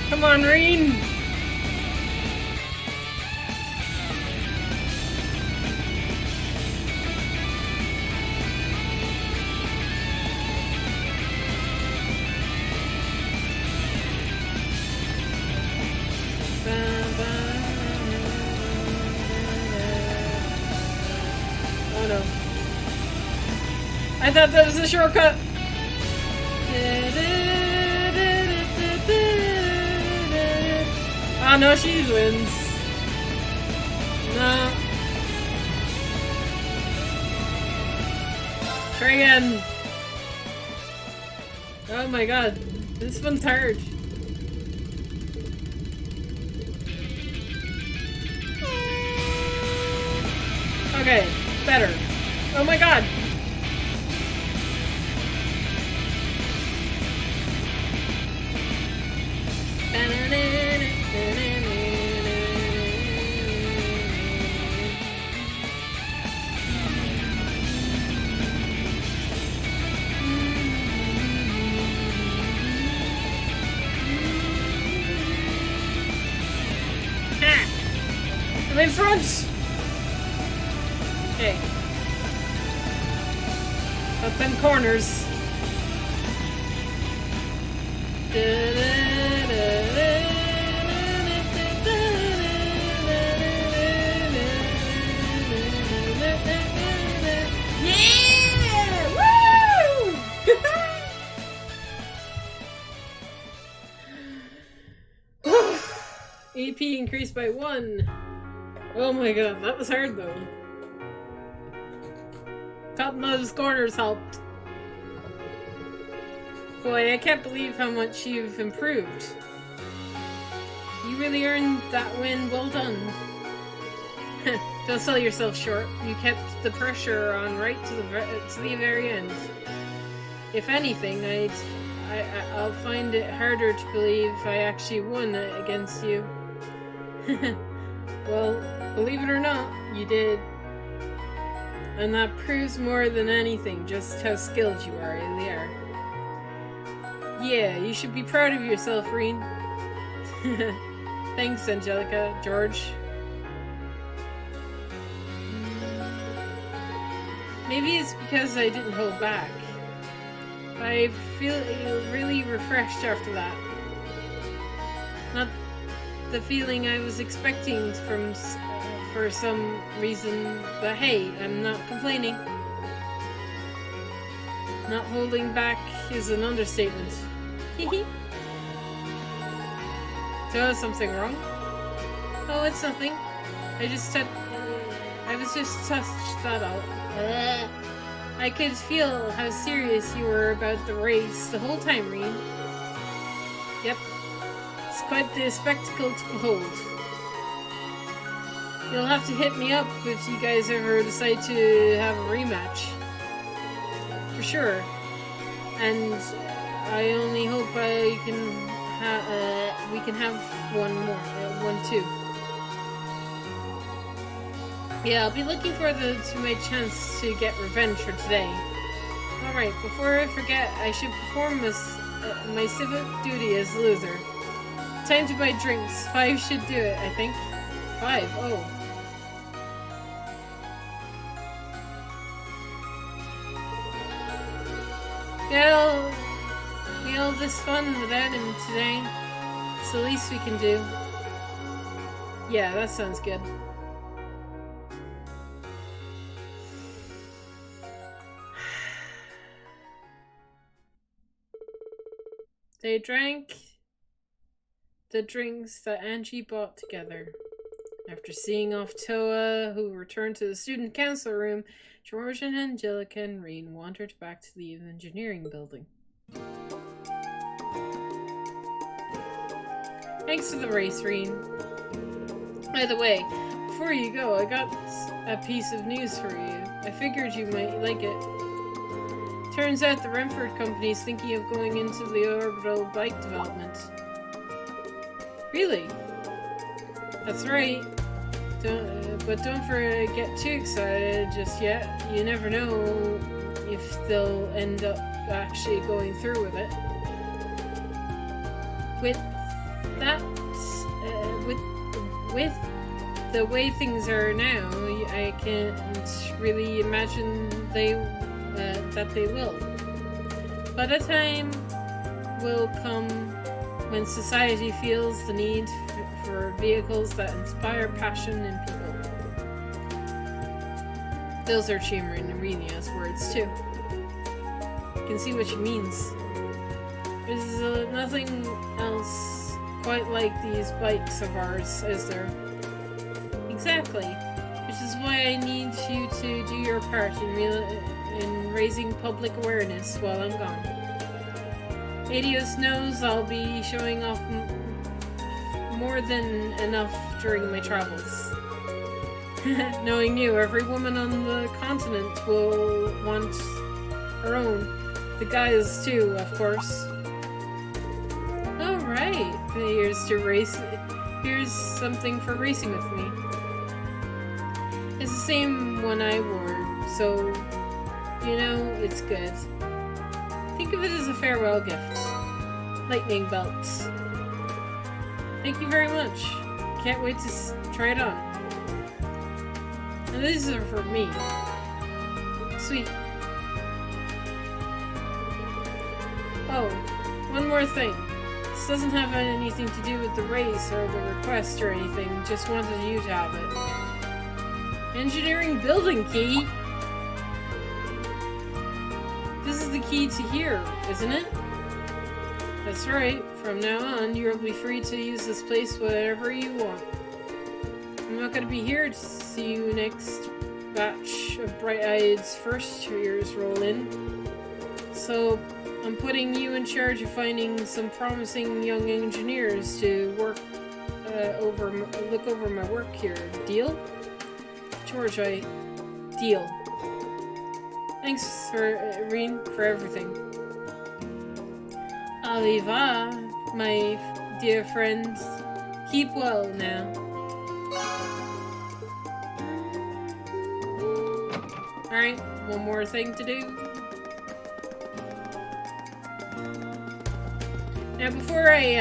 Come on, Reen. I thought that was a shortcut. Oh no, she wins. No. Try again. Oh my god, this one's hard. Okay, better. Oh my god. in front! Okay. Up them corners. Yeah! Woo! AP increased by 1. Oh my god, that was hard though. Cutting those corners helped. Boy, I can't believe how much you've improved. You really earned that win, well done. Don't sell yourself short. You kept the pressure on right to the very end. If anything, I'll find it harder to believe I actually won against you. Well, believe it or not, you did. And that proves more than anything just how skilled you are in the air. Yeah, you should be proud of yourself, Rean. Thanks, Angelica, George. Maybe it's because I didn't hold back. I feel really refreshed after that. Not the feeling I was expecting for some reason, but hey, I'm not complaining. Not holding back is an understatement. Hehe. So is something wrong? Oh, it's nothing. I was just touched that out. I could feel how serious you were about the race the whole time, Rean. Yep. It's quite the spectacle to behold. You'll have to hit me up if you guys ever decide to have a rematch. For sure. And I only hope we can have one too. Yeah, I'll be looking forward to my chance to get revenge for today. Alright, before I forget, I should perform my civic duty as loser. Time to buy drinks. 5 should do it, I think. 5, oh. Yeah, we all this fun without him today. It's the least we can do. Yeah, that sounds good. They drank the drinks that Angie bought together. After seeing off Toa, who returned to the student council room, George and Angelica and Rean wandered back to the engineering building. Thanks for the race, Rean. By the way, before you go, I got a piece of news for you. I figured you might like it. Turns out the Renford Company is thinking of going into the orbital bike development. Really? That's right. But don't get too excited just yet. You never know if they'll end up actually going through with it. With that, with the way things are now, I can't really imagine that they will. But a time will come when society feels the need for vehicles that inspire passion in people. Those are Chimera and Irenia's words too. I can see what she means. There's nothing else quite like these bikes of ours, is there? Exactly. Which is why I need you to do your part in raising public awareness while I'm gone. Adios knows I'll be showing off more than enough during my travels. Knowing you, every woman on the continent will want her own. The guys too, of course. Alright, here's something for racing with me. It's the same one I wore, so you know it's good. Think of it as a farewell gift. Lightning belts. Thank you very much. Can't wait to try it on. And these are for me. Sweet. Oh, one more thing. This doesn't have anything to do with the race or the request or anything. Just wanted you to have it. Engineering building key? This is the key to here, isn't it? That's right. From now on, you'll be free to use this place whatever you want. I'm not going to be here to see you next batch of Bright-Eyed's first years roll in. So, I'm putting you in charge of finding some promising young engineers to look over my work here. Deal? George, deal. Thanks, Irene, for everything. Aliva, my dear friends. Keep well now. Alright, one more thing to do. Now, before I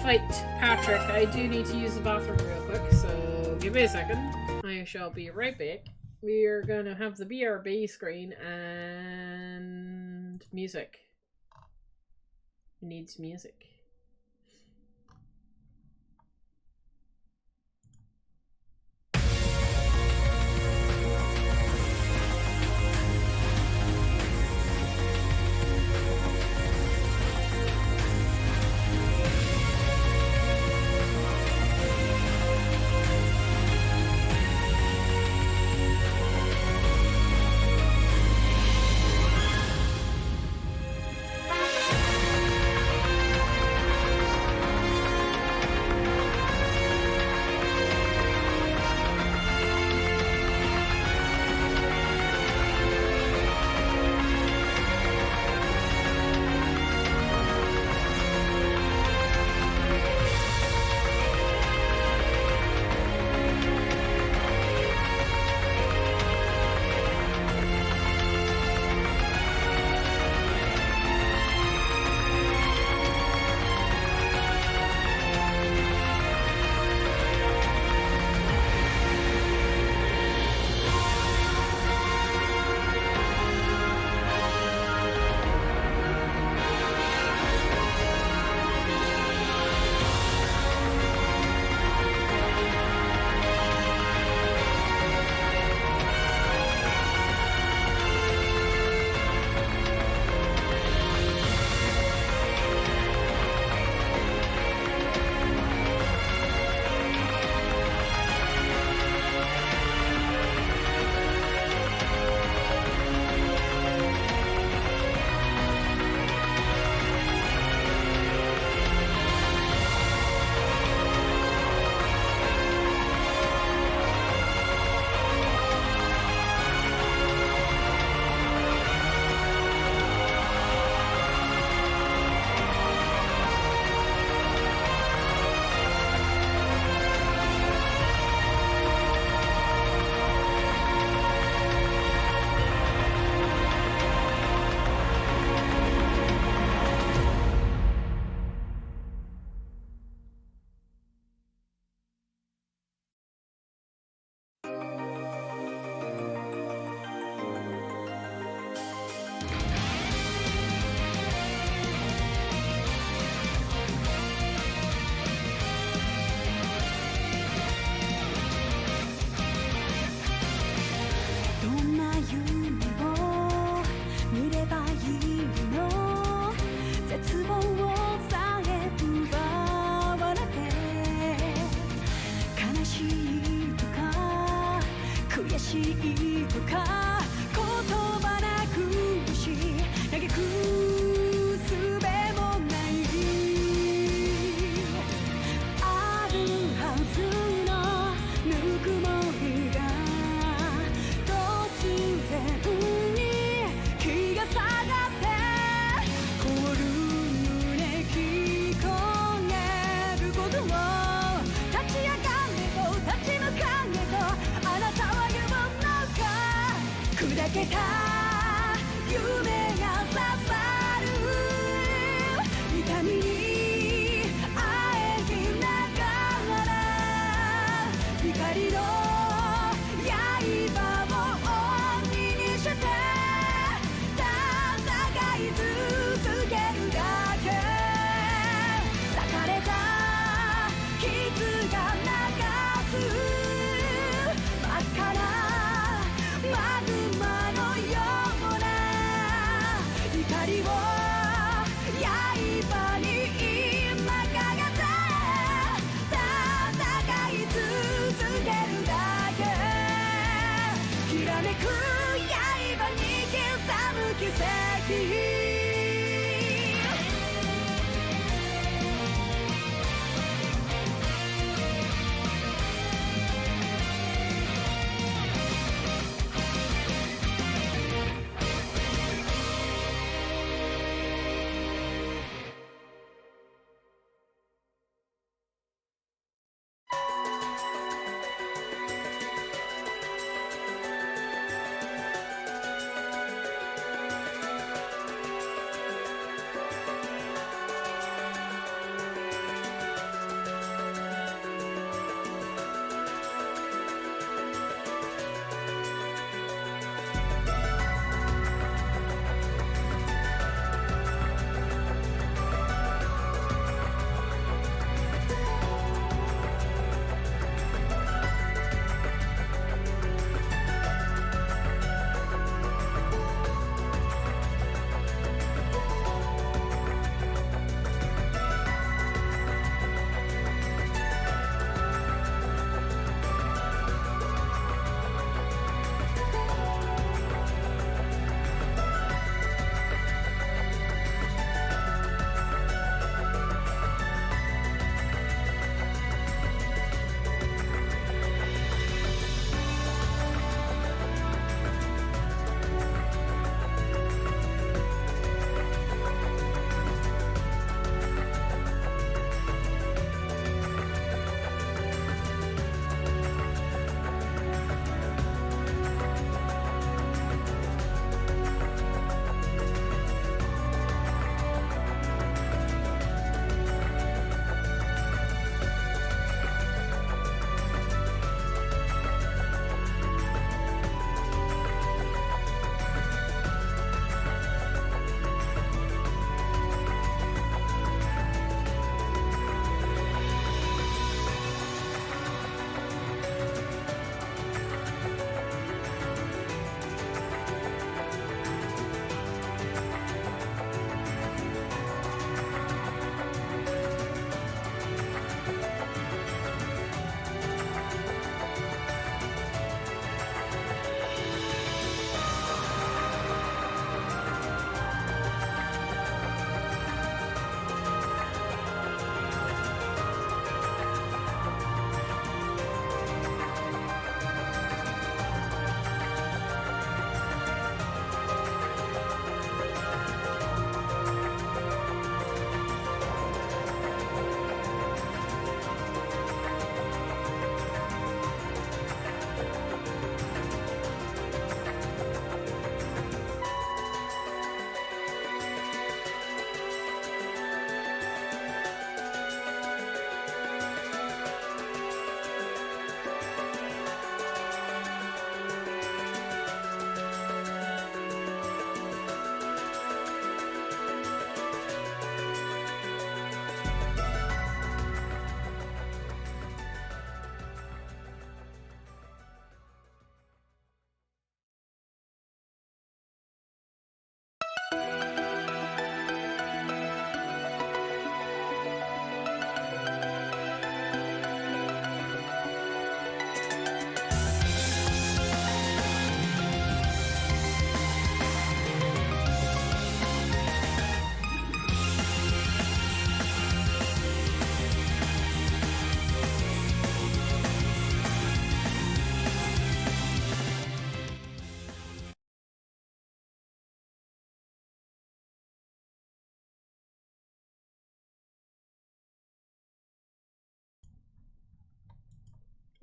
fight Patrick, I do need to use the bathroom real quick, so give me a second. I shall be right back. We are going to have the BRB screen and music. It needs music.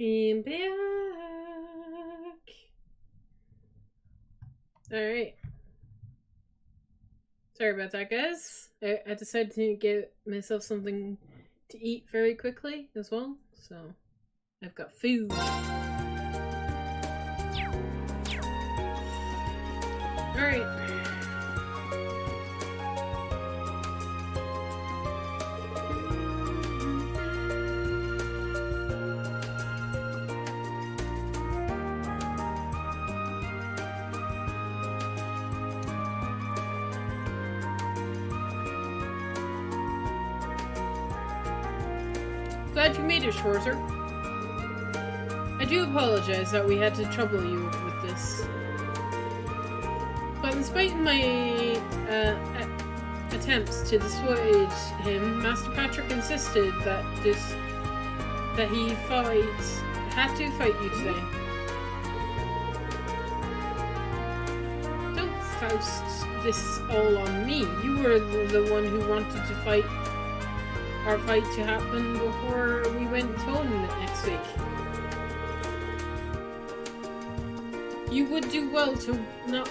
I'm back. Alright. Sorry about that, guys. I decided to get myself something to eat very quickly as well, so I've got food. Alright. Glad you made it, Schwarzer. I do apologize that we had to trouble you with this. But in spite of my attempts to dissuade him, Master Patrick insisted that he had to fight you today. Don't Faust this all on me. You were the one who wanted to fight our fight to happen before we went home next week. You would do well to not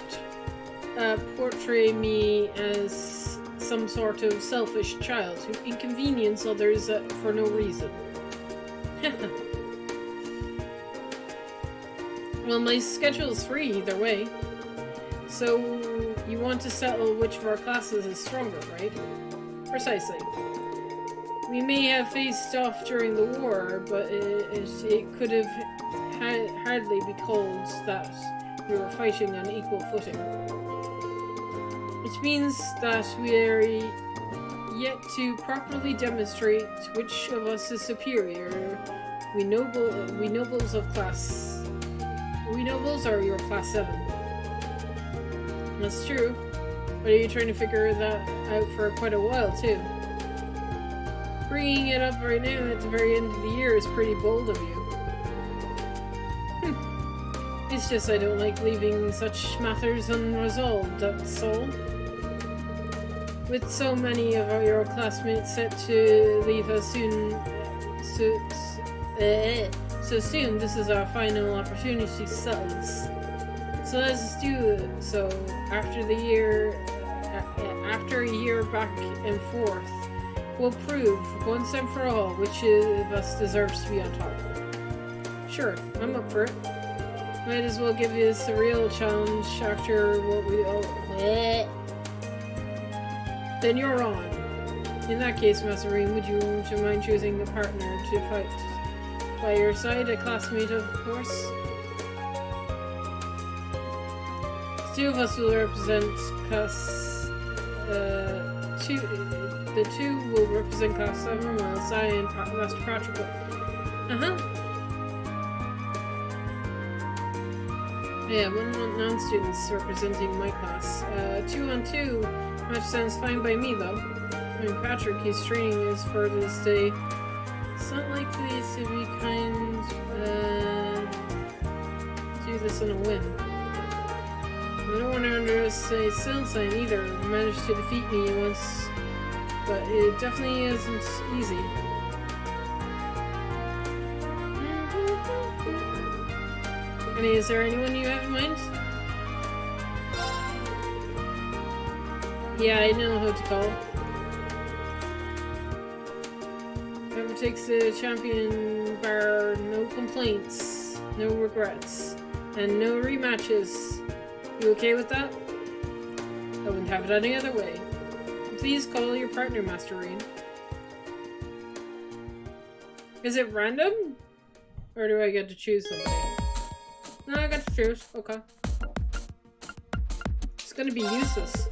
portray me as some sort of selfish child who inconvenience others for no reason. Well, my schedule's free either way. So, you want to settle which of our classes is stronger, right? Precisely. We may have faced off during the war, but it could have hardly be called that we were fighting on equal footing. Which means that we are yet to properly demonstrate which of us is superior. We nobles are your class 7. That's true. But are you trying to figure that out for quite a while too? Bringing it up right now at the very end of the year is pretty bold of you. It's just I don't like leaving such matters unresolved, that's all. With so many of your classmates set to leave us soon, so soon, this is our final opportunity to settle this. So let's do so. After a year back and forth, we'll prove once and for all which of us deserves to be on top. Sure, I'm up for it. Might as well give us a real challenge after what we all. Then you're on. In that case, Masserine, would you mind choosing a partner to fight? By your side, a classmate, of course. 2 of us will represent the 2 will represent class 7, while I and Master Patrick will. Yeah, 1 non-students representing my class. 2 on 2, which sounds fine by me though. I mean, Patrick, his training is for this day. It's not likely to be kind, do this on a whim. I don't want to underestimate Silsine either. He managed to defeat me once, but it definitely isn't easy. Is there anyone you have in mind? Yeah, I know who to call. Whoever takes the champion bar, no complaints, no regrets, and no rematches. You okay with that? I wouldn't have it any other way. Please call your partner, Masserine. Is it random? Or do I get to choose somebody? No, I got to choose. Okay. It's gonna be useless.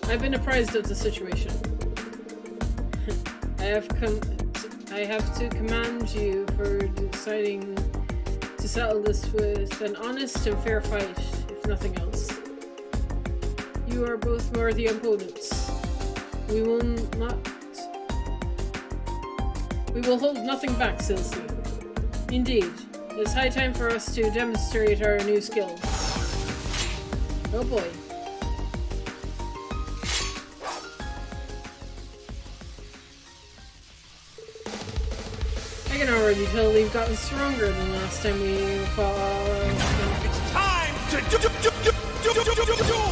I've been apprised of the situation. I have to commend you for deciding to settle this with an honest and fair fight, if nothing else. You are both worthy opponents. We will hold nothing back, Silsey. Indeed, it's high time for us to demonstrate our new skills. Oh boy. I can already tell we've gotten stronger than last time we fought. It's time to do.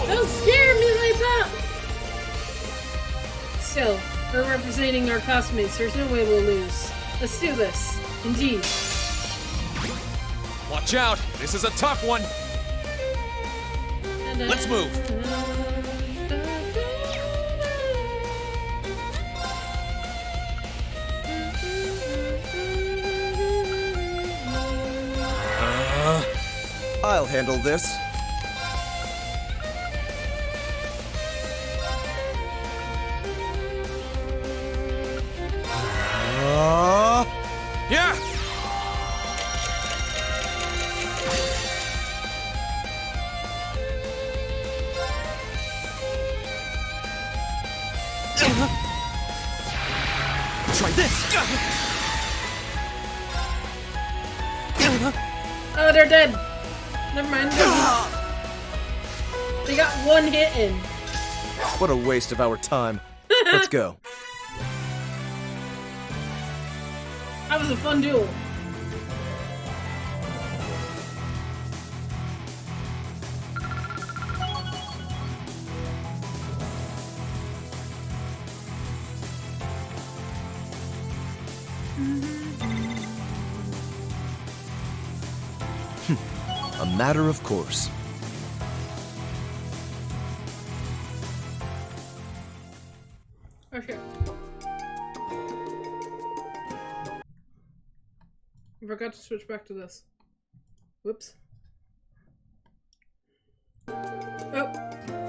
Don't scare me like that! Still, we're representing our classmates. There's no way we'll lose. Let's do this. Indeed. Watch out! This is a tough one! Let's move! I'll handle this. Yeah! Try this! Oh, they're dead! Never mind. They got one hit in. What a waste of our time. Let's go. That was a fun duel. A matter of course. Okay. I forgot to switch back to this. Whoops. Oh,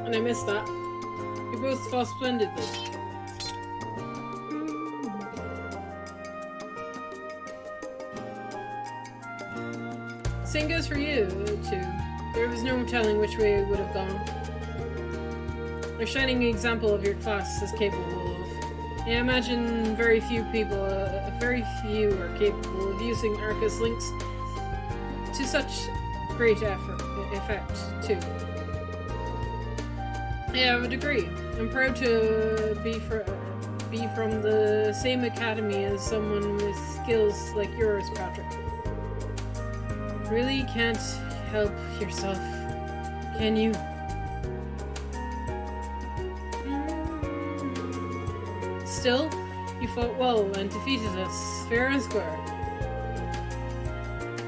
and I missed that. You both fought splendidly. Same goes for you, too. There was no telling which way it would have gone. A shining example of your class is capable of. I imagine very few are capable of using Arcus links to such great effect, too. Yeah, I would agree. I'm proud to be from the same academy as someone with skills like yours, Patrick. Really can't help yourself, can you? Still, you fought well and defeated us, fair and square.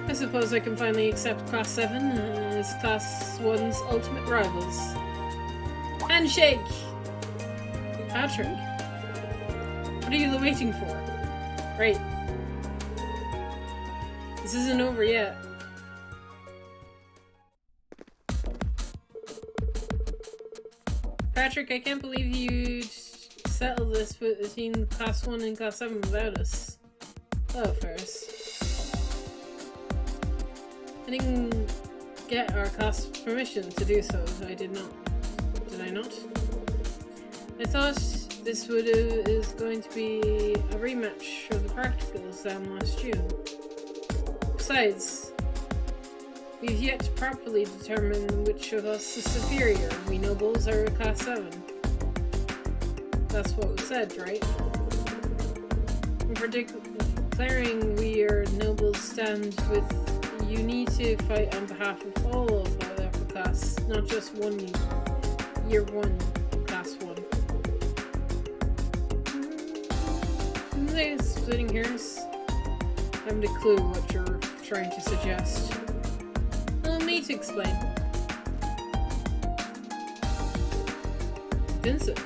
I suppose I can finally accept Class 7 as Class 1's ultimate rivals. Handshake! Patrick, what are you waiting for? Right. This isn't over yet. Patrick, I can't believe you'd settle this between Class 1 and Class 7 without us. Oh, Ferris. I didn't get our class permission to do so. I did not. Did I not? I thought this is going to be a rematch of the practical exam last June. Besides, we've yet to properly determine which of us is superior. We nobles are Class 7. That's what was said, right? In declaring we are nobles stand with, you need to fight on behalf of all of our upper class, not just year 1 Class 1. Splitting hairs? I haven't a clue what you're trying to suggest. Allow me to explain. Vincent.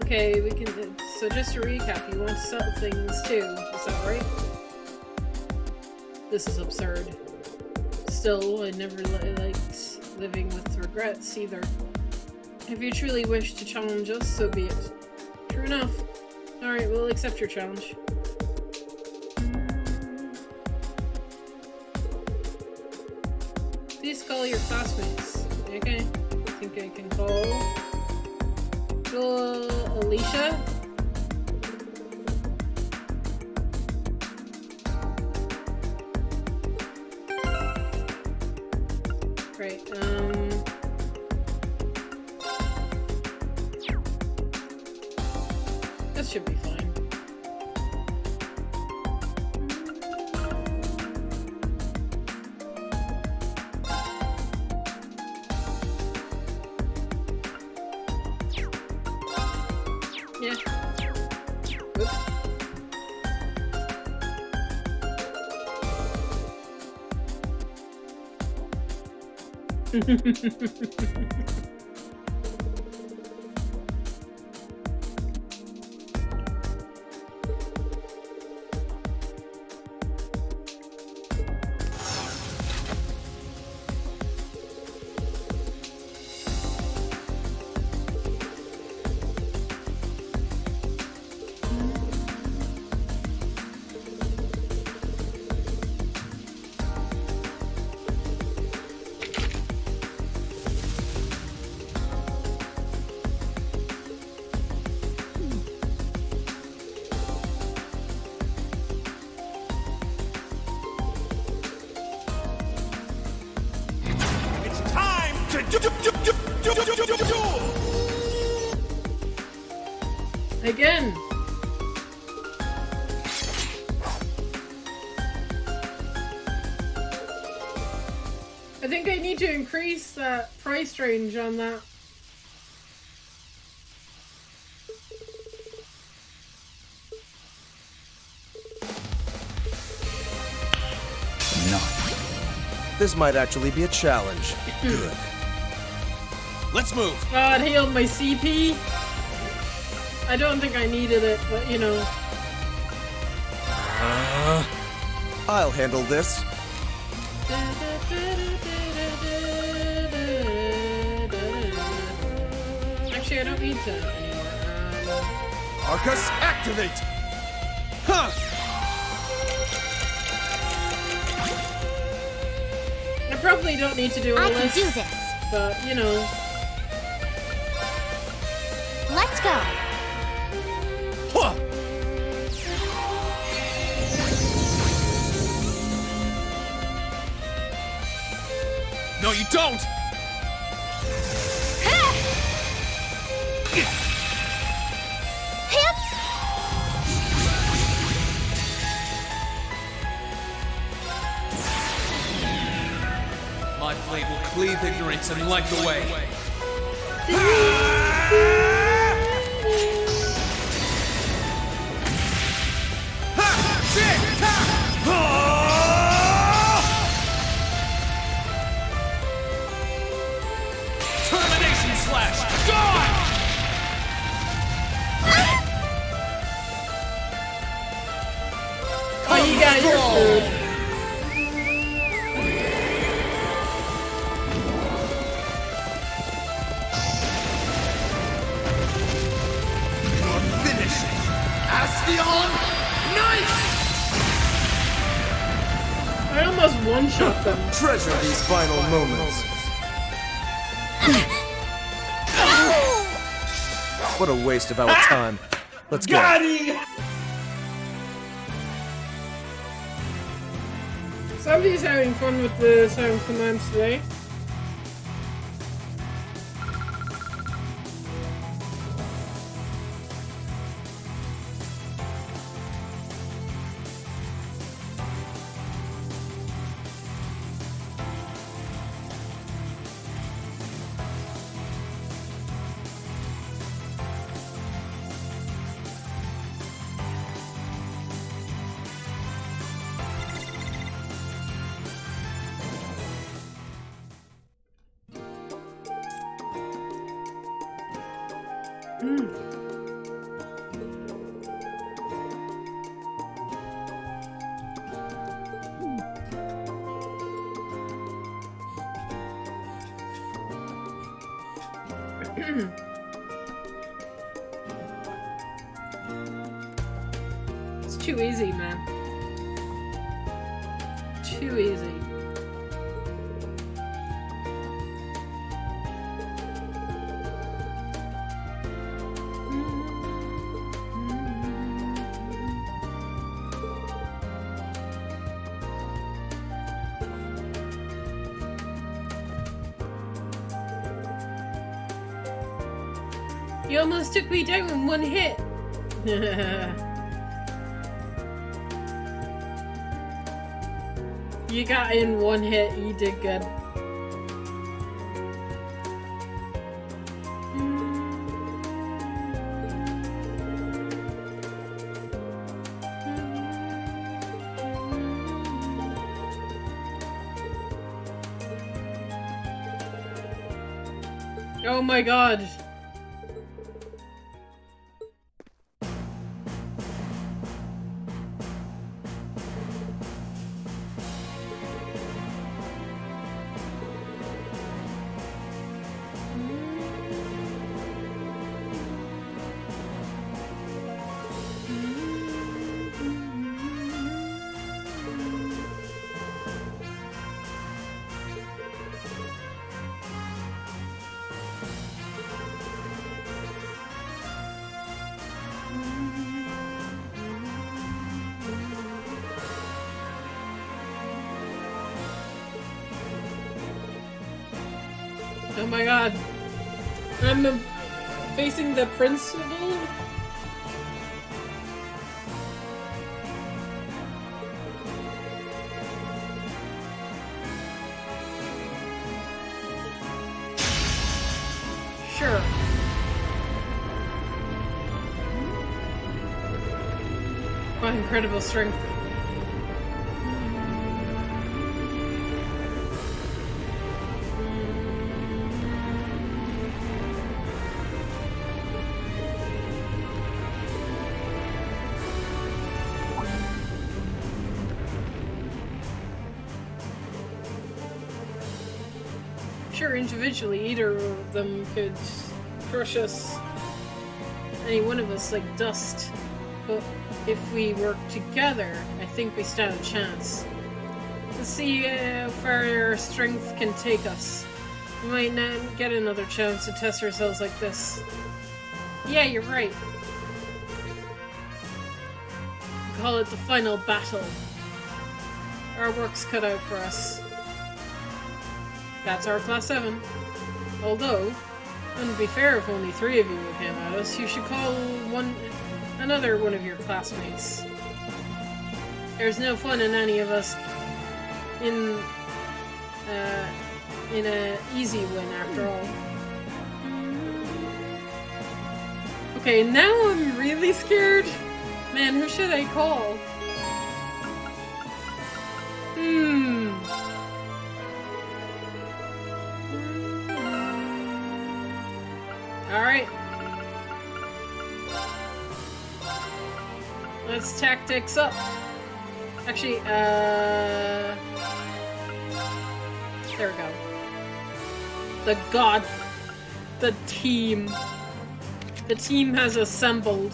Okay, we can. So just to recap, you want to settle things too, is that right? This is absurd. Still, I never liked living with regrets either. If you truly wish to challenge us, so be it. True enough. Alright, we'll accept your challenge. Please call your classmates. Okay. I think I can call Alicia. Right, that should be fine. Yeah. Again. I think I need to increase that price range on that. This might actually be a challenge. Good. Let's move. God, healed my CP. I don't think I needed it, but you know. I'll handle this. Actually, I don't need to anymore. Arcus, activate! Huh! I probably don't need to do all I can this. do this. But, you know. Let's go. Huh! No, you don't! My blade will cleave ignorance and light the way. Termination slash! Gone! Oh, you got your food. Astion! Nice! I almost one-shot them. Treasure these final moments. What a waste of our time. Let's go. Somebody's having fun with the sound commands today. It's too easy, man. Too easy. You almost took me down in one hit. You got in one hit. You did good. Oh my god. Oh my god. I'm facing the principal? Sure. My incredible strength. Sure, individually, either of them could crush us, any one of us, like dust. But if we work together, I think we stand a chance. Let's see how far our strength can take us. We might not get another chance to test ourselves like this. Yeah, you're right. We call it the final battle. Our work's cut out for us. That's our class 7. Although, it wouldn't be fair if only 3 of you would came at us. You should call another one of your classmates. There's no fun in any of us in a easy win after all. Okay, now I'm really scared. Man, who should I call? Alright. Let's tactics up. Actually, there we go. The team. The team has assembled.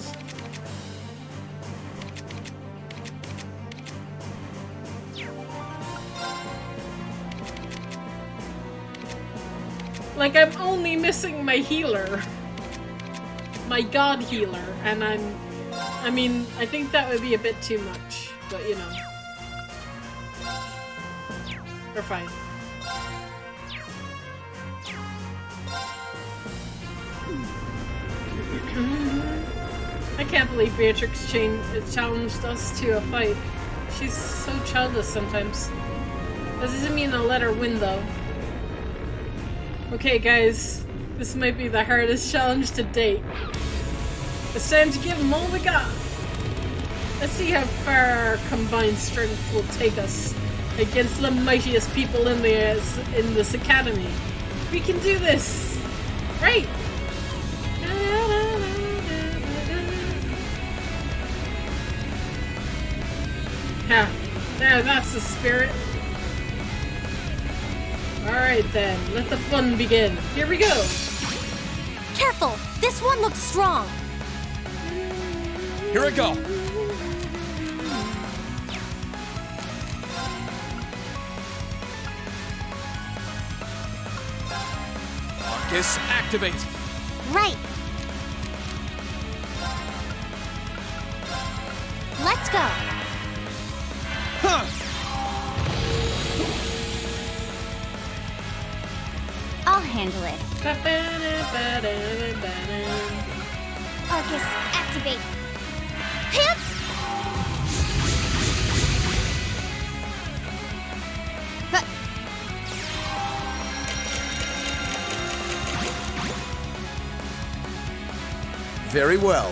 Like, I'm only missing my healer. My god healer. And I think that would be a bit too much. But, you know. We're fine. I can't believe Beatrix challenged us to a fight. She's so childish sometimes. That doesn't mean I'll let her win, though. Okay, guys. This might be the hardest challenge to date. It's time to give them all we got. Let's see how far our combined strength will take us against the mightiest people in this academy. We can do this! Right! Yeah, now that's the spirit. Alright then, let the fun begin. Here we go! Careful! This one looks strong! Here I go! Marcus, activate! Right! Let's go! Huh. I'll I'll handle it. Arcus, activate. Hip! Very well.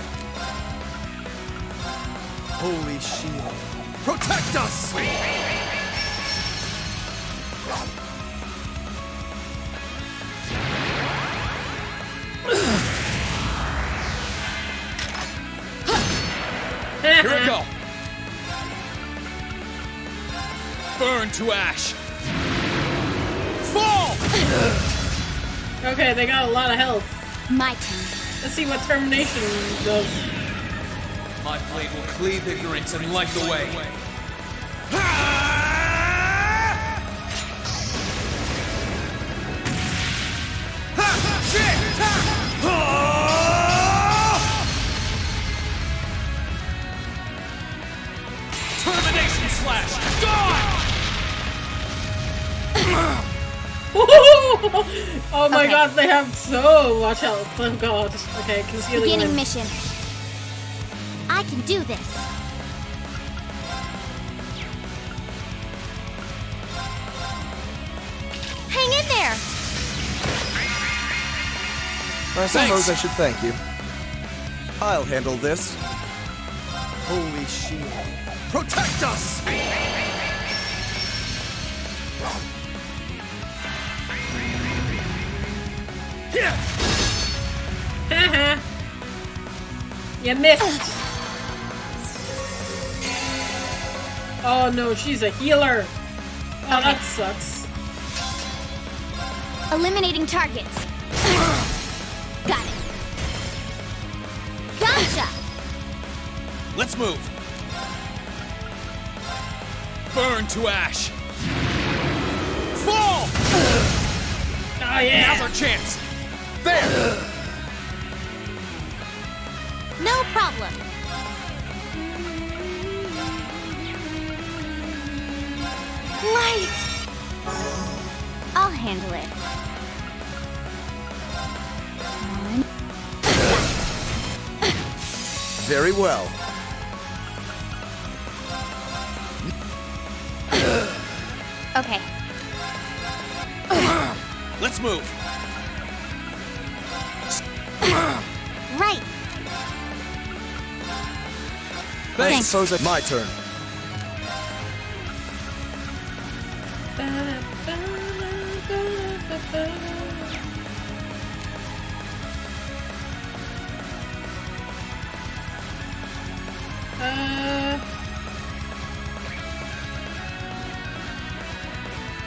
Holy shield, protect us! Here we go. Burn to ash. Fall! Okay, they got a lot of health. My turn. Let's see what termination does. My blade will cleave ignorance and light the way. Termination slash! Gone! Oh my god, they have so much health. Oh god. Okay, concealing Beginning limb. mission. I can do this. Hang in there! I suppose I should thank you. I'll handle this. Holy shield, protect us! You missed. Oh no, she's a healer. Oh, that sucks. Eliminating targets. Got it. Gotcha! Let's move. Burn to ash. Fall! Oh yeah! Now's our chance. There! No problem. Light! I'll handle it. Very well. Okay. Let's move. Right. I suppose it's my turn.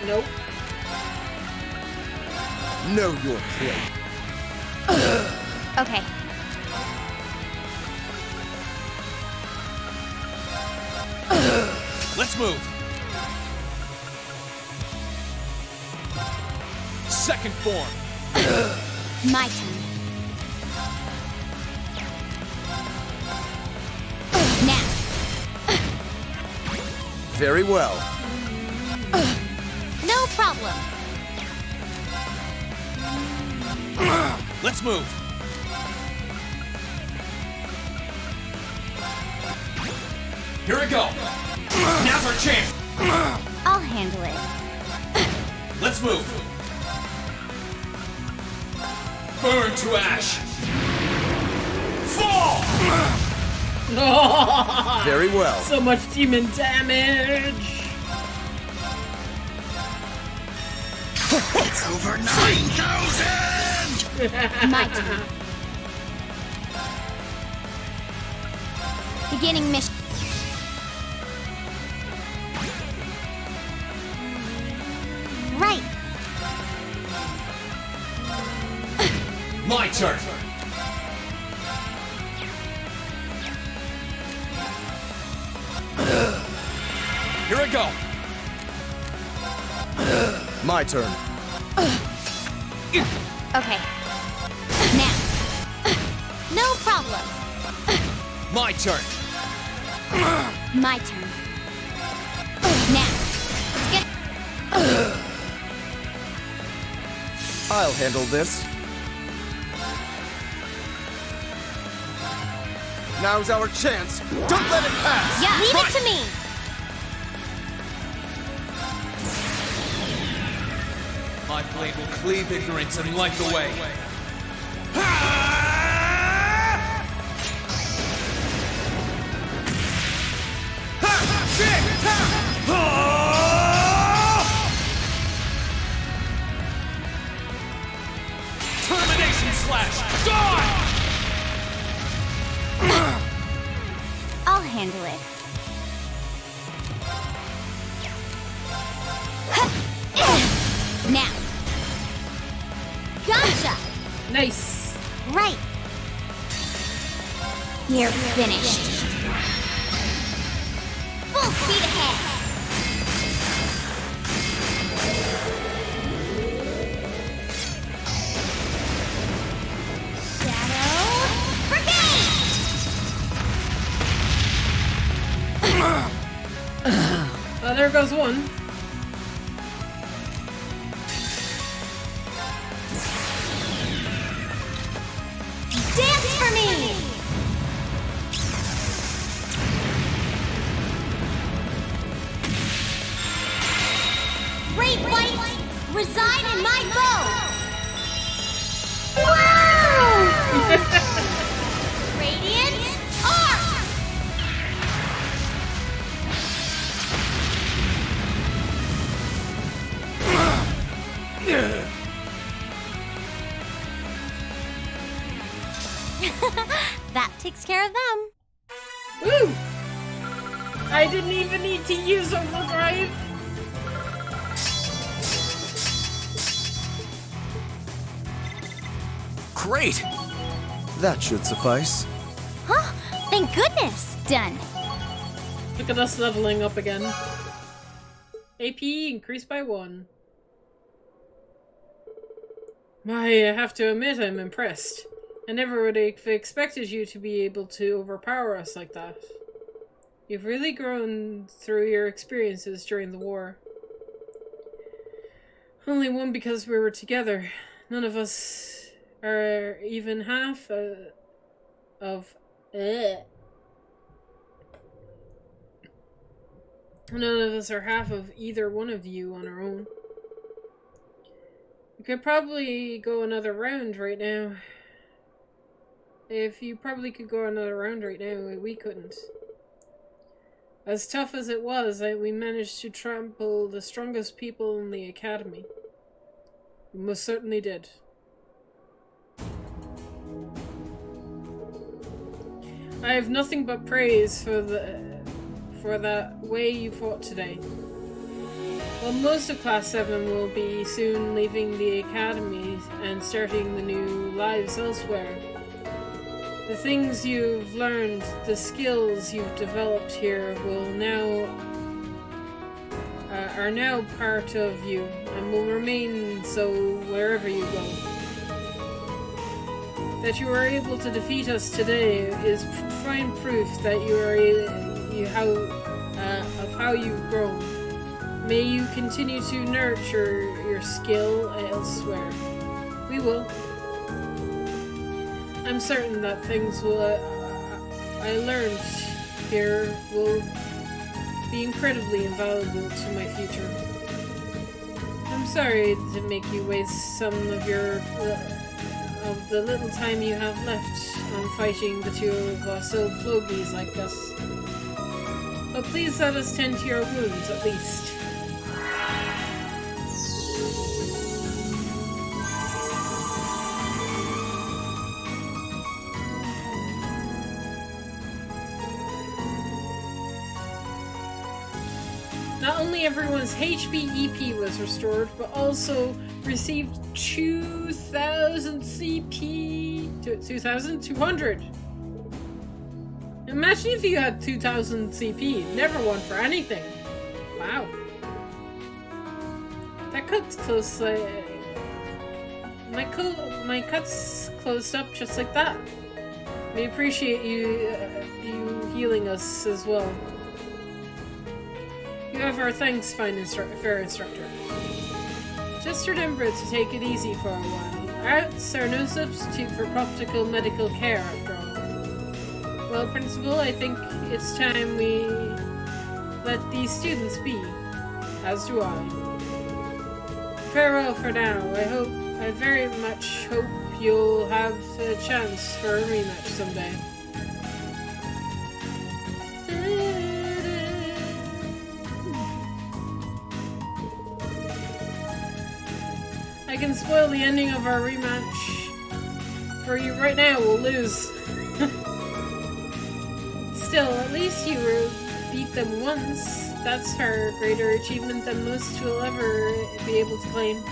Nope. Know your place. Okay. Let's move. Second form. My turn. Now. Very well. No problem. Let's move. Here we go. Now's our chance. I'll handle it. Let's move. Burn to ash. Fall! Very well. So much demon damage. It's over 9,000! My turn. Beginning mission. Right. My turn. Here I go. My turn. Okay. Now. No problem. My turn. My turn. Now. Let's get. I'll handle this. Now's our chance. Don't let it pass. Yeah, leave it to me. My blade will cleave ignorance and light the way. Termination slash! Die! I'll handle it. Now. Gotcha. Nice. Right. You're finished. Full speed ahead. Well, there goes one. Dance for me! Great white, reside in my bow! Wow! Radiant arc! That takes care of them. Woo! I didn't even need to use overdrive. Great! That should suffice. Huh? Thank goodness! Done. Look at us leveling up again. AP increased by 1. I have to admit I'm impressed. I never would have expected you to be able to overpower us like that. You've really grown through your experiences during the war. Only one because we were together. None of us are even half of... None of us are half of either one of you on our own. We could probably go another round right now. If you probably could go another round right now, we couldn't. As tough as it was, we managed to trample the strongest people in the academy. We most certainly did. I have nothing but praise for that way you fought today. While most of Class 7 will be soon leaving the academy and starting the new lives elsewhere, the things you've learned, the skills you've developed here are now part of you and will remain so wherever you go. That you were able to defeat us today is fine proof that of how you've grown. May you continue to nurture your skill elsewhere. We will. I'm certain that things I learned here will be incredibly invaluable to my future. I'm sorry to make you waste some of the little time you have left on fighting the two of us old flogies like us. But please let us tend to your wounds at least. Not only everyone's HP/EP was restored, but also received 2,000 CP... 2,200! Imagine if you had 2,000 CP. Never one for anything. Wow. That cuts close, my cuts closed up just like that. We appreciate you healing us as well. You have our thanks, fair instructor. Just remember to take it easy for a while. Arts are no substitute for practical medical care, after all. Well, Principal, I think it's time we let these students be. As do I. Farewell for now. I very much hope you'll have a chance for a rematch someday. I can spoil the ending of our rematch for you right now. We'll lose. Still, at least you beat them once. That's far greater achievement than most will ever be able to claim.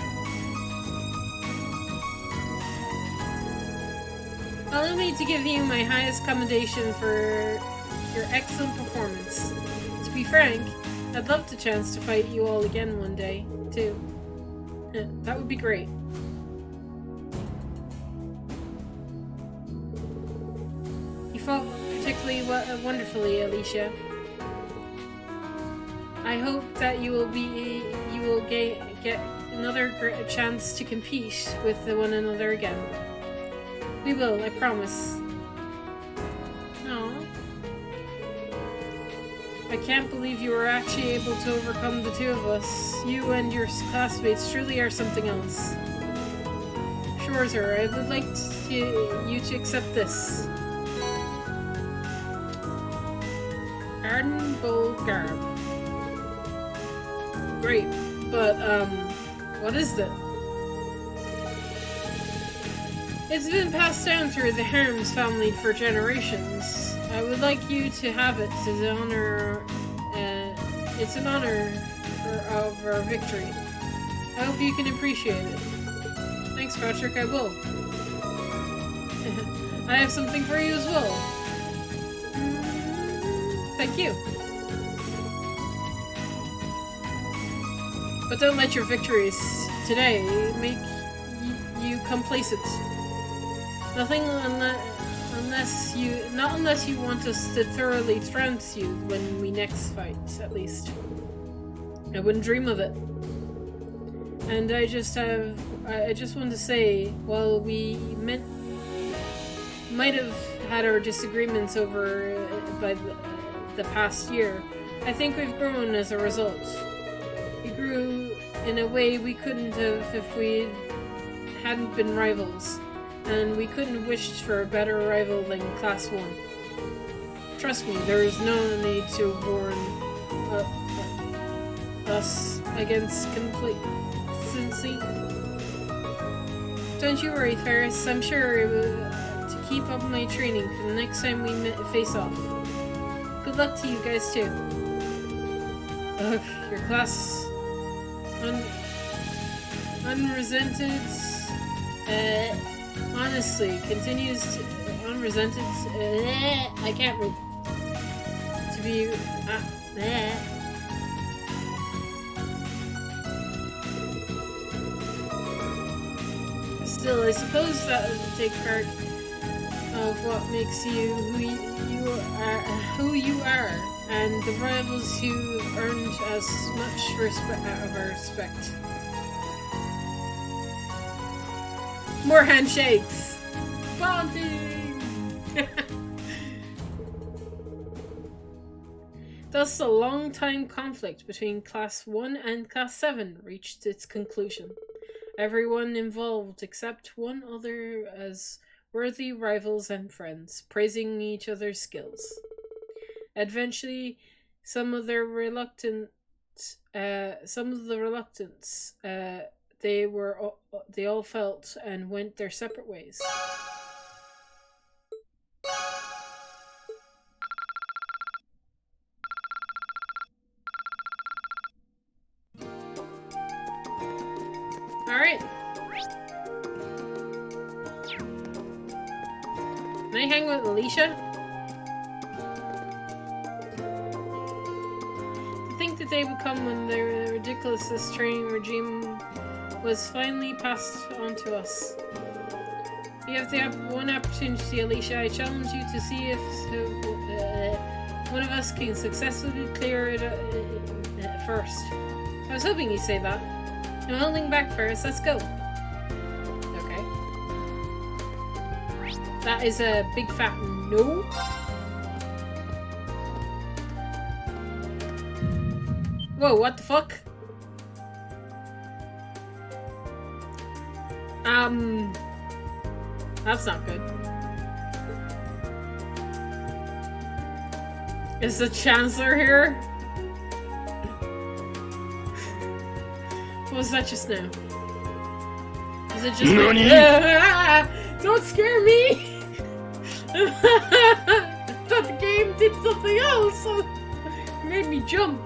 Allow me to give you my highest commendation for your excellent performance. To be frank, I'd love the chance to fight you all again one day, too. That would be great. You fought particularly wonderfully, Alicia. I hope that you will get another chance to compete with one another again. We will, I promise. Aww. I can't believe you were actually able to overcome the two of us. You and your classmates truly are something else. Sure, sir. I would like you to accept this. Arden Bowl Garb. Great, but, what is that? It's been passed down through the Harms family for generations. I would like you to have it as an honor. It's an honor of our victory. I hope you can appreciate it. Thanks, Patrick. I will. I have something for you as well. Thank you. But don't let your victories today make you complacent. Nothing unless you want us to thoroughly trounce you when we next fight, at least. I wouldn't dream of it. And I just want to say, while we might have had our disagreements over by the past year, I think we've grown as a result. We grew in a way we couldn't have if we hadn't been rivals. And we couldn't have wished for a better rival than Class 1. Trust me, there is no need to warn us against complacency. Don't you worry, Ferris. I'm sure to keep up my training for the next time we face off. Good luck to you guys, too. Ugh, your class... unresented... honestly, continues to unresented. I can't read. To be. Still, I suppose that would take part of what makes you who you are, and the rivals who earned as much respect. More handshakes! Bonding! Thus, a long-time conflict between Class 1 and Class 7 reached its conclusion. Everyone involved except one other as worthy rivals and friends, praising each other's skills. Eventually, some of the reluctance they all felt and went their separate ways. Alright. Can I hang with Alicia? To think the day would come when the ridiculous training regime was finally passed on to us. You have the one opportunity, Alicia. I challenge you to see if one of us can successfully clear it first. I was hoping you'd say that. I'm holding back first. Let's go. Okay. That is a big fat no. Whoa, what the fuck? That's not good. Is the Chancellor here? What was that just now? Is it just like, don't scare me! I thought the game did something else, so it made me jump.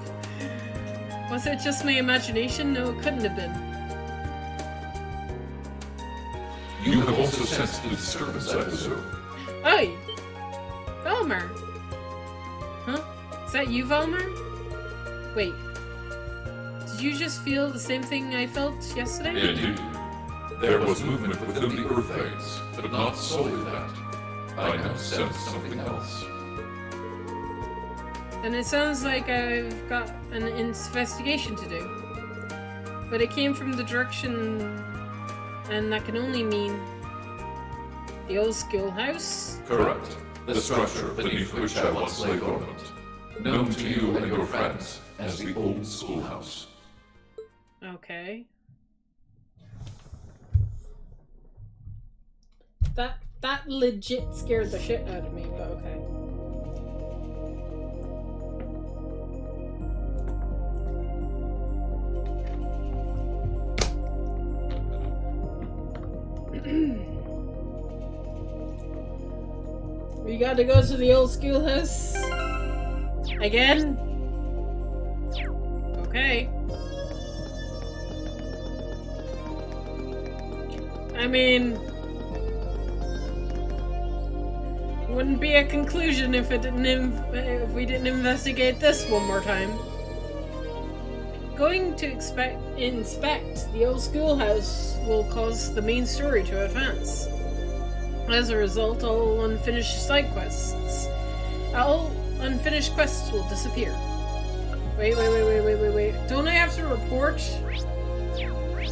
Was it just my imagination? No, it couldn't have been. You have also sensed the disturbance at the zoo. Oi! Valmar! Huh? Is that you, Valmar? Wait. Did you just feel the same thing I felt yesterday? Indeed. There was movement within the Earth Veins, but not solely that. I now sense something else. And it sounds like I've got an investigation to do. But it came from the direction, and that can only mean the old schoolhouse? Correct. The structure beneath which I once lay dormant. Known to you and your friends as the old schoolhouse. Okay. That legit scared the shit out of me, but okay. We gotta go to the old schoolhouse again? Okay. I mean, wouldn't be a conclusion if it didn't if we didn't investigate this one more time. Going to inspect the old schoolhouse will cause the main story to advance. As a result, all unfinished side quests will disappear. Wait. Don't I have to report?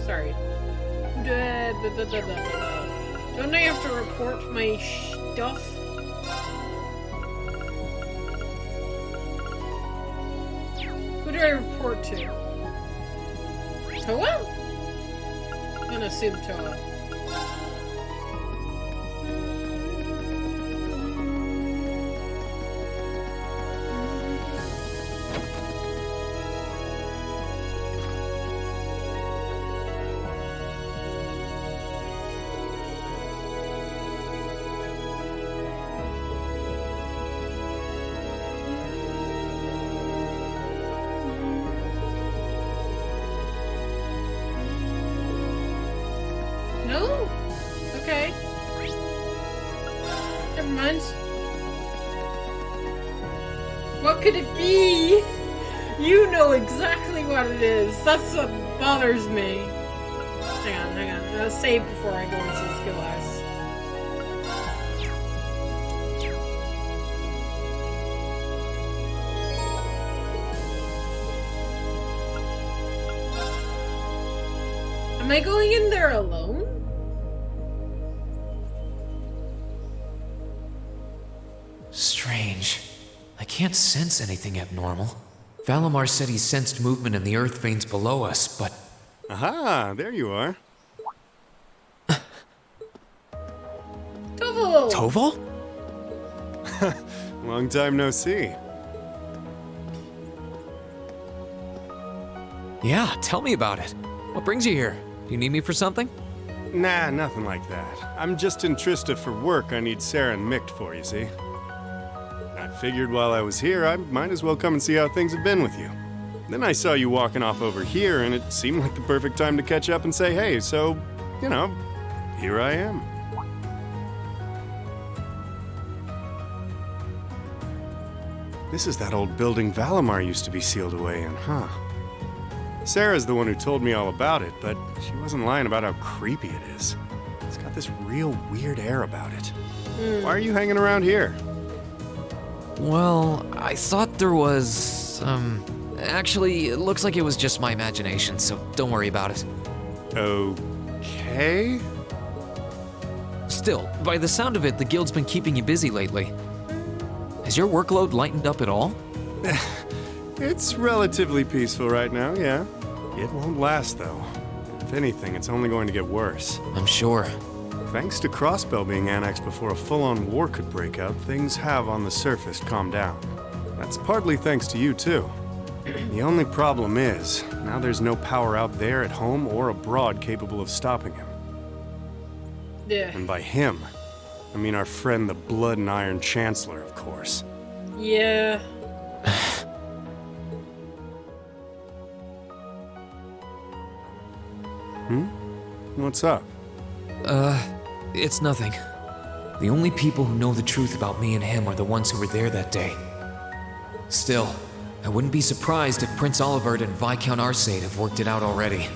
Sorry. Don't I have to report my stuff? Who do I report to? Toa? I'm gonna assume Toa. No? Okay. Never mind. What could it be? You know exactly what it is. That's what bothers me. Hang on. I'll save before I go into the skill house. Am I going in there alone? Strange. I can't sense anything abnormal. Valimar said he sensed movement in the earth veins below us, but... Aha, there you are. Toval! Toval? Long time no see. Yeah, tell me about it. What brings you here? Do you need me for something? Nah, nothing like that. I'm just in Trista for work I need Sarah and Mick for, you see. I figured while I was here, I might as well come and see how things have been with you. Then I saw you walking off over here, and it seemed like the perfect time to catch up and say hey, so, you know, here I am. This is that old building Valimar used to be sealed away in, huh? Sarah's the one who told me all about it, but she wasn't lying about how creepy it is. It's got this real weird air about it. Why are you hanging around here? Well, I thought there was, actually, it looks like it was just my imagination, so don't worry about it. Okay? Still, by the sound of it, the guild's been keeping you busy lately. Has your workload lightened up at all? It's relatively peaceful right now, yeah. It won't last, though. If anything, it's only going to get worse. I'm sure. Thanks to Crossbell being annexed before a full-on war could break out, things have on the surface calmed down. That's partly thanks to you, too. The only problem is, now there's no power out there at home or abroad capable of stopping him. Yeah. And by him, I mean our friend the Blood and Iron Chancellor, of course. Yeah. What's up? It's nothing. The only people who know the truth about me and him are the ones who were there that day. Still, I wouldn't be surprised if Prince Olivert and Viscount Arcade have worked it out already.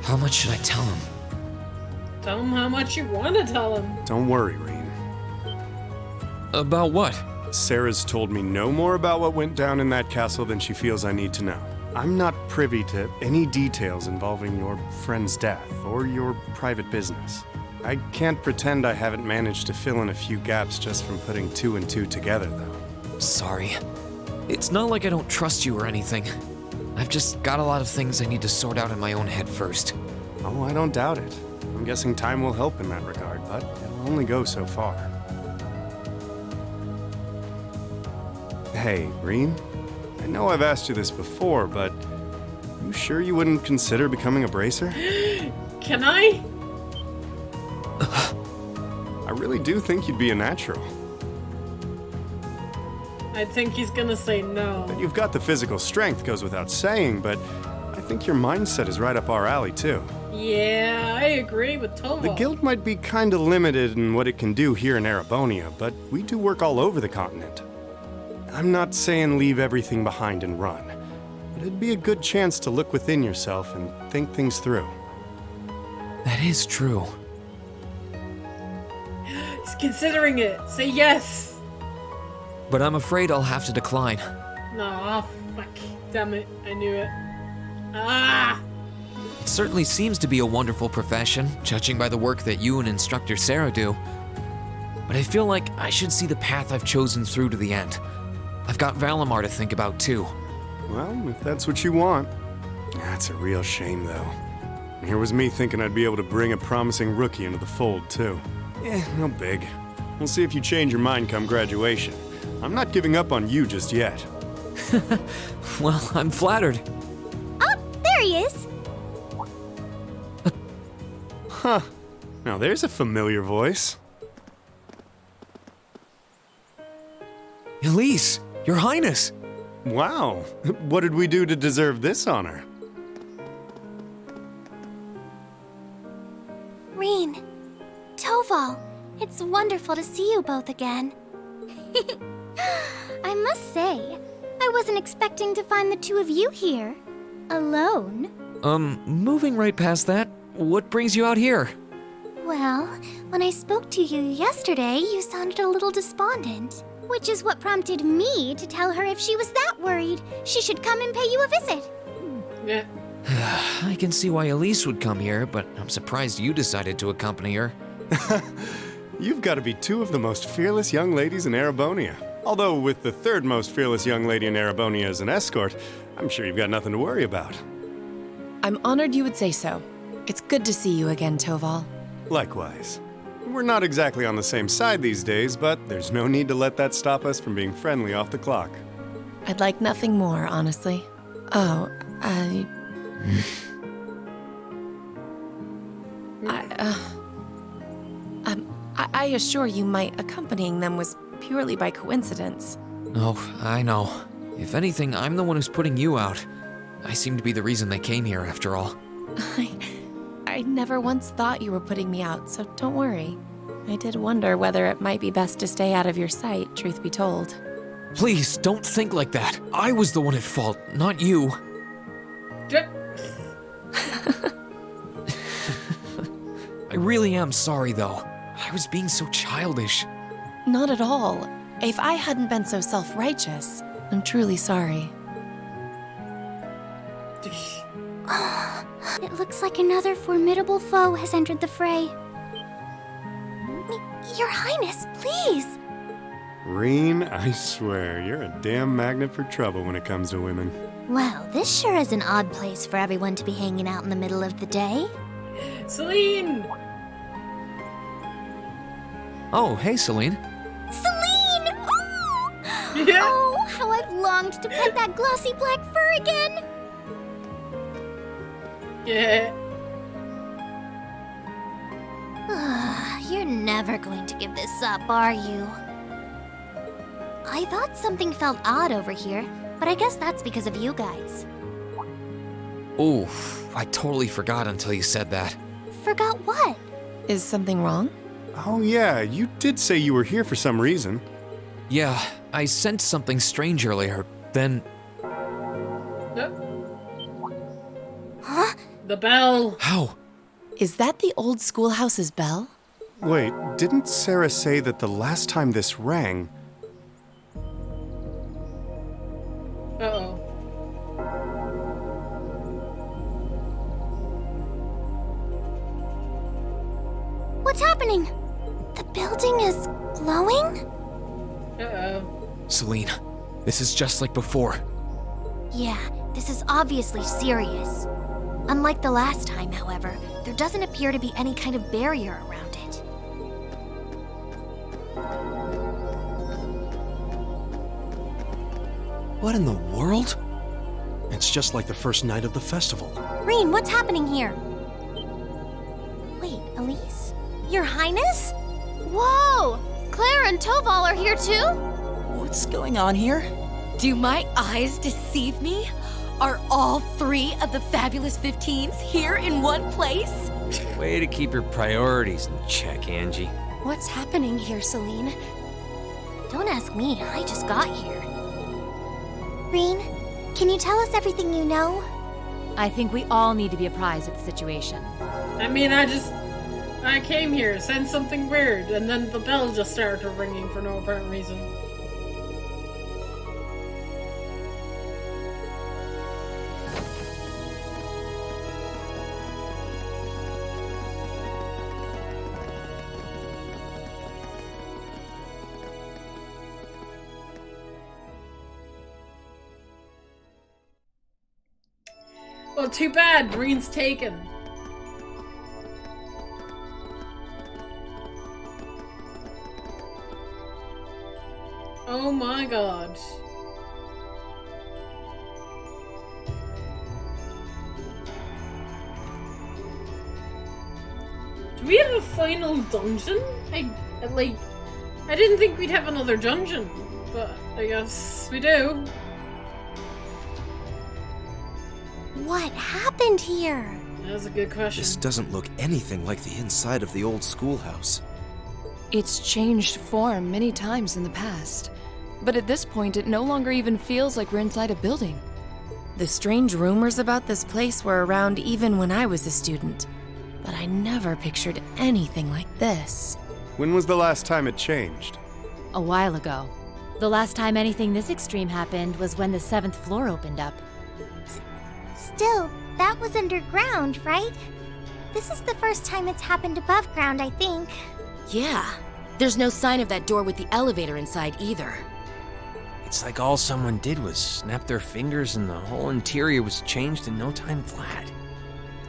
How much should I tell him? Tell him how much you want to tell him. Don't worry, Rean. About what? Sarah's told me no more about what went down in that castle than she feels I need to know. I'm not privy to any details involving your friend's death or your private business. I can't pretend I haven't managed to fill in a few gaps just from putting two and two together, though. Sorry. It's not like I don't trust you or anything. I've just got a lot of things I need to sort out in my own head first. Oh, I don't doubt it. I'm guessing time will help in that regard, but it'll only go so far. Hey, Rean? I know I've asked you this before, but you sure you wouldn't consider becoming a bracer? Can I? I really do think you'd be a natural. I think he's gonna say no. That you've got the physical strength goes without saying, but I think your mindset is right up our alley, too. Yeah, I agree with Toval. The guild might be kinda limited in what it can do here in Erebonia, but we do work all over the continent. I'm not saying leave everything behind and run, but it'd be a good chance to look within yourself and think things through. That is true. He's considering it. Say yes. But I'm afraid I'll have to decline. No, fuck. Damn it. I knew it. Ah! It certainly seems to be a wonderful profession, judging by the work that you and Instructor Sarah do. But I feel like I should see the path I've chosen through to the end. I've got Valimar to think about, too. Well, if that's what you want. That's a real shame, though. Here was me thinking I'd be able to bring a promising rookie into the fold, too. No big. We'll see if you change your mind come graduation. I'm not giving up on you just yet. Well, I'm flattered. Oh, there he is! Huh. Now there's a familiar voice. Elise, Your Highness! Wow. What did we do to deserve this honor? Rean, Toval, it's wonderful to see you both again. I must say, I wasn't expecting to find the two of you here. Alone. Moving right past that, what brings you out here? Well, when I spoke to you yesterday, you sounded a little despondent. Which is what prompted me to tell her if she was that worried, she should come and pay you a visit. Yeah. I can see why Elise would come here, but I'm surprised you decided to accompany her. You've got to be two of the most fearless young ladies in Erebonia. Although with the third most fearless young lady in Erebonia as an escort, I'm sure you've got nothing to worry about. I'm honored you would say so. It's good to see you again, Toval. Likewise. We're not exactly on the same side these days, but there's no need to let that stop us from being friendly off the clock. I'd like nothing more, honestly. Oh, I assure you my accompanying them was purely by coincidence. Oh, I know. If anything, I'm the one who's putting you out. I seem to be the reason they came here, after all. I never once thought you were putting me out, so don't worry. I did wonder whether it might be best to stay out of your sight, truth be told. Please, don't think like that. I was the one at fault, not you. I really am sorry, though. I was being so childish. Not at all. If I hadn't been so self-righteous, I'm truly sorry. It looks like another formidable foe has entered the fray. Your Highness, please! Reen, I swear, you're a damn magnet for trouble when it comes to women. Well, this sure is an odd place for everyone to be hanging out in the middle of the day. Celine! Oh, hey, Celine. Celine! Oh! Yeah. Oh, how I've longed to pet that glossy black fur again! Yeah. You're never going to give this up, are you? I thought something felt odd over here, but I guess that's because of you guys. Oof, I totally forgot until you said that. Forgot what? Is something wrong? Oh yeah, you did say you were here for some reason. Yeah, I sensed something strange earlier, then... Huh? The bell. How? Is that the old schoolhouse's bell? Wait, didn't Sarah say that the last time this rang... Uh-oh. What's happening? The building is glowing? Uh-oh. Celine, this is just like before. Yeah, this is obviously serious. Unlike the last time, however, there doesn't appear to be any kind of barrier around it. What in the world? It's just like the first night of the festival. Reen, what's happening here? Wait, Elise? Your Highness? Whoa! Claire and Toval are here too? What's going on here? Do my eyes deceive me? Are all 3 of the fabulous 15s here in one place? Way to keep your priorities in check, Angie. What's happening here, Celine? Don't ask me, I just got here. Reen, can you tell us everything you know? I think we all need to be apprised of the situation. I mean, I came here, sensed something weird, and then the bell just started ringing for no apparent reason. Well, too bad. Reen's taken. Oh my god. Do we have a final dungeon? I didn't think we'd have another dungeon, but I guess we do. What happened here? That's a good question. This doesn't look anything like the inside of the old schoolhouse. It's changed form many times in the past, but at this point it no longer even feels like we're inside a building. The strange rumors about this place were around even when I was a student, but I never pictured anything like this. When was the last time it changed? A while ago. The last time anything this extreme happened was when the 7th floor opened up. Still, that was underground, right? This is the first time it's happened above ground, I think. Yeah. There's no sign of that door with the elevator inside either. It's like all someone did was snap their fingers and the whole interior was changed in no time flat.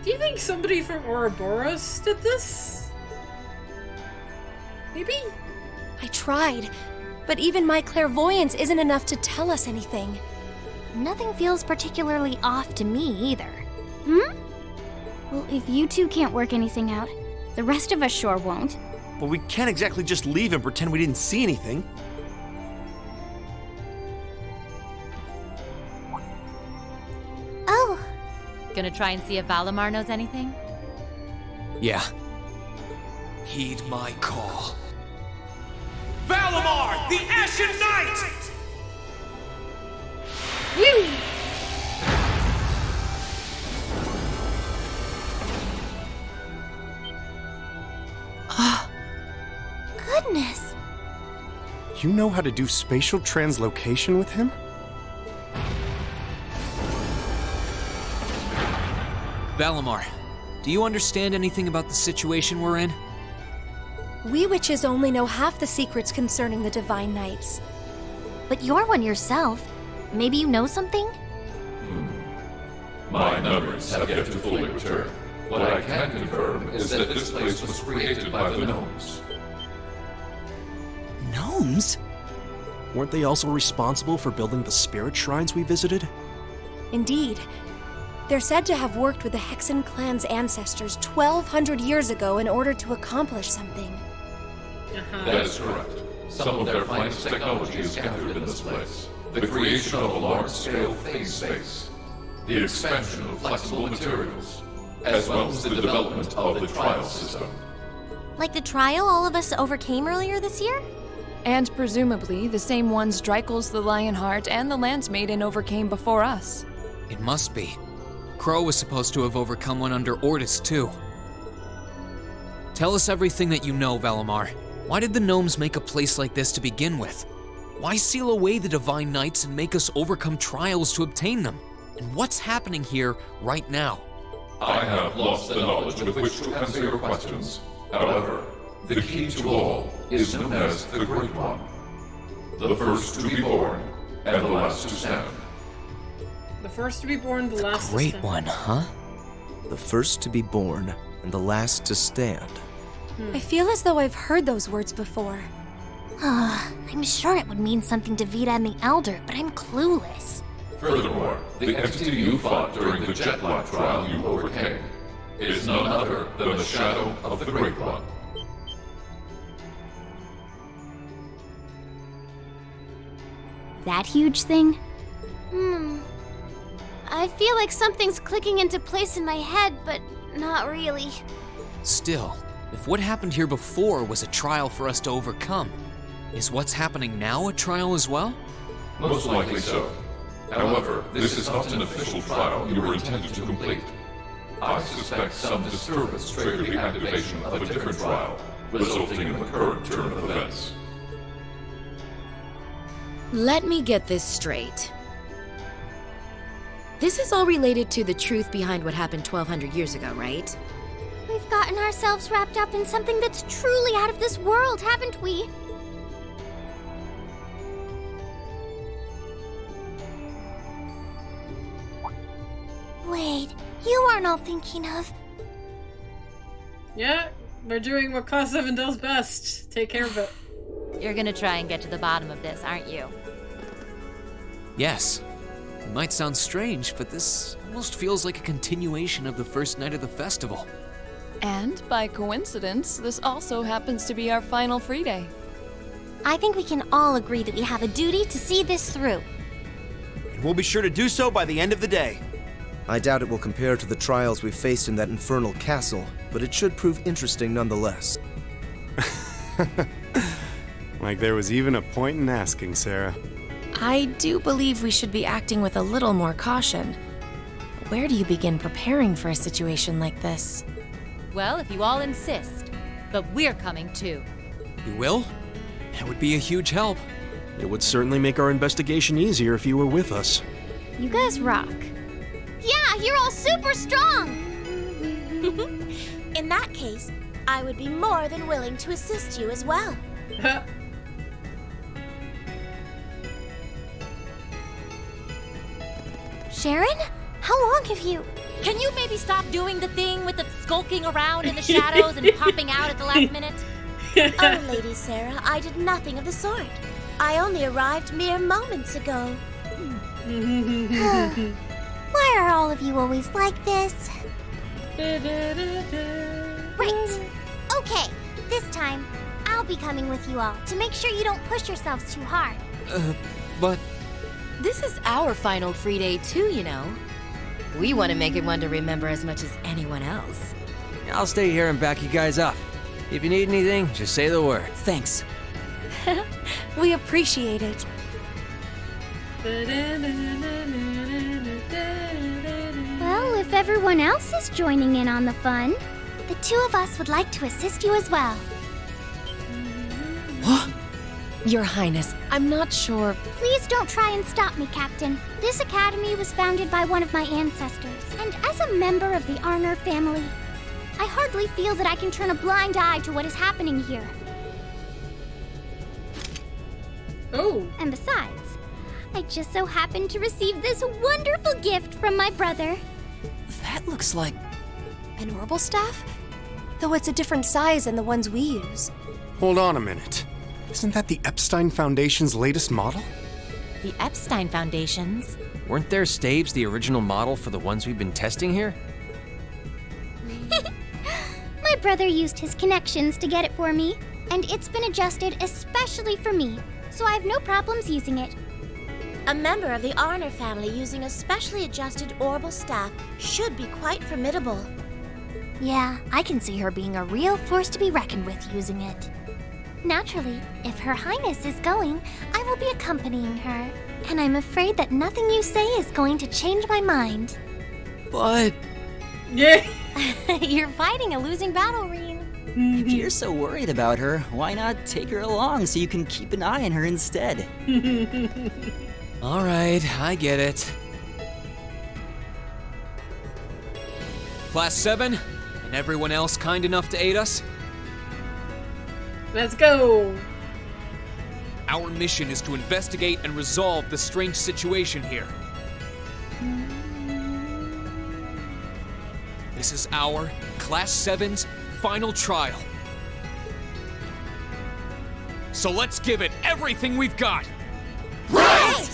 Do you think somebody from Ouroboros did this? Maybe? I tried, but even my clairvoyance isn't enough to tell us anything. Nothing feels particularly off to me either. Well, if you two can't work anything out, the rest of us sure won't. But we can't exactly just leave and pretend we didn't see anything. Oh. Gonna try and see if Valimar knows anything? Yeah. Heed my call. Valimar, the Ashen Knight! Woo! Goodness. You know how to do spatial translocation with him? Valimar, do you understand anything about the situation we're in? We witches only know half the secrets concerning the Divine Knights. But you're one yourself. Maybe you know something? My memories have yet to fully return. What I can confirm is that this place was created by the gnomes. Gnomes? Weren't they also responsible for building the spirit shrines we visited? Indeed. They're said to have worked with the Hexen clan's ancestors 1,200 years ago in order to accomplish something. That is correct. Some of their finest technology is gathered in this place. The creation of a large-scale phase space, the expansion of flexible materials, as well as the development of the trial system. Like the trial all of us overcame earlier this year? And presumably the same ones Dreikel's the Lionheart and the Lance Maiden overcame before us. It must be. Crow was supposed to have overcome one under Ordis, too. Tell us everything that you know, Valimar. Why did the gnomes make a place like this to begin with? Why seal away the Divine Knights and make us overcome trials to obtain them? And what's happening here right now? I have lost the knowledge with which to answer your questions. However, the key to all is known as the Great One. The first to be born, and the last to stand. The first to be born, the last Great to stand. One, huh? The first to be born, and the last to stand. I feel as though I've heard those words before. I'm sure it would mean something to Vita and the Elder, but I'm clueless. Furthermore, the entity you fought during the Jetlock trial you overcame is none other than the shadow of the Great One. That huge thing? I feel like something's clicking into place in my head, but not really. Still, if what happened here before was a trial for us to overcome, is what's happening now a trial as well? Most likely so. However, this is not an official trial you were intended to complete. I suspect some disturbance triggered the activation of a different trial, resulting in the current turn of events. Let me get this straight. This is all related to the truth behind what happened 1,200 years ago, right? We've gotten ourselves wrapped up in something that's truly out of this world, haven't we? Wait, you aren't all thinking of... Yeah, we're doing what Class 7 does best. Take care of it. You're gonna try and get to the bottom of this, aren't you? Yes. It might sound strange, but this almost feels like a continuation of the first night of the festival. And by coincidence, this also happens to be our final free day. I think we can all agree that we have a duty to see this through. And we'll be sure to do so by the end of the day. I doubt it will compare to the trials we faced in that infernal castle, but it should prove interesting nonetheless. Like there was even a point in asking, Sarah. I do believe we should be acting with a little more caution. Where do you begin preparing for a situation like this? Well, if you all insist. But we're coming too. You will? That would be a huge help. It would certainly make our investigation easier if you were with us. You guys rock. Yeah, you're all super strong! In that case, I would be more than willing to assist you as well. Sharon? How long have you... Can you maybe stop doing the thing with the skulking around in the shadows and popping out at the last minute? Oh, Lady Sarah, I did nothing of the sort. I only arrived mere moments ago. Why are all of you always like this? Right. Okay, this time, I'll be coming with you all to make sure you don't push yourselves too hard. But... This is our final free day too, you know. We want to make it one to remember as much as anyone else. I'll stay here and back you guys up. If you need anything, just say the word. Thanks. We appreciate it. Well, if everyone else is joining in on the fun, The two of us would like to assist you as well. Your Highness, I'm not sure. Please don't try and stop me, Captain. This academy was founded by one of my ancestors, and as a member of the Arner family, I hardly feel that I can turn a blind eye to what is happening here. Oh. And besides, I just so happened to receive this wonderful gift from my brother. That looks like an orbital staff? Though it's a different size than the ones we use. Hold on a minute. Isn't that the Epstein Foundation's latest model? The Epstein Foundation's? Weren't their staves the original model for the ones we've been testing here? My brother used his connections to get it for me, and it's been adjusted especially for me, so I have no problems using it. A member of the Arner family using a specially adjusted orbital staff should be quite formidable. Yeah, I can see her being a real force to be reckoned with using it. Naturally, if Her Highness is going, I will be accompanying her, and I'm afraid that nothing you say is going to change my mind. But... Yeah. You're fighting a losing battle, Reen. If you're so worried about her, why not take her along so you can keep an eye on her instead? All right, I get it. Class 7, and everyone else kind enough to aid us? Let's go. Our mission is to investigate and resolve the strange situation here. This is our Class 7's final trial. So let's give it everything we've got. Right!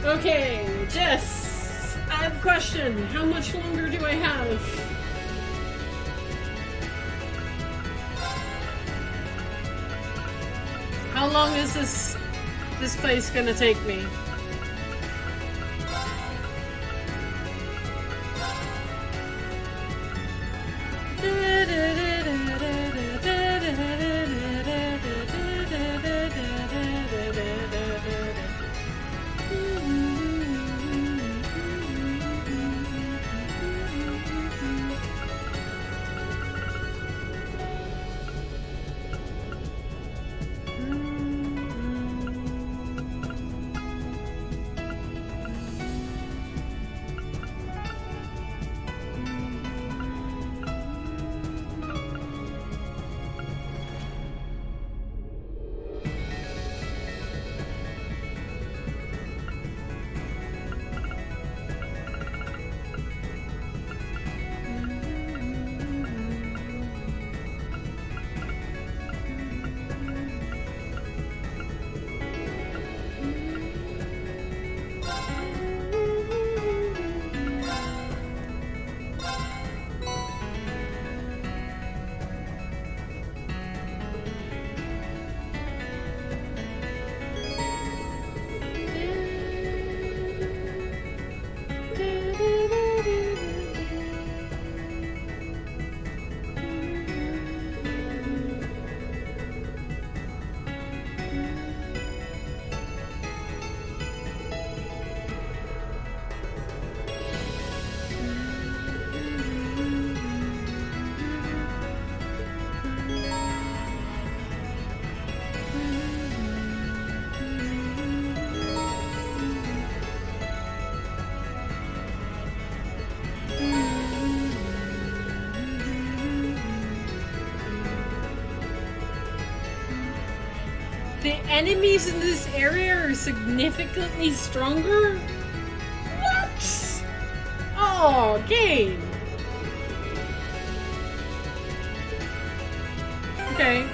Okay, Jess, I have a question. How much longer do I have? How long is this place gonna take me? The enemies in this area are significantly stronger? What? Oh, game. Okay.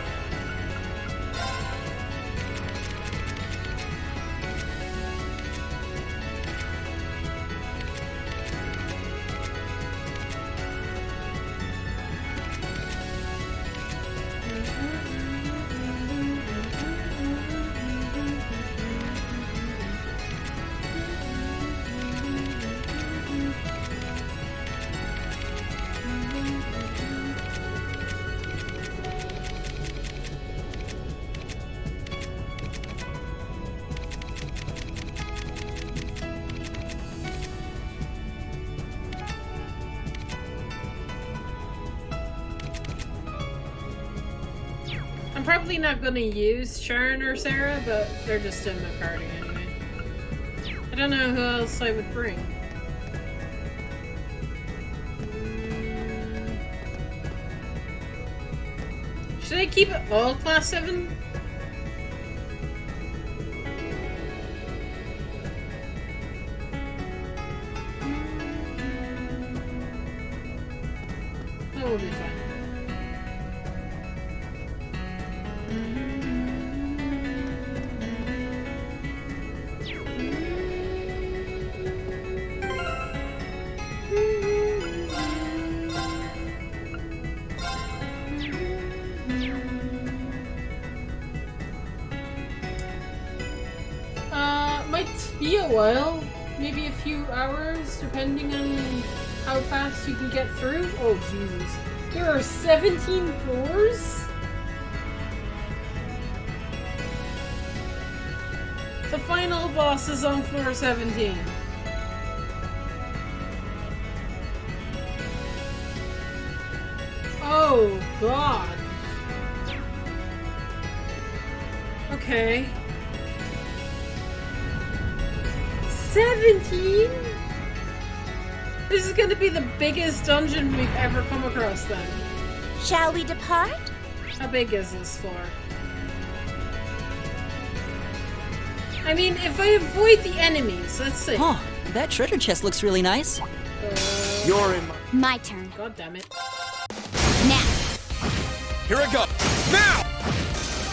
probably not gonna use Sharon or Sarah, but they're just in my party anyway. I don't know who else I would bring. Should I keep it all class 7? That will be fine. Might be a while, maybe a few hours, depending on how fast you can get through. Oh Jesus, there are 17 floors? The final boss is on floor 17. Oh God. Okay. 17? This is going to be the biggest dungeon we've ever come across then. Shall we depart? How big is this floor? I mean, if I avoid the enemies, let's see. Oh, that treasure chest looks really nice. You're in my turn. God damn it. Now. Here I go. Now!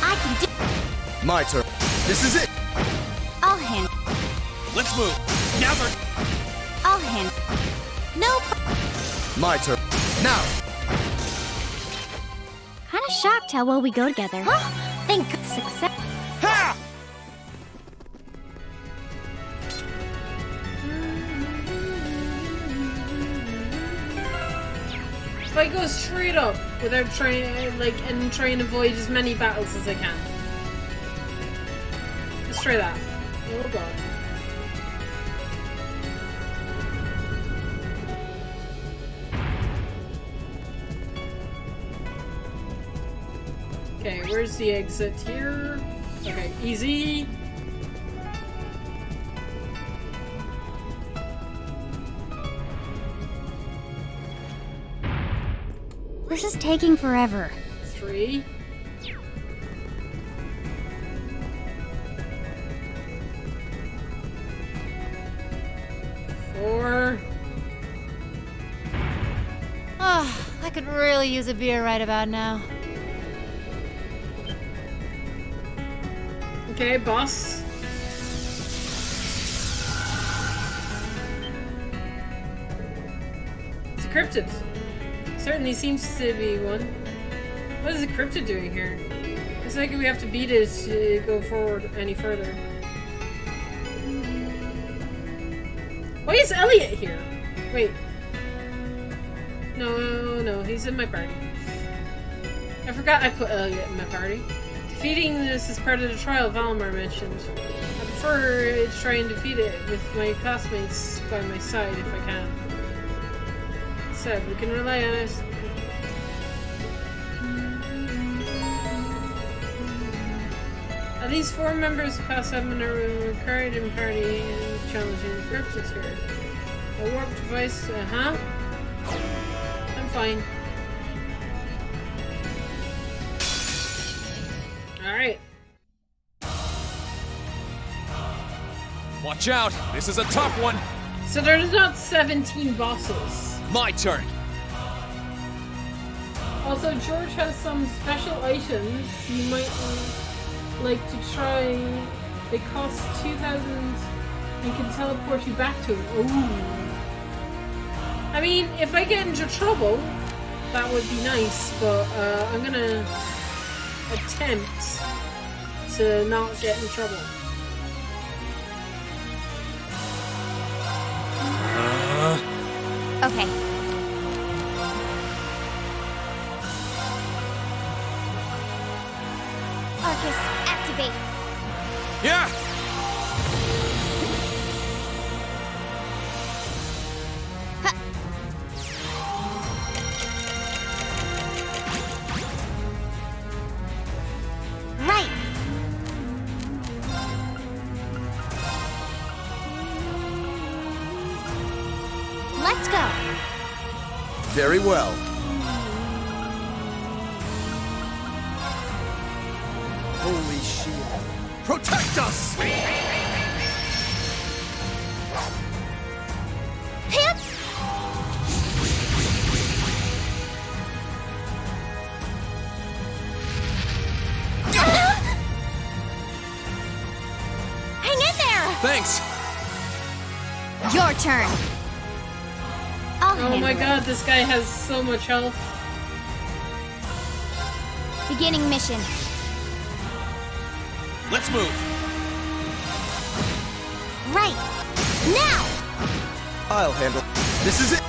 I can do. My turn. This is it. I'll handle. Let's move. Now they're... I'll handle. No. My turn. Now. Kinda shocked how well we go together. Think success. Ha! If I go straight up without trying, and try and avoid as many battles as I can. Let's try that. Oh God. Okay, where's the exit here? Okay, easy. This is taking forever. 3. Four. Oh, I could really use a beer right about now. Okay, boss. It's a cryptid. Certainly seems to be one. What is the cryptid doing here? It's like we have to beat it to go forward any further. Why is Elliot here? Wait. No, he's in my party. I forgot I put Elliot in my party. Defeating this is part of the trial Valimar mentioned. I prefer to try and defeat it with my classmates by my side if I can. Said we can rely on us. At least 4 members of Class 7 are current in party and challenging the cryptids here. A warp device, I'm fine. Alright. Watch out! This is a tough one! So there's not 17 bosses. My turn! Also, George has some special items you might like to try. They cost 2,000 and can teleport you back to it. Ooh. I mean, if I get into trouble, that would be nice, but I'm gonna attempt to not get in trouble. Okay. Arcus, activate. Yeah! Very well. Holy shield. Protect us! Pip! Hang in there! Thanks! Your turn. I'll Oh handle my it. god, this guy has so much health. Beginning mission. Let's move! Right. Now! I'll handle. This is it!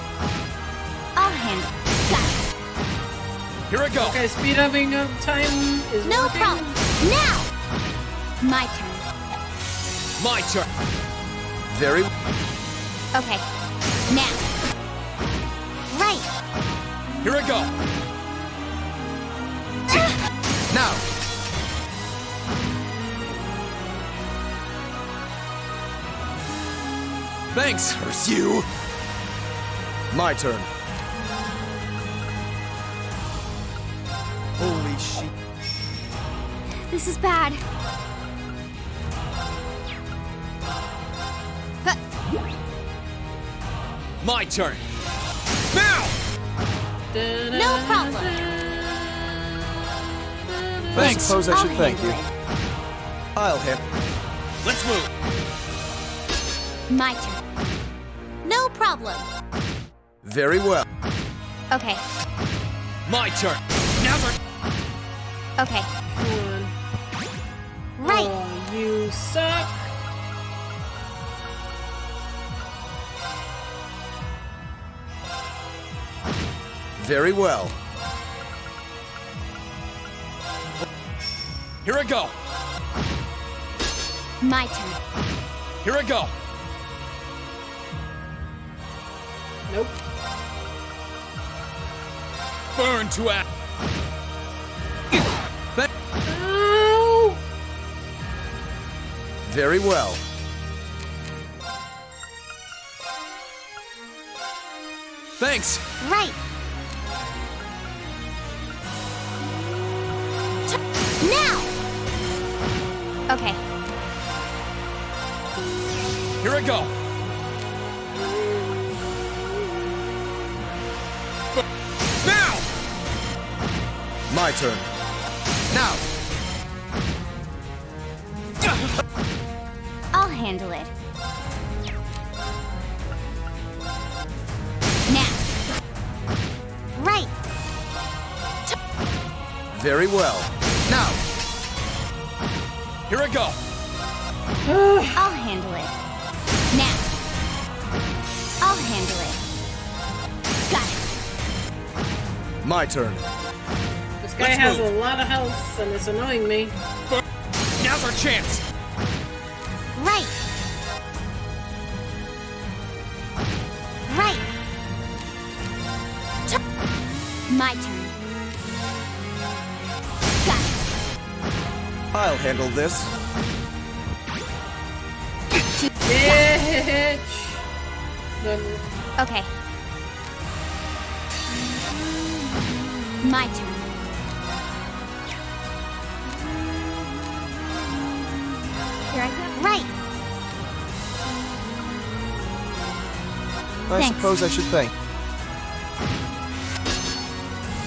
I'll handle it. Got it. Here I go! Okay, speed upping up time is No working. problem. Now! My turn. My turn! Very. Okay. Now. Right. Here I go! Now! Thanks! Curse you! My turn. Holy shit. This is bad. My turn! Now! No problem. I suppose I should thank you. I'll handle. Let's move! My turn. No problem. Very well. Okay. My turn! Now we're... Okay. Come on. Right. Oh, you suck. Very well. Here I go! My turn. Here I go! Nope. Burn to act! Ow! Very well. Thanks! Right. Now! Okay. Here I go! Now! My turn. Now! I'll handle it. Now. Right. Very well. Now! Here I go! I'll handle it. Now. I'll handle it. Got it. My turn. This guy has a lot of health and it's annoying me. Now's our chance! Right. Right. My turn. Got it. I'll handle this. Bitch! Okay. My turn. Here I go. Right. I Thanks. suppose I should thank.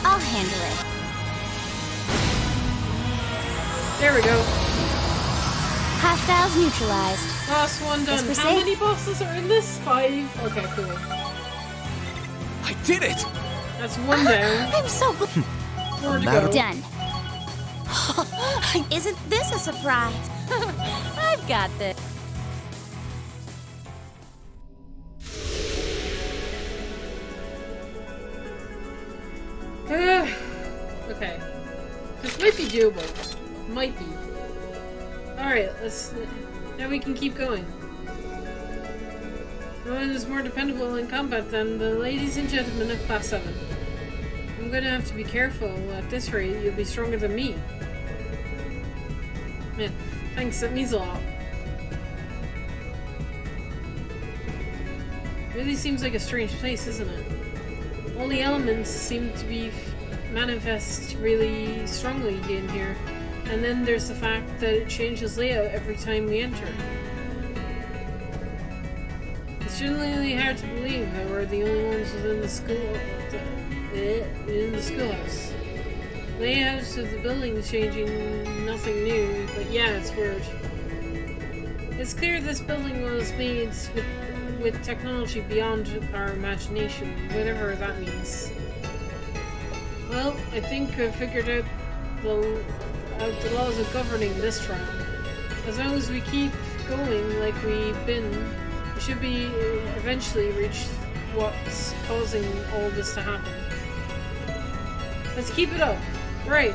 I'll handle it. There we go. Hostiles neutralized. Boss one done. Yes, we're How safe. many bosses are in this? 5? Okay, cool. I did it! That's one down. I'm so glad. More to go. Done. Isn't this a surprise? I've got this. Okay. This might be doable. Might be. Alright, let's... Now we can keep going. No one is more dependable in combat than the ladies and gentlemen of Class 7. I'm gonna have to be careful. At this rate, you'll be stronger than me. Man, thanks, that means a lot. Really seems like a strange place, isn't it? All the elements seem to be manifest really strongly in here. And then there's the fact that it changes layout every time we enter. It's genuinely hard to believe that we're the only ones within the schoolhouse. Layouts of the buildings changing, nothing new, but yeah, it's weird. It's clear this building was made with technology beyond our imagination, whatever that means. Well, I think I've figured out the laws of governing this trial. As long as we keep going like we've been, we should be eventually reach what's causing all this to happen. Let's keep it up. Right.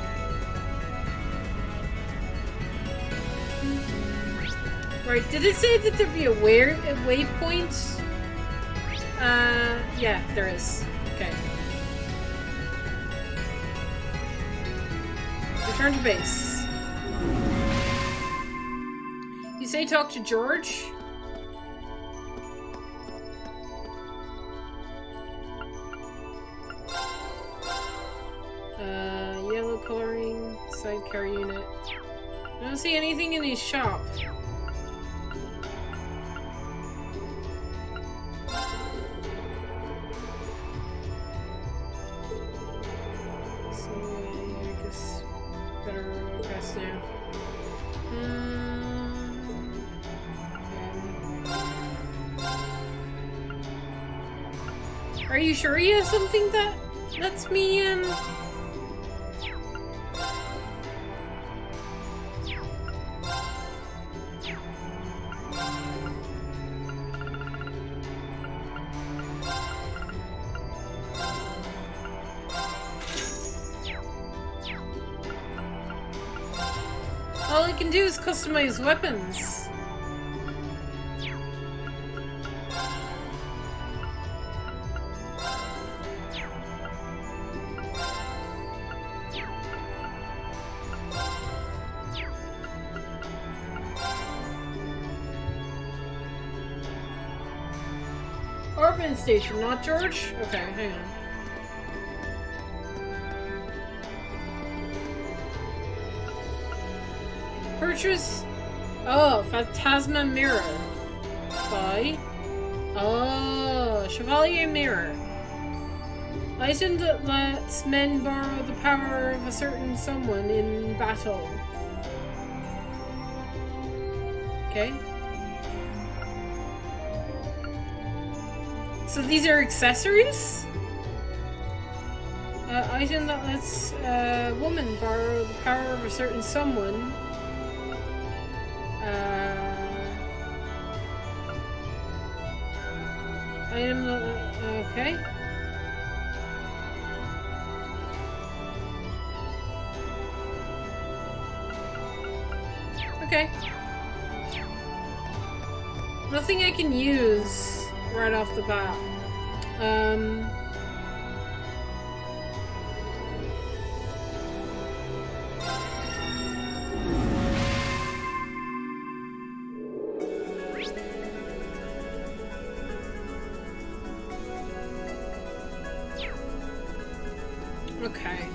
Right, did it say that there'd be a waypoint? Yeah, there is. Okay. Return to base. You say talk to George? Yellow coloring, sidecar unit. I don't see anything in his shop. Are you sure he has something that lets me in? All I can do is customize weapons. Orphan Station, not George? Okay, hang on. Purchase... Oh, Phantasma Mirror. Buy. Oh, Chevalier Mirror. Item that lets men borrow the power of a certain someone in battle. Okay. So these are accessories? Item that lets a woman borrow the power of a certain someone. Item that... okay. Okay. Nothing I can use right off the bat. Okay.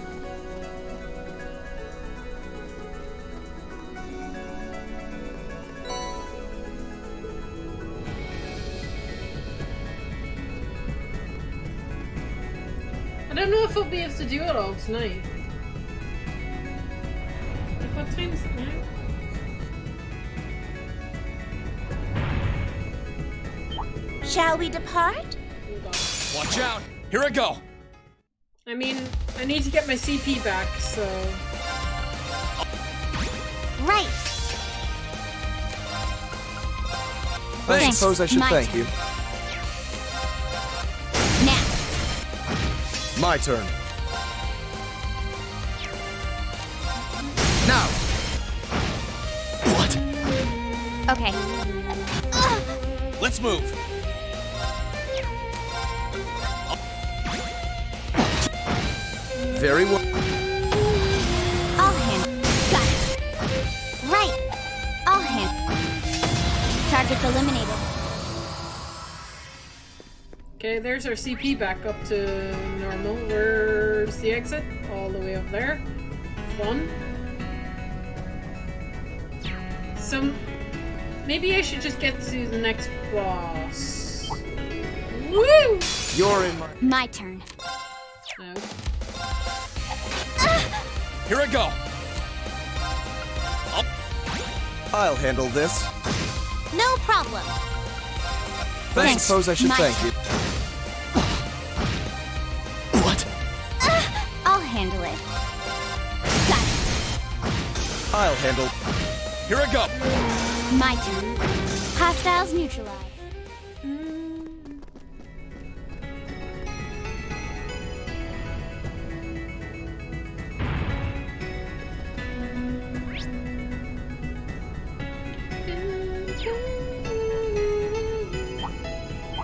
I don't know if I'll be able to do it all tonight. Like, what time is it now? Shall we depart? Watch out! Here I go! I mean, I need to get my CP back, so... Right! I suppose I should thank you. My turn. Now! What? Okay. Let's move! Very well. All hand. Got it. Right. All hand. Target's eliminated. Okay, there's our CP back up to normal. Where's the exit? All the way up there. Fun. So, maybe I should just get to the next boss. Woo! You're in my turn. No. Here I go. I'll handle this. No problem. I suppose I should thank you. What? I'll handle it. I'll handle. Here I go. My turn. Hostiles neutralized.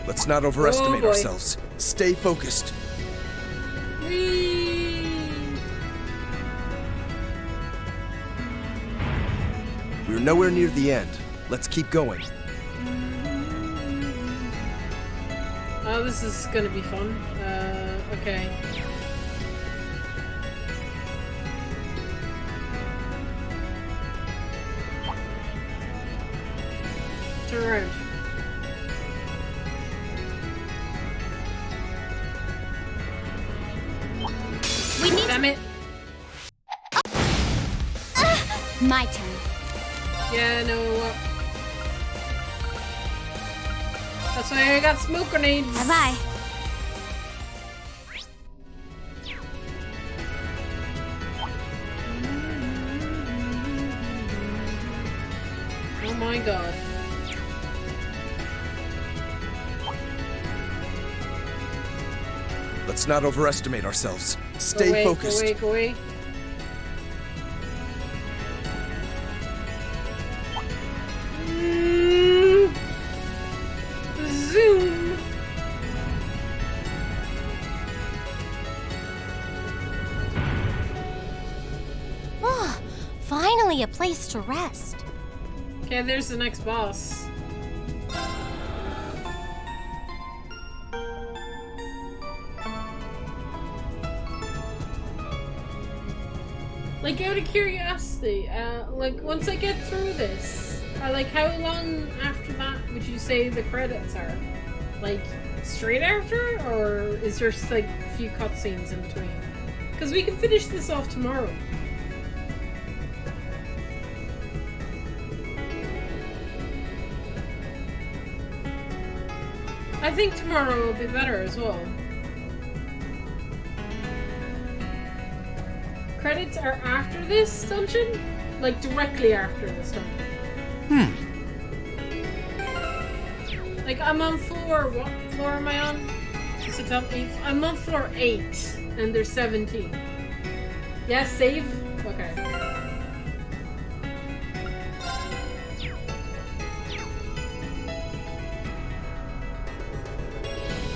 Let's not overestimate boy. ourselves. Stay focused. We're nowhere near the end. Let's keep going. Oh, this is gonna be fun. Okay. Turn around. We need Damn it. My turn. Yeah, no. That's why I got smoke grenades. Bye-bye. Oh my god. Let's not overestimate ourselves. Go Stay away, focused. Go away, go away. Zoom. Oh, finally a place to rest. Okay, there's the next boss. Like, out of curiosity, like, once I get through this, like, how long after that would you say the credits are? Like, straight after? Or is there, like, a few cutscenes in between? Because we can finish this off tomorrow. I think tomorrow will be better as well. Credits are after this dungeon? Like, directly after this dungeon. Like, I'm on floor... What floor am I on? Does it tell me? I'm on floor 8, and there's 17. Yeah, save? Okay.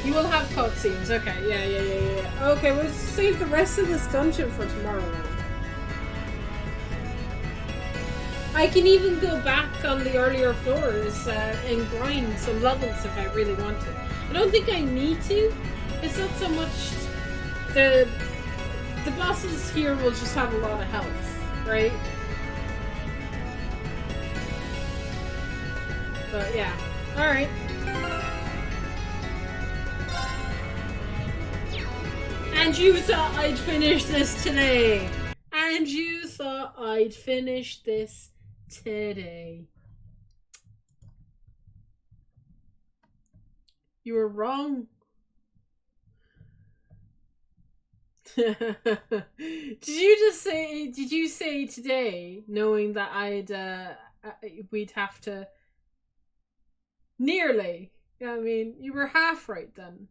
You will have cutscenes. Okay, yeah. Okay, we'll save the rest of this dungeon for tomorrow then. I can even go back on the earlier floors and grind some levels if I really want to. I don't think I need to. It's not so much the bosses here will just have a lot of health, right? But yeah, all right. And you thought I'd finish this today. And you thought I'd finish this today. You were wrong. Did you say today, knowing that we'd have to nearly? I mean, you were half right then.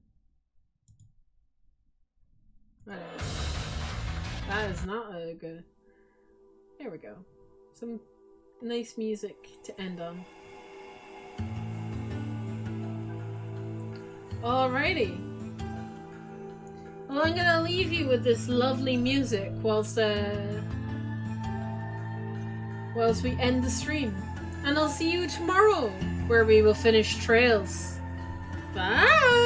That is not a good... There we go. Some nice music to end on. Alrighty. Well, I'm gonna leave you with this lovely music whilst we end the stream. And I'll see you tomorrow, where we will finish Trails. Bye!